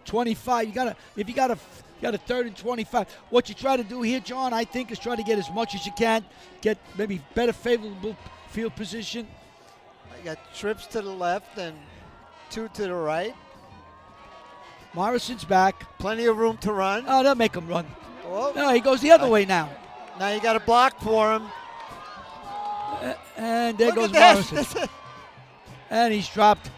Speaker 1: 25. If you got a 3rd and 25. What you try to do here, John, I think, is try to get as much as you can, get maybe better favorable field position.
Speaker 14: I got trips to the left and 2 to the right.
Speaker 1: Morrison's back.
Speaker 14: Plenty of room to run.
Speaker 1: Oh, they'll make him run.
Speaker 14: Oh.
Speaker 1: No, he goes the other way now.
Speaker 14: Now you got a block for him.
Speaker 1: And there
Speaker 14: Look
Speaker 1: goes
Speaker 14: at
Speaker 1: Morrison. And he's dropped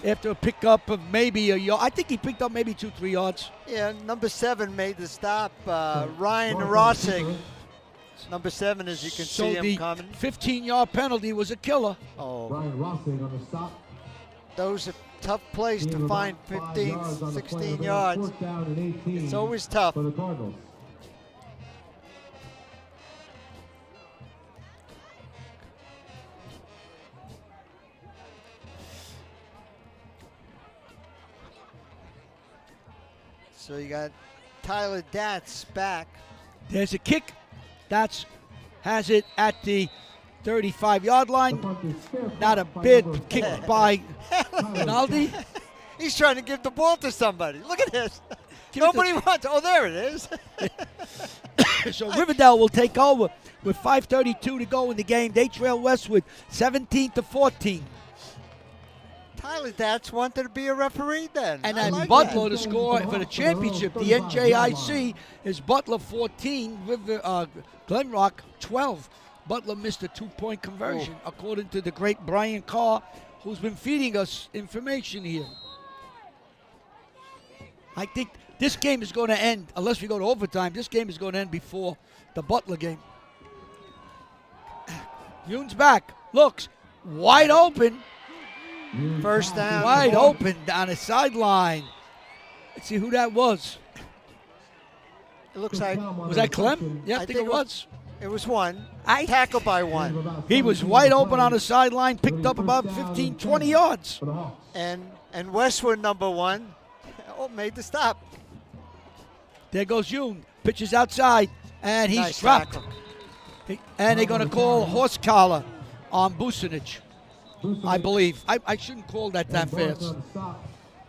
Speaker 1: after a pickup of maybe a yard. I think he picked up maybe 2-3 yards.
Speaker 14: Yeah, number 7 made the stop. Ryan Rossing. Number 7, as you can
Speaker 1: So
Speaker 14: see him
Speaker 1: the
Speaker 14: coming.
Speaker 1: 15-yard penalty was a killer.
Speaker 14: Oh,
Speaker 12: Brian Rossing on the stop.
Speaker 14: those are tough plays to
Speaker 12: Gain of
Speaker 14: find
Speaker 12: about
Speaker 14: 15,
Speaker 12: 5 yards on the play.
Speaker 14: 16
Speaker 12: It'll be
Speaker 14: yards.
Speaker 12: 4th down and 18
Speaker 14: It's always tough.
Speaker 12: for the Cardinals.
Speaker 14: So you got Tyler Datz back.
Speaker 1: There's a kick. That's has it at the 35-yard line. Not a bid kick by Rinaldi.
Speaker 14: He's trying to give the ball to somebody. Look at this. Nobody wants. Oh, there it is.
Speaker 1: So Riverdale will take over with 5:32 to go in the game. They trail Westwood 17-14.
Speaker 14: Tyler Datz wanted to be a referee then.
Speaker 1: And
Speaker 14: I
Speaker 1: then
Speaker 14: like
Speaker 1: Butler
Speaker 14: that.
Speaker 1: to score for the championship. The NJIC is Butler 14, Glenrock 12. Butler missed a 2-point conversion, according to the great Brian Carr, who's been feeding us information here. I think this game is going to end, unless we go to overtime, this game is going to end before the Butler game. Yoon's back, looks wide open.
Speaker 14: First down.
Speaker 1: Wide open down the sideline. Let's see who that was.
Speaker 14: It looks like.
Speaker 1: Was that Clem? Yeah, I think it was.
Speaker 14: It was one. Tackled by one.
Speaker 1: He was wide open on the sideline, picked up about 15, 20 yards.
Speaker 14: And Westwood, number 1, made the stop.
Speaker 1: There goes Yoon. Pitches outside, and he's
Speaker 14: Nice
Speaker 1: dropped.
Speaker 14: tackle.
Speaker 1: And they're going to call horse collar on Bucinich, I believe. I shouldn't call that fast.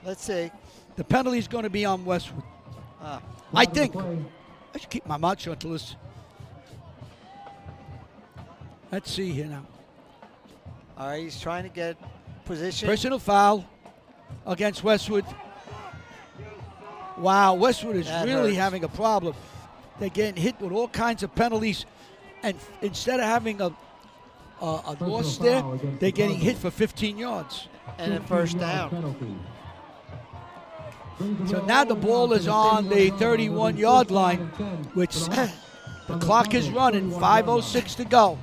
Speaker 14: Let's see.
Speaker 1: The penalty's going to be on Westwood. I think. I should keep my mouth shut to this. Let's see here now.
Speaker 14: All right, he's trying to get position.
Speaker 1: Personal foul against Westwood. Wow, Westwood is
Speaker 14: That
Speaker 1: really
Speaker 14: hurts.
Speaker 1: having a problem. They're getting hit with all kinds of penalties, and instead of having a loss there, they're getting hit for 15 yards.
Speaker 14: And a first down.
Speaker 1: So now the ball is on the 31-yard line, which the clock is running, 5:06 to go.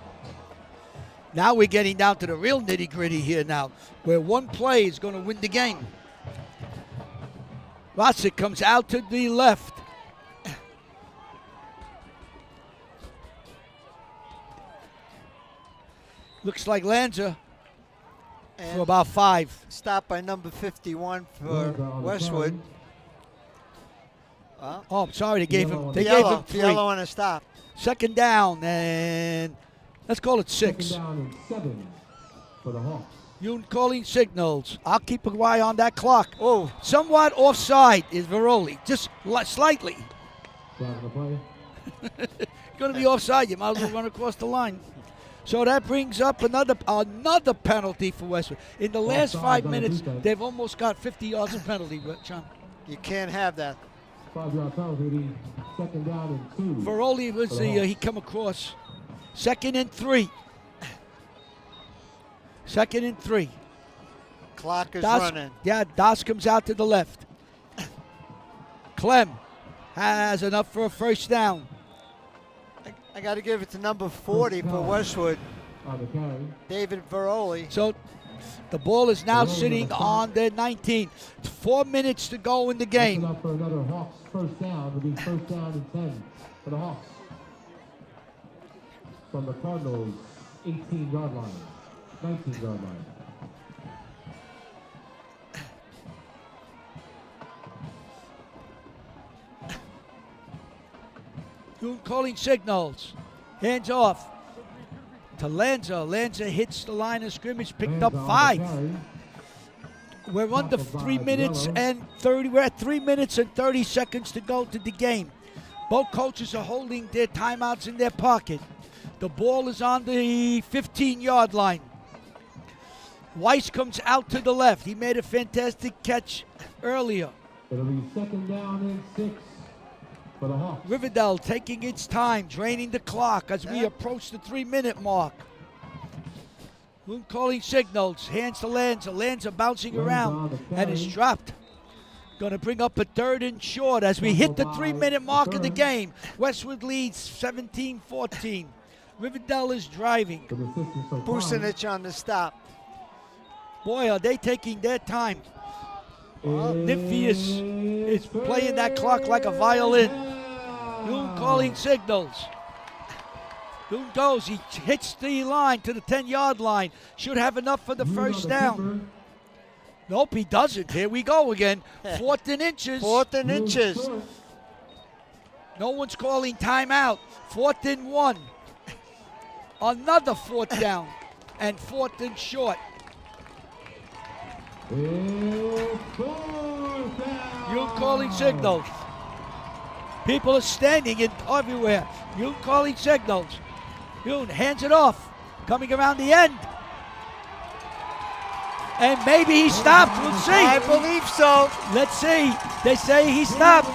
Speaker 1: Now we're getting down to the real nitty-gritty here now, where one play is going to win the game. Rosick comes out to the left. Looks like Lanza for about 5.
Speaker 14: Stop by number 51 for Westwood.
Speaker 1: Oh, I'm sorry, they gave him 3.
Speaker 14: Yellow on a stop.
Speaker 1: Second down, and let's call it 6.
Speaker 12: Second down and 7 for the Hawks.
Speaker 1: Yoon calling signals. I'll keep an eye on that clock.
Speaker 14: Oh,
Speaker 1: somewhat offside is Veroli, just slightly. Going to be offside. You might as well run across the line. So that brings up another penalty for Westwood. In the last 5 minutes, they've almost got 50 yards of penalty, John.
Speaker 14: You can't have that.
Speaker 12: 5-yard penalty, second down and 2.
Speaker 1: Veroli was he come across. 2nd and 3. 2nd and 3.
Speaker 14: Clock is running.
Speaker 1: Yeah, Das comes out to the left. Clem has enough for a first down.
Speaker 14: I got to give it to number 40 for Westwood, David Veroli.
Speaker 1: So the ball is now sitting on the 19. 4 minutes to go in the game.
Speaker 12: Up for another Hawks first down. It'll be first down and 10 for the Hawks. From the Cardinals, 18-yard line, 19-yard line.
Speaker 1: Calling signals. Hands off to Lanza. Lanza hits the line of scrimmage, picked up 5. We're under 3 minutes and 30. We're at 3 minutes and 30 seconds to go to the game. Both coaches are holding their timeouts in their pocket. The ball is on the 15-yard line. Weiss comes out to the left. He made a fantastic catch earlier.
Speaker 12: It'll be second down and 6 for the Hawks.
Speaker 1: Riverdale taking its time, draining the clock as we approach the 3-minute mark. Calling signals, hands to Lanza. Lanza bouncing around and is dropped. Going to bring up a 3rd and short as we hit the 3-minute mark of the game. Westwood leads 17-14. Riverdale is driving.
Speaker 14: Bucinich on the stop.
Speaker 1: Boy, are they taking their time. Nymphius is playing that clock like a violin. Yoon calling signals. Yoon goes. He hits the line to the 10-yard line. Should have enough for the first down. Nope, he doesn't. Here we go again. 4th and inches.
Speaker 14: 4th and inches.
Speaker 1: No one's calling timeout. 4th and 1. Another 4th down. And 4th and short. Yoon calling signals. People are standing in everywhere. Yoon calling signals. Yoon hands it off. Coming around the end. And maybe he stopped. We'll see.
Speaker 14: I believe so.
Speaker 1: Let's see. They say he stopped.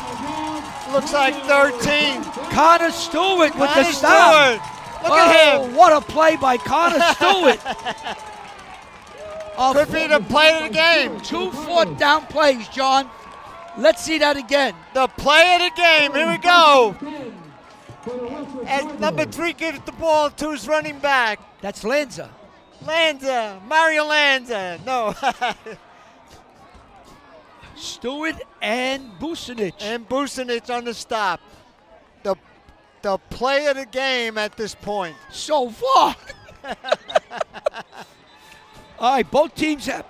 Speaker 14: Looks like 13.
Speaker 1: Connor Stewart with the stop.
Speaker 14: Look at him.
Speaker 1: What a play by Connor Stewart.
Speaker 14: Could be the play of the game.
Speaker 1: 2 4th down plays, John. Let's see that again.
Speaker 14: The play of the game. Here we go. And number 3 gives the ball to his running back.
Speaker 1: That's Lanza.
Speaker 14: Mario Lanza. No.
Speaker 1: Stewart and Bucinich.
Speaker 14: And Bucinich on the stop. The play of the game at this point.
Speaker 1: So far. All right, both teams have,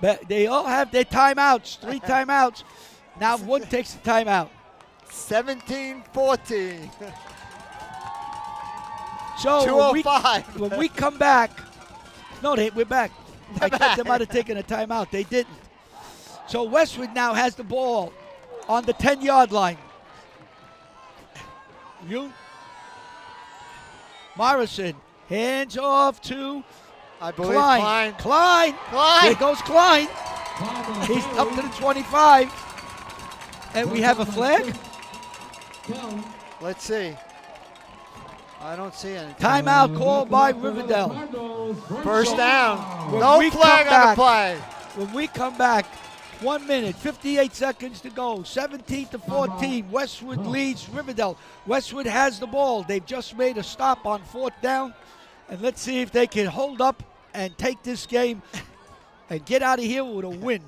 Speaker 1: but they all have their timeouts, 3 timeouts. Now one takes a timeout.
Speaker 14: 17-14.
Speaker 1: So
Speaker 14: 2:05.
Speaker 1: when we come back, we're back. I thought they might have taken a timeout. They didn't. So Westwood now has the ball on the 10-yard line. Morrison hands off to
Speaker 14: I believe Klein.
Speaker 1: There goes Klein. He's up to the 25. And we have a flag.
Speaker 14: Let's see. I don't see anything.
Speaker 1: Timeout called by Riverdale.
Speaker 14: First down. No flag on the play.
Speaker 1: When we come back, 1 minute, 58 seconds to go. 17-14. Westwood leads Riverdale. Westwood has the ball. They've just made a stop on 4th down. And let's see if they can hold up and take this game and get out of here with a win.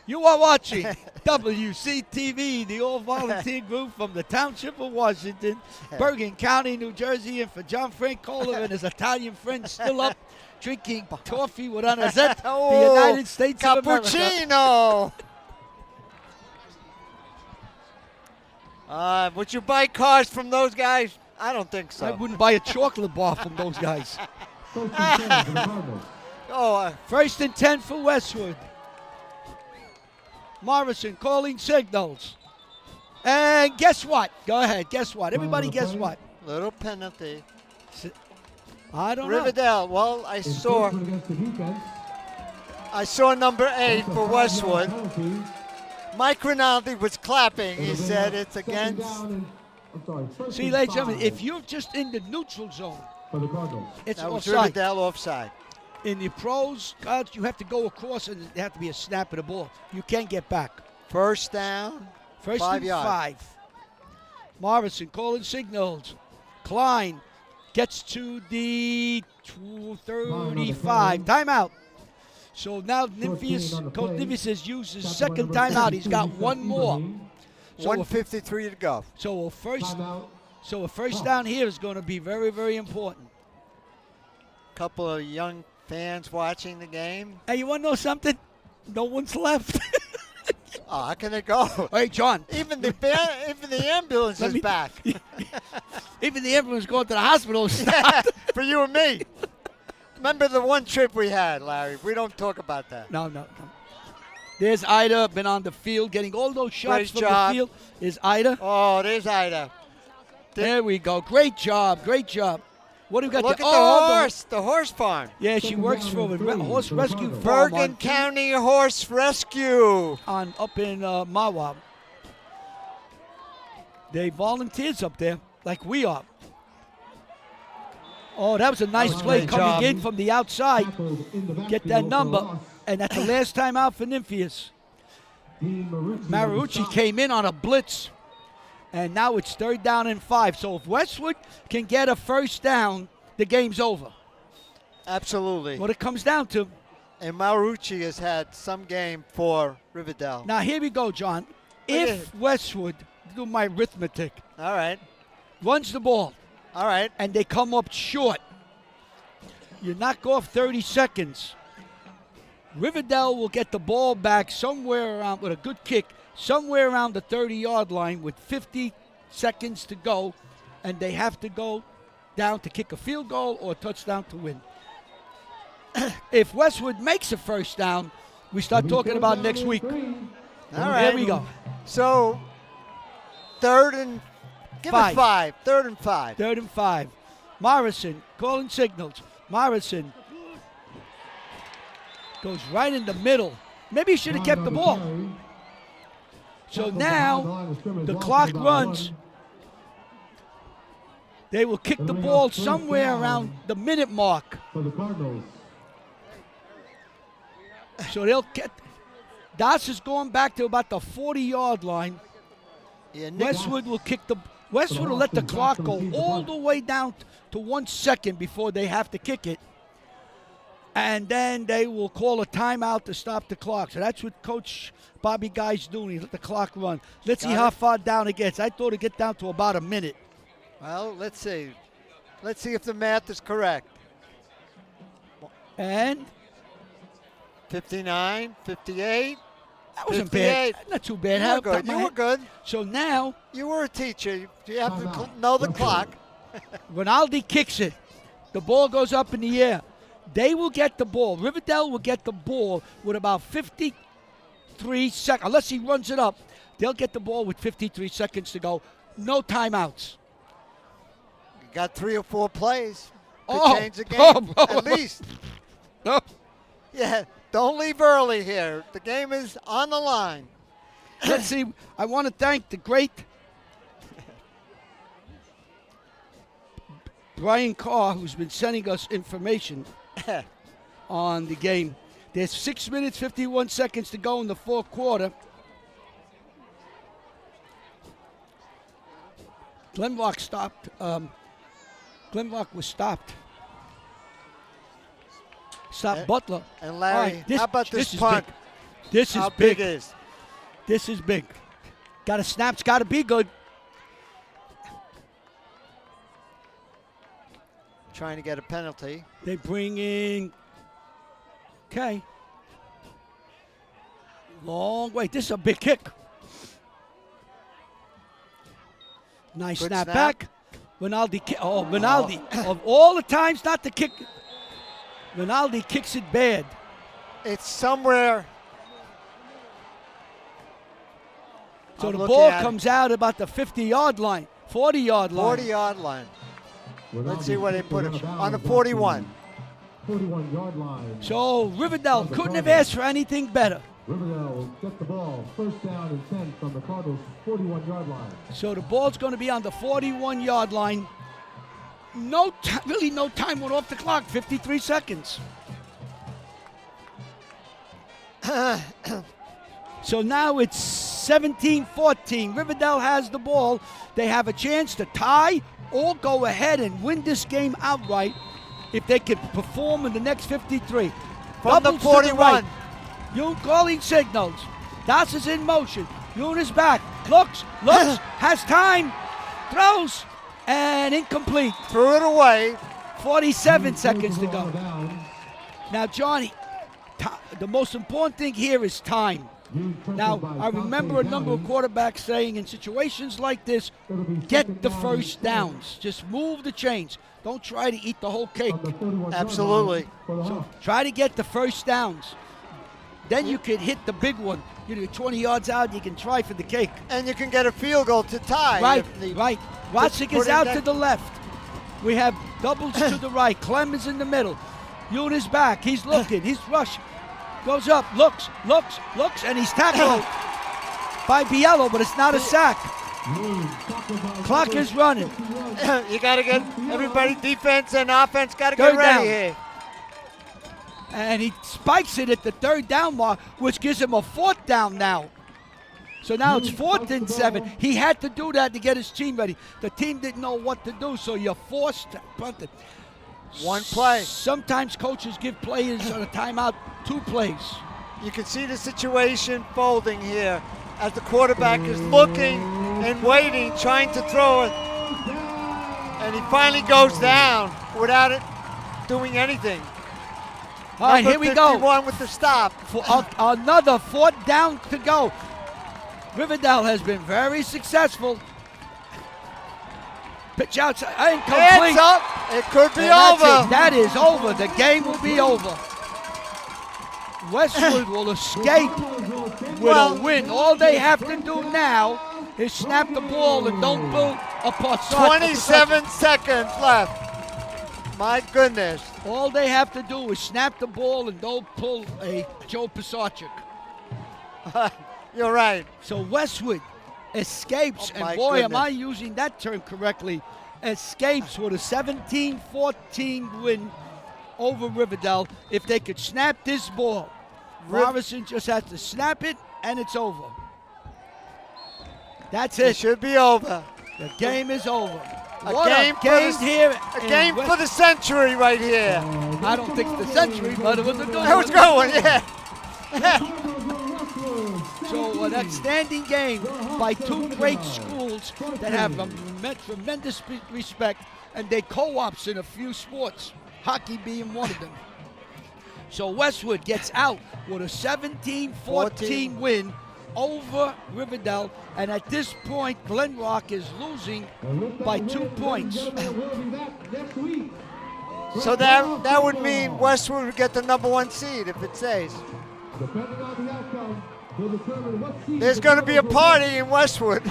Speaker 1: You are watching WCTV, the all-volunteer group from the Township of Washington, Bergen County, New Jersey. And for John Francola and his Italian friends still up, drinking coffee with Anazette, the United States of America.
Speaker 14: Cappuccino. Would you buy cars from those guys? I don't think so.
Speaker 1: I wouldn't buy a chocolate bar from those guys. First and 10 for Westwood. Morrison calling signals. And guess what? Go ahead. Guess what? Everybody guess what?
Speaker 14: Little penalty.
Speaker 1: I don't know.
Speaker 14: Riverdale. Well, I saw number 8 for Westwood. Mike Rinaldi was clapping. He said it's against.
Speaker 1: See, ladies and gentlemen, if you're just in the neutral zone, it's
Speaker 14: that was
Speaker 1: offside.
Speaker 14: Riverdale offside.
Speaker 1: In the pros, God, you have to go across and there have to be a snap of the ball. You can't get back.
Speaker 14: First down.
Speaker 1: First
Speaker 14: 5
Speaker 1: and
Speaker 14: yards.
Speaker 1: 5. Morrison calling signals. Klein gets to the 35. Timeout. So now Coach Nymphius has used his second timeout. He's got one more. So
Speaker 14: 1:53 to go.
Speaker 1: So a first down here is going to be very, very important.
Speaker 14: Couple of young fans watching the game.
Speaker 1: Hey, you want to know something? No one's left.
Speaker 14: Oh, how can it go?
Speaker 1: Hey, John.
Speaker 14: Even the ambulance is back.
Speaker 1: Even the ambulance going to the hospital.
Speaker 14: For you and me. Remember the one trip we had, Larry? We don't talk about that.
Speaker 1: No. There's Ida, been on the field, getting all those shots from the field. There's Ida.
Speaker 14: Oh, there's Ida.
Speaker 1: There we go. Great job. What do we got?
Speaker 14: Look at the horse farm.
Speaker 1: Yeah, she works for a horse rescue farm.
Speaker 14: Bergen County Horse Rescue.
Speaker 1: Up in Mawa. They volunteers up there, like we are. Oh, that was a nice play coming in from the outside. Get that number. And that's the last time out for Nymphius. Marucci came in on a blitz, and now it's 3rd down and 5. So if Westwood can get a first down, the game's over.
Speaker 14: Absolutely.
Speaker 1: What it comes down to.
Speaker 14: And Marucci has had some game for Riverdale.
Speaker 1: Now here we go, John. If Westwood, do my arithmetic.
Speaker 14: All right.
Speaker 1: Runs the ball.
Speaker 14: All right.
Speaker 1: And they come up short. You knock off 30 seconds. Riverdale will get the ball back somewhere around, with a good kick, somewhere around the 30-yard line with 50 seconds to go, and they have to go down to kick a field goal or a touchdown to win. If Westwood makes a first down, we start talking about next week.
Speaker 14: All right.
Speaker 1: There we go.
Speaker 14: So, 3rd and 5. 3rd and 5.
Speaker 1: 3rd and 5. Morrison calling signals. Morrison goes right in the middle. Maybe he should have kept the ball. So now the clock runs. They will kick the ball somewhere around the minute mark. So they'll get. Das is going back to about the 40-yard line.
Speaker 14: Yeah,
Speaker 1: Westwood will kick the. Westwood will let the clock go all the way down to 1 second before they have to kick it. And then they will call a timeout to stop the clock. So that's what Coach Bobby Guy's doing. He let the clock run. Let's see how far down it gets. I thought it'd get down to about a minute.
Speaker 14: Well, let's see. Let's see if the math is correct.
Speaker 1: And
Speaker 14: 59, 58.
Speaker 1: That wasn't
Speaker 14: 58.
Speaker 1: bad. Not too bad.
Speaker 14: You were good. You were good.
Speaker 1: So now
Speaker 14: you were a teacher. You have to know the clock.
Speaker 1: Rinaldi kicks it. The ball goes up in the air. They will get the ball. Riverdale will get the ball with about 53 seconds. Unless he runs it up, they'll get the ball with 53 seconds to go. No timeouts.
Speaker 14: You got 3 or 4 plays. Could change the game, at least.
Speaker 1: No.
Speaker 14: Yeah, don't leave early here. The game is on the line.
Speaker 1: Let's see. I want to thank the great Brian Carr, who's been sending us information on the game. There's 6 minutes, 51 seconds to go in the 4th quarter. Glenrock stopped. Glenrock was stopped. Stop Butler.
Speaker 14: And Larry, how about this punt?
Speaker 1: This is
Speaker 14: how
Speaker 1: big.
Speaker 14: Is?
Speaker 1: This is big. Got a snap's got to be good.
Speaker 14: Trying to get a penalty.
Speaker 1: They bring in. Okay. Long way. This is a big kick. Nice
Speaker 14: Good
Speaker 1: snap
Speaker 14: snap.
Speaker 1: back. Rinaldi. Rinaldi. Of all the times not to kick, Rinaldi kicks it bad.
Speaker 14: It's somewhere.
Speaker 1: So the ball comes out about the 50-yard line, 40-yard line.
Speaker 14: 40-yard line. Let's see where they put it. On the 41.
Speaker 12: 41-yard line.
Speaker 1: So Riverdale couldn't have asked for anything better.
Speaker 12: Riverdale will get the ball. First down and 10 from the Cardinals' 41-yard line.
Speaker 1: So the ball's going to be on the 41-yard line. Really no time went off the clock, 53 seconds. So now it's 17-14. Riverdale has the ball. They have a chance to tie or go ahead and win this game outright if they can perform in the next 53.
Speaker 14: From
Speaker 1: Doubles
Speaker 14: the 41.
Speaker 1: to the right. Yoon calling signals. Das is in motion. Yoon is back. Looks, has time, throws, and incomplete.
Speaker 14: Threw it away.
Speaker 1: 47 seconds to go. Now, Johnny, the most important thing here is time. Now, I remember a number of quarterbacks saying in situations like this, get the first downs. Just move the chains. Don't try to eat the whole cake.
Speaker 14: Absolutely.
Speaker 1: So try to get the first downs. Then you can hit the big one. You're 20 yards out, you can try for the cake.
Speaker 14: And you can get a field goal to tie.
Speaker 1: Right. Watchik is out to the left. We have doubles to the right. Clem is in the middle. Yoon is back. He's looking. He's rushing. Goes up, looks, and he's tackled by Biello, but it's not a sack. Clock is running.
Speaker 14: You got to get everybody, defense and offense, got to get ready here.
Speaker 1: And he spikes it at the 3rd down mark, which gives him a 4th down now. So now it's 4th and 7. He had to do that to get his team ready. The team didn't know what to do, so you're forced to punt it.
Speaker 14: One play.
Speaker 1: Sometimes coaches give players on a timeout 2 plays.
Speaker 14: You can see the situation folding here as the quarterback is looking and waiting, trying to throw it. And he finally goes down without it doing anything.
Speaker 1: All right, here we go.
Speaker 14: 51 with the stop.
Speaker 1: For another 4th down to go. Riverdale has been very successful. Pitch outside, incomplete.
Speaker 14: Hands up. It could be
Speaker 1: And
Speaker 14: over.
Speaker 1: that is over. The game will be over. Westwood will escape with a win. All they have to do now is snap the ball and don't build a passage.
Speaker 14: 27 seconds left. My goodness.
Speaker 1: All they have to do is snap the ball and don't pull a Joe Pisarcik.
Speaker 14: You're right.
Speaker 1: So Westwood escapes, and boy, am I using that term correctly, escapes with a 17-14 win over Riverdale. If they could snap this ball, Morrison just has to snap it, and it's over. That's it.
Speaker 14: It should be over.
Speaker 1: The game is over.
Speaker 14: A
Speaker 1: What
Speaker 14: game
Speaker 1: a game here.
Speaker 14: A game for the century right here.
Speaker 1: I don't think the century, but it was a good one.
Speaker 14: It was going, yeah.
Speaker 1: So an outstanding game by 2 great schools that have tremendous respect, and they co-ops in a few sports, hockey being one of them. So Westwood gets out with a 17-14 win over Riverdale, and at this point, Glen Rock is losing by 2 points.
Speaker 14: So that would mean Westwood would get the #1 seed if it stays. There's going to be a party in Westwood.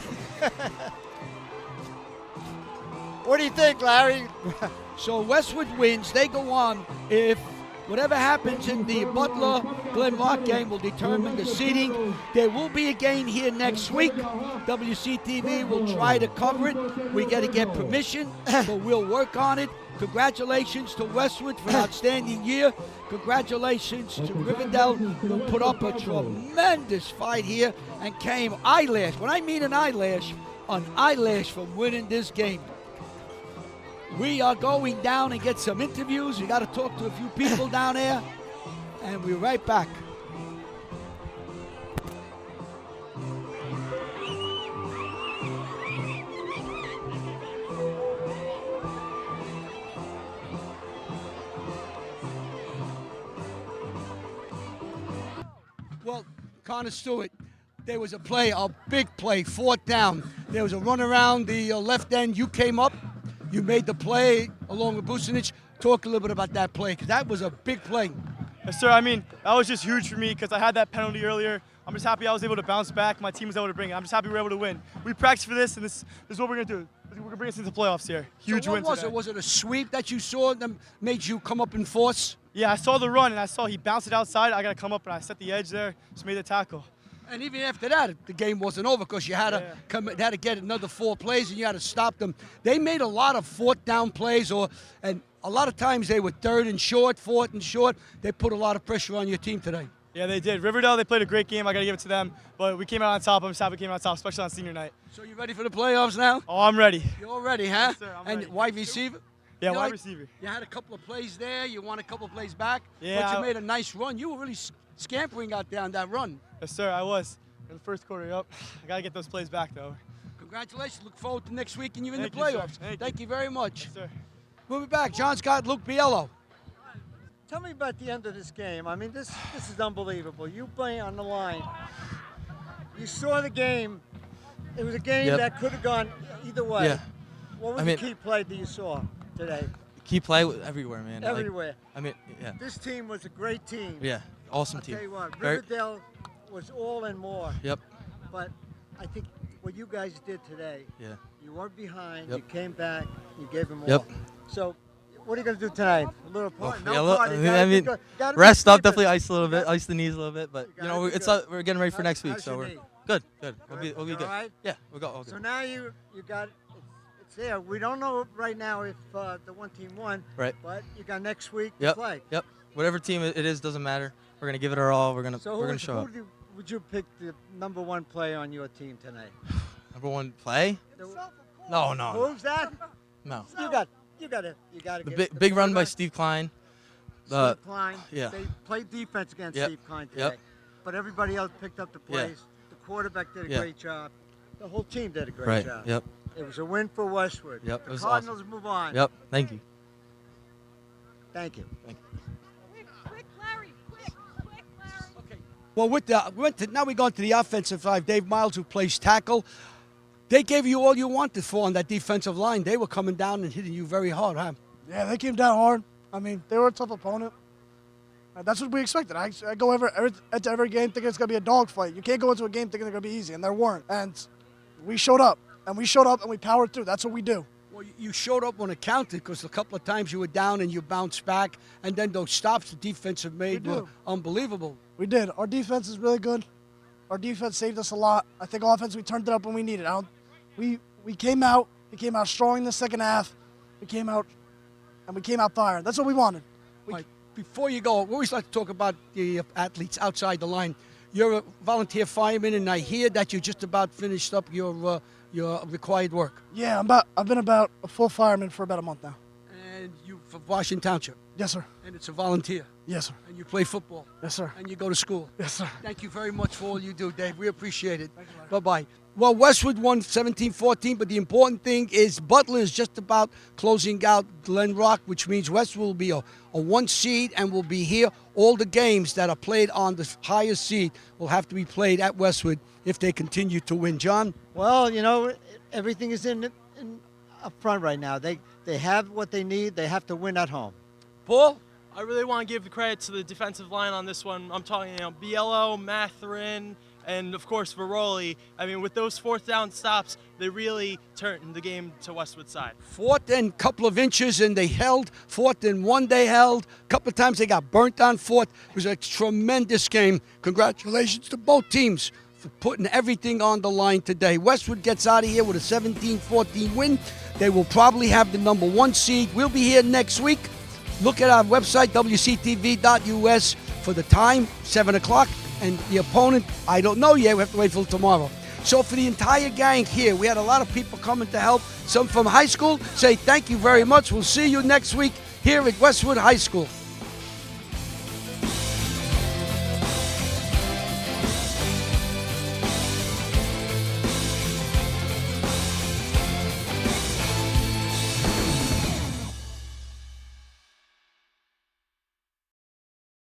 Speaker 14: What do you think, Larry?
Speaker 1: So Westwood wins. They go on. If whatever happens in the Butler-Glen Rock game will determine the seeding. There will be a game here next week. WCTV will try to cover it. We got to get permission, but we'll work on it. Congratulations to Westwood for an outstanding year. Congratulations to Riverdale, who put up a tremendous fight here and came eyelash. When I mean an eyelash from winning this game. We are going down and get some interviews. We got to talk to a few people down there, and we're right back. Well, Connor Stewart, there was a big play, 4th down. There was a run around the left end. You came up. You made the play along with Bucinich. Talk a little bit about that play, because that was a big play.
Speaker 15: Yes, sir. I mean, that was just huge for me because I had that penalty earlier. I'm just happy I was able to bounce back. My team was able to bring it. I'm just happy we were able to win. We practiced for this, and this is what we're going to do. We're going to bring us into the playoffs here. Huge win today.
Speaker 1: Was it a sweep that you saw that made you come up in force?
Speaker 15: Yeah, I saw the run, and I saw he bounced it outside. I got to come up, and I set the edge there, just made the tackle.
Speaker 1: And even after that, the game wasn't over because you had to get another 4 plays and you had to stop them. They made a lot of 4th down plays, and a lot of times they were 3rd and short, 4th and short. They put a lot of pressure on your team today.
Speaker 15: Yeah, they did. Riverdale, they played a great game. I got to give it to them. But we came out on top. I'm just happy we came out on top, especially on senior night.
Speaker 1: So you ready for the playoffs now?
Speaker 15: Oh, I'm ready.
Speaker 1: You're all ready, huh?
Speaker 15: Yes, sir, I'm ready.
Speaker 1: Wide receiver?
Speaker 15: Yeah, wide receiver.
Speaker 1: You had a couple of plays there. You won a couple of plays back.
Speaker 15: Yeah.
Speaker 1: But you made a nice run. You were really scampering out there on that run.
Speaker 15: Yes, sir, I was. In the first quarter, yep. I got to get those plays back, though.
Speaker 1: Congratulations. Look forward to next week and you're in the
Speaker 15: Thank you,
Speaker 1: playoffs.
Speaker 15: sir.
Speaker 1: Thank you very much.
Speaker 15: Yes, sir.
Speaker 1: We'll be back. John Scott, Luke Biello.
Speaker 14: Tell me about the end of this game. I mean, this is unbelievable. You play on the line. You saw the game. It was a game that could have gone either way.
Speaker 16: Yeah.
Speaker 14: What was the key play that you saw today?
Speaker 16: Key play everywhere, man.
Speaker 14: Everywhere.
Speaker 16: Yeah.
Speaker 14: This team was a great team.
Speaker 16: Yeah, awesome team.
Speaker 14: I'll tell you what, Riverdale was all and more.
Speaker 16: Yep.
Speaker 14: But I think what you guys did today, you weren't behind, you came back, you gave them all.
Speaker 16: Yep.
Speaker 14: So what are you going to do tonight? A little party?
Speaker 16: Rest up, definitely ice a little bit, ice the knees a little bit, but we're getting ready for next week, so we're good. We'll be good.
Speaker 14: Right?
Speaker 16: Yeah, we'll go.
Speaker 14: So now you got it's there. We don't know right now if the one team won,
Speaker 16: right?
Speaker 14: But you got next week to play.
Speaker 16: Yep. Whatever team it is doesn't matter. We're gonna give it our all. We're gonna show up.
Speaker 14: would you pick the number one player on your team tonight?
Speaker 16: Number one play? No.
Speaker 14: Who's that?
Speaker 16: No.
Speaker 14: You got to
Speaker 16: The
Speaker 14: get
Speaker 16: big run by Steve Klein.
Speaker 14: Steve Klein.
Speaker 16: Yeah.
Speaker 14: They played defense against
Speaker 16: Yep.
Speaker 14: Steve Klein today.
Speaker 16: Yep.
Speaker 14: But everybody else picked up the plays.
Speaker 16: Yeah.
Speaker 14: The quarterback did a
Speaker 16: Yeah.
Speaker 14: great job. The whole team did a great
Speaker 16: Right.
Speaker 14: job.
Speaker 16: Yep.
Speaker 14: It was a win for Westwood.
Speaker 16: Yep.
Speaker 14: The
Speaker 16: It was
Speaker 14: Cardinals
Speaker 16: awesome.
Speaker 14: move on.
Speaker 16: Yep. Thank you.
Speaker 14: Thank you.
Speaker 1: Well, now we go into the offensive side. Dave Miles, who plays tackle. They gave you all you wanted for on that defensive line. They were coming down and hitting you very hard, huh?
Speaker 17: Yeah, they came down hard. I mean, they were a tough opponent. That's what we expected. I go into every game thinking it's going to be a dogfight. You can't go into a game thinking they're going to be easy, and they weren't. And we showed up, and we powered through. That's what we do.
Speaker 1: Well, you showed up when it counted because a couple of times you were down and you bounced back, and then those stops the defense have made were unbelievable.
Speaker 17: We did. Our defense is really good. Our defense saved us a lot. I think offense, we turned it up when we needed it. We came out strong in the second half. We came out firing. That's what we wanted.
Speaker 1: Before you go, we always like to talk about the athletes outside the line. You're a volunteer fireman, and I hear that you just about finished up your required work.
Speaker 17: Yeah, I've been about a full fireman for about a month now.
Speaker 1: And you from Washington Township?
Speaker 17: Yes, sir.
Speaker 1: And it's a volunteer?
Speaker 17: Yes, sir.
Speaker 1: And you play football?
Speaker 17: Yes, sir.
Speaker 1: And you go to school?
Speaker 17: Yes, sir.
Speaker 1: Thank you very much for all you do, Dave. We appreciate it. Bye-bye. Well, Westwood won 17-14, but the important thing is Butler is just about closing out Glen Rock, which means Westwood will be a 1 seed and will be here. All the games that are played on the highest seed will have to be played at Westwood if they continue to win. John?
Speaker 14: Well, everything is in up front right now. They have what they need. They have to win at home.
Speaker 1: Paul?
Speaker 13: I really want to give the credit to the defensive line on this one. I'm talking, Biello, Matherin, and of course Veroli. I mean, with those fourth down stops, they really turned the game to Westwood's side.
Speaker 1: 4th and couple of inches, and they held. 4th and 1 they held. A couple of times they got burnt on 4th. It was a tremendous game. Congratulations to both teams for putting everything on the line today. Westwood gets out of here with a 17-14 win. They will probably have the number 1 seed. We'll be here next week. Look at our website, wctv.us, for the time, 7 o'clock. And the opponent, I don't know yet. We have to wait till tomorrow. So for the entire gang here, we had a lot of people coming to help. Some from high school say thank you very much. We'll see you next week here at Westwood High School.